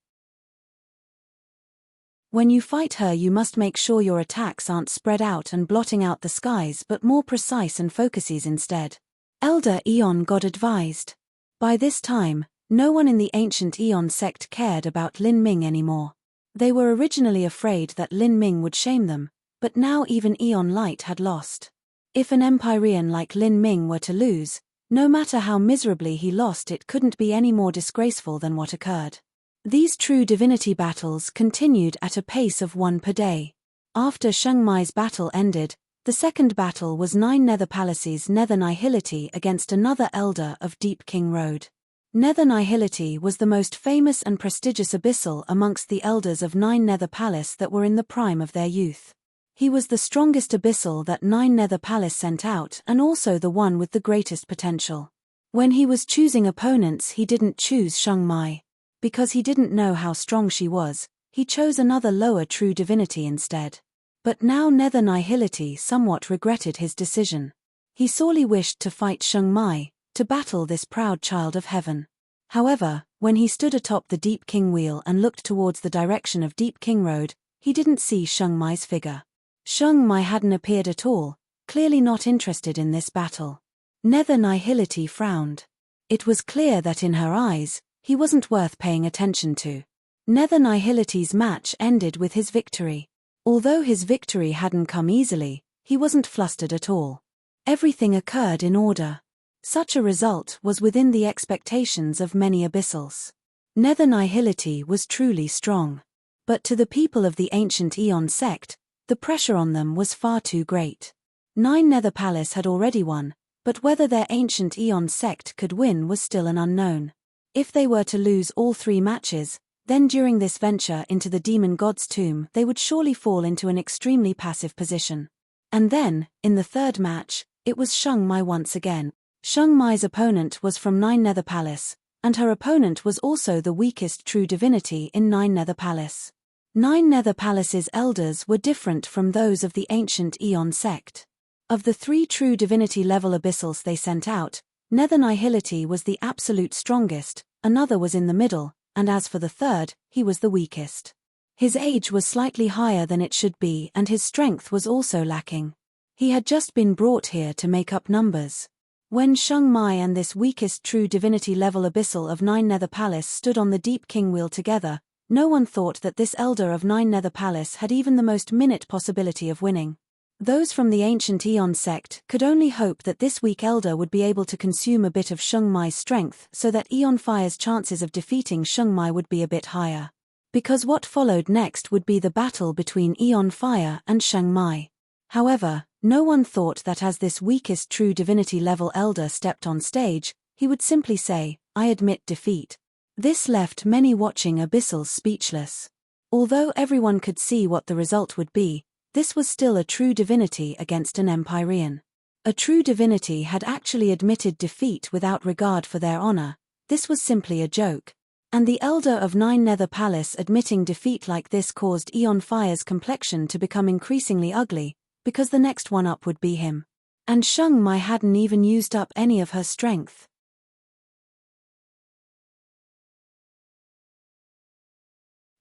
When you fight her, you must make sure your attacks aren't spread out and blotting out the skies but more precise and focuses instead. Elder Eon God advised. By this time, no one in the ancient Eon sect cared about Lin Ming anymore. They were originally afraid that Lin Ming would shame them, but now even Eon Light had lost. If an Empyrean like Lin Ming were to lose, no matter how miserably he lost, it couldn't be any more disgraceful than what occurred. These true divinity battles continued at a pace of 1 per day. After Sheng Mai's battle ended, the second battle was 9 Nether Palaces Nether Nihility against another Elder of Deep King Road. Nether Nihility was the most famous and prestigious abyssal amongst the elders of 9 Nether Palace that were in the prime of their youth. He was the strongest abyssal that 9 Nether Palace sent out and also the one with the greatest potential. When he was choosing opponents, he didn't choose Sheng Mai. Because he didn't know how strong she was, he chose another lower true divinity instead. But now Nether Nihility somewhat regretted his decision. He sorely wished to fight Sheng Mai, to battle this proud child of heaven. However, when he stood atop the Deep King Wheel and looked towards the direction of Deep King Road, he didn't see Sheng Mai's figure. Sheng Mai hadn't appeared at all, clearly not interested in this battle. Nether Nihility frowned. It was clear that in her eyes, he wasn't worth paying attention to. Nether Nihility's match ended with his victory. Although his victory hadn't come easily, he wasn't flustered at all. Everything occurred in order. Such a result was within the expectations of many abyssals. Nether Nihility was truly strong. But to the people of the ancient Eon sect, the pressure on them was far too great. 9 Nether Palace had already won, but whether their ancient Eon sect could win was still an unknown. If they were to lose all 3 matches, then during this venture into the demon god's tomb they would surely fall into an extremely passive position. And then, in the third match, it was Sheng Mai once again. Sheng Mai's opponent was from 9 Nether Palace, and her opponent was also the weakest true divinity in 9 Nether Palace. 9 Nether Palace's elders were different from those of the ancient Eon sect. Of the 3 true divinity level abyssals they sent out, Nether Nihility was the absolute strongest, another was in the middle, and as for the third, he was the weakest. His age was slightly higher than it should be and his strength was also lacking. He had just been brought here to make up numbers. When Sheng Mai and this weakest true divinity level abyssal of 9 Nether Palace stood on the Deep King Wheel together, no one thought that this elder of 9 Nether Palace had even the most minute possibility of winning. Those from the ancient Eon sect could only hope that this weak elder would be able to consume a bit of Sheng Mai's strength so that Eon Fire's chances of defeating Sheng Mai would be a bit higher. Because what followed next would be the battle between Eon Fire and Sheng Mai. However, no one thought that as this weakest true divinity level elder stepped on stage, he would simply say, "I admit defeat." This left many watching abyssals speechless. Although everyone could see what the result would be, this was still a true divinity against an Empyrean. A true divinity had actually admitted defeat without regard for their honor. This was simply a joke. And the elder of 9 Nether Palace admitting defeat like this caused Eon Fire's complexion to become increasingly ugly, because the next one up would be him. And Sheng Mai hadn't even used up any of her strength.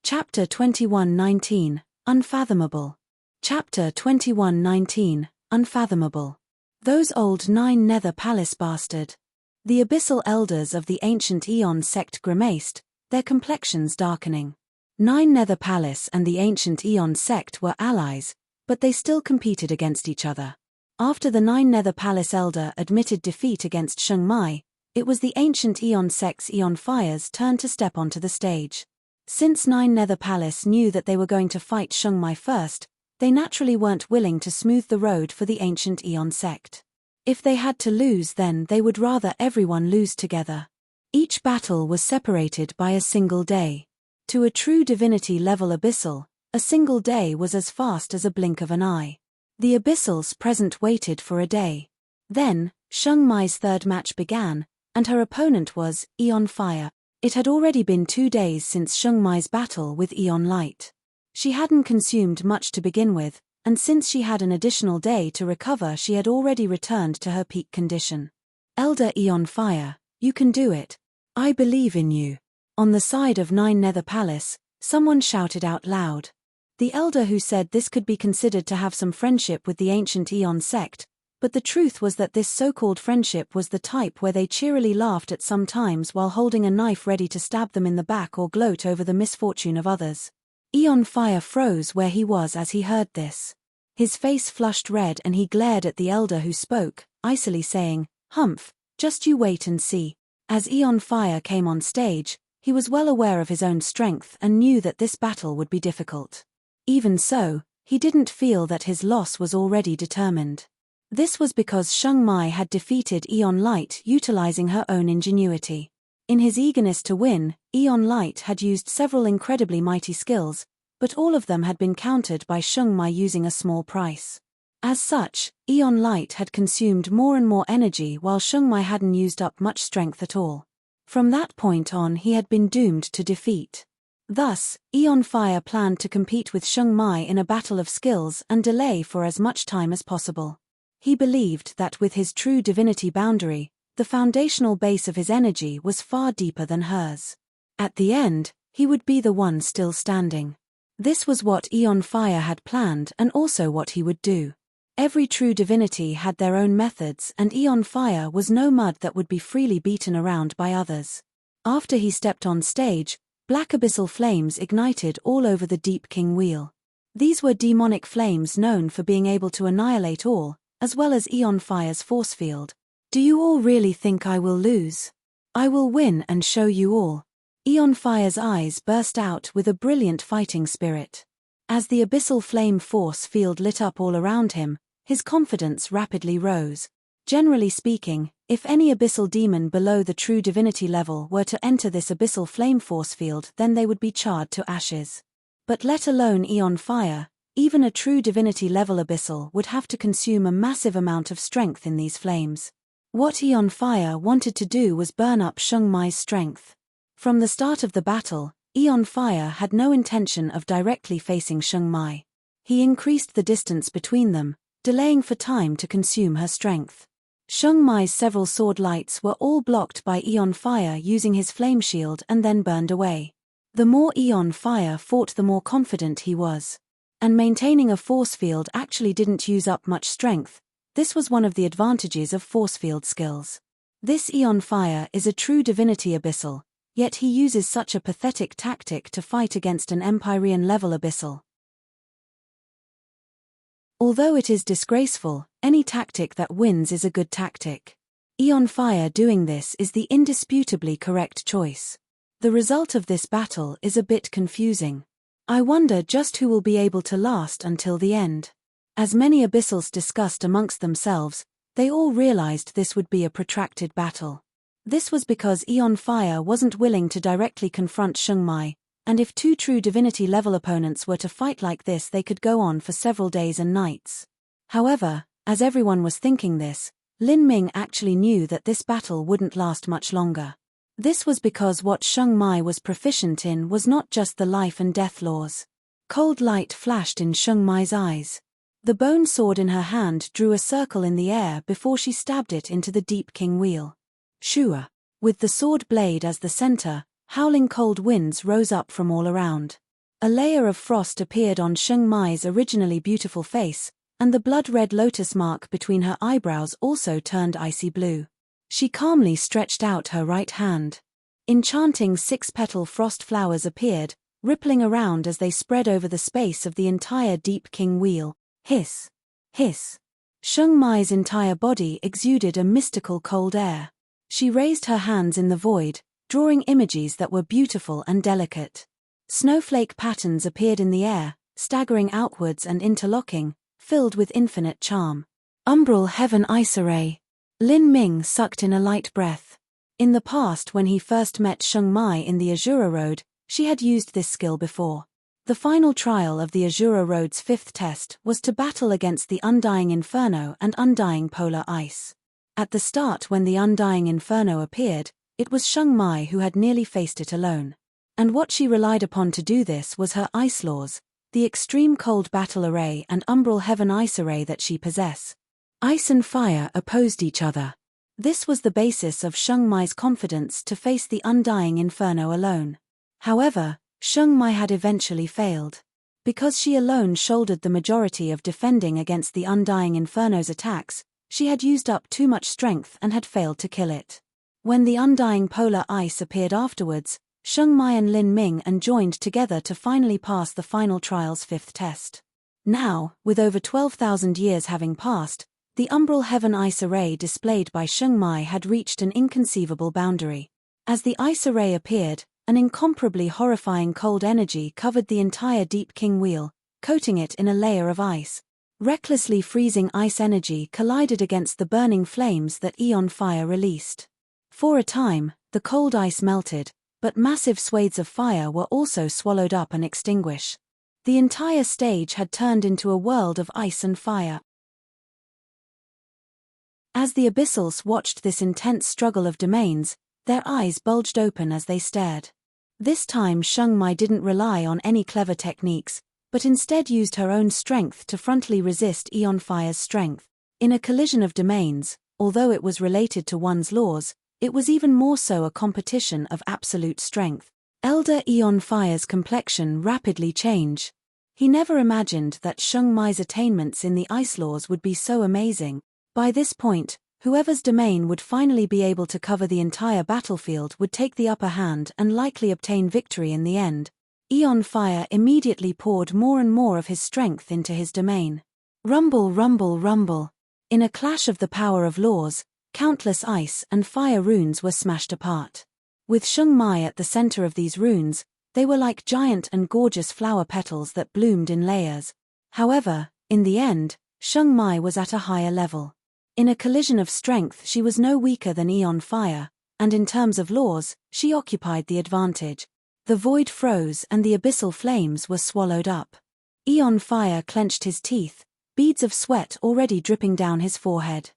Chapter 21:19, Unfathomable. Chapter 21:19, Unfathomable. Those old 9 Nether Palace bastard. The abyssal elders of the ancient Eon sect grimaced, their complexions darkening. 9 Nether Palace and the ancient Eon sect were allies, but they still competed against each other. After the 9 Nether Palace elder admitted defeat against Sheng Mai, it was the ancient Eon sect's Eon Fire's turn to step onto the stage. Since 9 Nether Palace knew that they were going to fight Sheng Mai first, they naturally weren't willing to smooth the road for the ancient Eon sect. If they had to lose, then they would rather everyone lose together. Each battle was separated by a single day. To a true divinity level abyssal, a single day was as fast as a blink of an eye. The abyssals present waited for a day. Then, Sheng Mai's third match began, and her opponent was Eon Fire. It had already been 2 days since Sheng Mai's battle with Eon Light. She hadn't consumed much to begin with, and since she had an additional day to recover, she had already returned to her peak condition. Elder Eon Fire, you can do it. I believe in you. On the side of Nine Nether Palace, someone shouted out loud. The elder who said this could be considered to have some friendship with the ancient Eon sect, but the truth was that this so-called friendship was the type where they cheerily laughed at some times while holding a knife ready to stab them in the back or gloat over the misfortune of others. Eon Fire froze where he was as he heard this. His face flushed red and he glared at the elder who spoke, icily saying, "Humph, just you wait and see." As Eon Fire came on stage, he was well aware of his own strength and knew that this battle would be difficult. Even so, he didn't feel that his loss was already determined. This was because Sheng Mai had defeated Eon Light utilizing her own ingenuity. In his eagerness to win, Eon Light had used several incredibly mighty skills, but all of them had been countered by Sheng Mai using a small price. As such, Eon Light had consumed more and more energy while Sheng Mai hadn't used up much strength at all. From that point on, he had been doomed to defeat. Thus, Eon Fire planned to compete with Sheng Mai in a battle of skills and delay for as much time as possible. He believed that with his true divinity boundary, the foundational base of his energy was far deeper than hers. At the end, he would be the one still standing. This was what Eon Fire had planned and also what he would do. Every true divinity had their own methods, and Eon Fire was no mud that would be freely beaten around by others. After he stepped on stage, black abyssal flames ignited all over the Deep King Wheel. These were demonic flames known for being able to annihilate all, as well as Eon Fire's force field. Do you all really think I will lose? I will win and show you all. Eon Fire's eyes burst out with a brilliant fighting spirit. As the abyssal flame force field lit up all around him, his confidence rapidly rose. Generally speaking, if any abyssal demon below the true divinity level were to enter this abyssal flame force field, then they would be charred to ashes. But let alone Eon Fire, even a true divinity level abyssal would have to consume a massive amount of strength in these flames. What Eon Fire wanted to do was burn up Sheng Mai's strength. From the start of the battle, Eon Fire had no intention of directly facing Sheng Mai. He increased the distance between them, delaying for time to consume her strength. Sheng Mai's several sword lights were all blocked by Eon Fire using his flame shield and then burned away. The more Eon Fire fought, the more confident he was. And maintaining a force field actually didn't use up much strength. This was one of the advantages of force field skills. This Eon Fire is a true divinity abyssal, yet he uses such a pathetic tactic to fight against an Empyrean level abyssal. Although it is disgraceful, any tactic that wins is a good tactic. Eon Fire doing this is the indisputably correct choice. The result of this battle is a bit confusing. I wonder just who will be able to last until the end. As many abyssals discussed amongst themselves, they all realized this would be a protracted battle. This was because Eon Fire wasn't willing to directly confront Sheng Mai, and if two true divinity level opponents were to fight like this, they could go on for several days and nights. However, as everyone was thinking this, Lin Ming actually knew that this battle wouldn't last much longer. This was because what Sheng Mai was proficient in was not just the life and death laws. Cold light flashed in Sheng Mai's eyes. The bone sword in her hand drew a circle in the air before she stabbed it into the Deep King Wheel. Shua. With the sword blade as the center, howling cold winds rose up from all around. A layer of frost appeared on Sheng Mai's originally beautiful face, and the blood-red lotus mark between her eyebrows also turned icy blue. She calmly stretched out her right hand. Enchanting six-petal frost flowers appeared, rippling around as they spread over the space of the entire Deep King Wheel. Hiss! Hiss! Sheng Mai's entire body exuded a mystical cold air. She raised her hands in the void, drawing images that were beautiful and delicate. Snowflake patterns appeared in the air, staggering outwards and interlocking, filled with infinite charm. Umbral Heaven Ice Array. Lin Ming sucked in a light breath. In the past, when he first met Sheng Mai in the Azura Road, she had used this skill before. The final trial of the Azura Road's 5th test was to battle against the Undying Inferno and Undying Polar Ice. At the start, when the Undying Inferno appeared, it was Sheng Mai who had nearly faced it alone. And what she relied upon to do this was her ice laws, the extreme cold battle array and umbral heaven ice array that she possess. Ice and fire opposed each other. This was the basis of Sheng Mai's confidence to face the undying inferno alone. However, Sheng Mai had eventually failed. Because she alone shouldered the majority of defending against the undying inferno's attacks, she had used up too much strength and had failed to kill it. When the undying polar ice appeared afterwards, Sheng Mai and Lin Ming joined together to finally pass the final trial's fifth test. Now, with over 12,000 years having passed, the umbral heaven ice array displayed by Sheng Mai had reached an inconceivable boundary. As the ice array appeared, an incomparably horrifying cold energy covered the entire Deep King wheel, coating it in a layer of ice. Recklessly freezing ice energy collided against the burning flames that Aeon Fire released. For a time, the cold ice melted, but massive swathes of fire were also swallowed up and extinguished. The entire stage had turned into a world of ice and fire. As the Abyssals watched this intense struggle of domains, their eyes bulged open as they stared. This time Sheng Mai didn't rely on any clever techniques, but instead used her own strength to frontally resist Aeon Fire's strength. In a collision of domains, although it was related to one's laws, it was even more so a competition of absolute strength. Elder Aeon Fire's complexion rapidly changed. He never imagined that Sheng Mai's attainments in the ice laws would be so amazing. By this point, whoever's domain would finally be able to cover the entire battlefield would take the upper hand and likely obtain victory in the end. Aeon Fire immediately poured more and more of his strength into his domain. Rumble, rumble, rumble. In a clash of the power of laws, countless ice and fire runes were smashed apart. With Sheng Mai at the center of these runes, they were like giant and gorgeous flower petals that bloomed in layers. However, in the end, Sheng Mai was at a higher level. In a collision of strength she was no weaker than Aeon Fire, and in terms of laws, she occupied the advantage. The void froze and the abyssal flames were swallowed up. Aeon Fire clenched his teeth, beads of sweat already dripping down his forehead.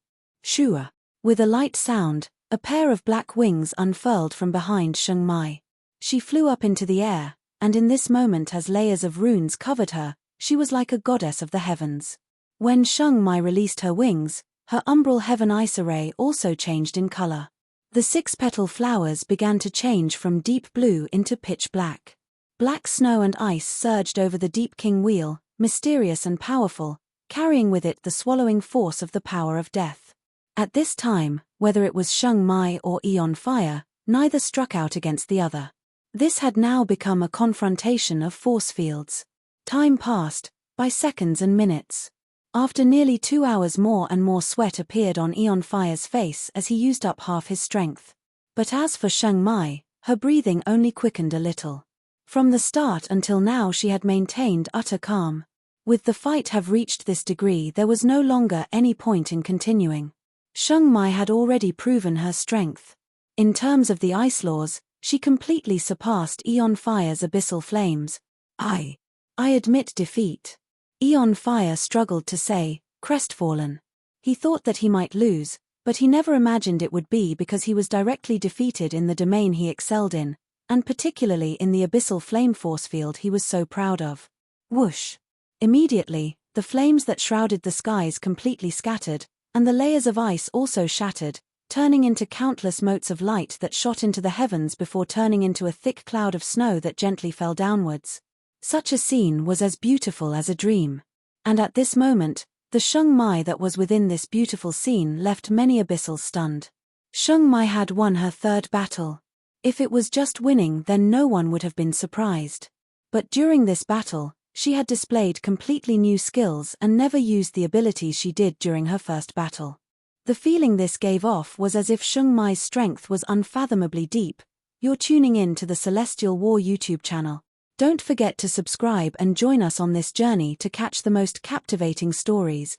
Shua. With a light sound, a pair of black wings unfurled from behind Sheng Mai. She flew up into the air, and in this moment as layers of runes covered her, she was like a goddess of the heavens. When Sheng Mai released her wings, her umbral heaven ice array also changed in color. The six-petal flowers began to change from deep blue into pitch black. Black snow and ice surged over the Deep King wheel, mysterious and powerful, carrying with it the swallowing force of the power of death. At this time, whether it was Sheng Mai or Aeon Fire, neither struck out against the other. This had now become a confrontation of force fields. Time passed, by seconds and minutes. After nearly 2 hours more and more sweat appeared on Aeon Fire's face as he used up half his strength. But as for Sheng Mai, her breathing only quickened a little. From the start until now she had maintained utter calm. With the fight have reached this degree there was no longer any point in continuing. Sheng Mai had already proven her strength. In terms of the ice laws, she completely surpassed Aeon Fire's abyssal flames. I admit defeat. Aeon Fire struggled to say, crestfallen. He thought that he might lose, but he never imagined it would be because he was directly defeated in the domain he excelled in, and particularly in the abyssal flame force field he was so proud of. Whoosh! Immediately, the flames that shrouded the skies completely scattered, and the layers of ice also shattered, turning into countless motes of light that shot into the heavens before turning into a thick cloud of snow that gently fell downwards. Such a scene was as beautiful as a dream. And at this moment, the Sheng Mai that was within this beautiful scene left many abyssals stunned. Sheng Mai had won her third battle. If it was just winning then no one would have been surprised. But during this battle, she had displayed completely new skills and never used the abilities she did during her first battle. The feeling this gave off was as if Sheng Mai's strength was unfathomably deep. You're tuning in to the Celestial War YouTube channel. Don't forget to subscribe and join us on this journey to catch the most captivating stories.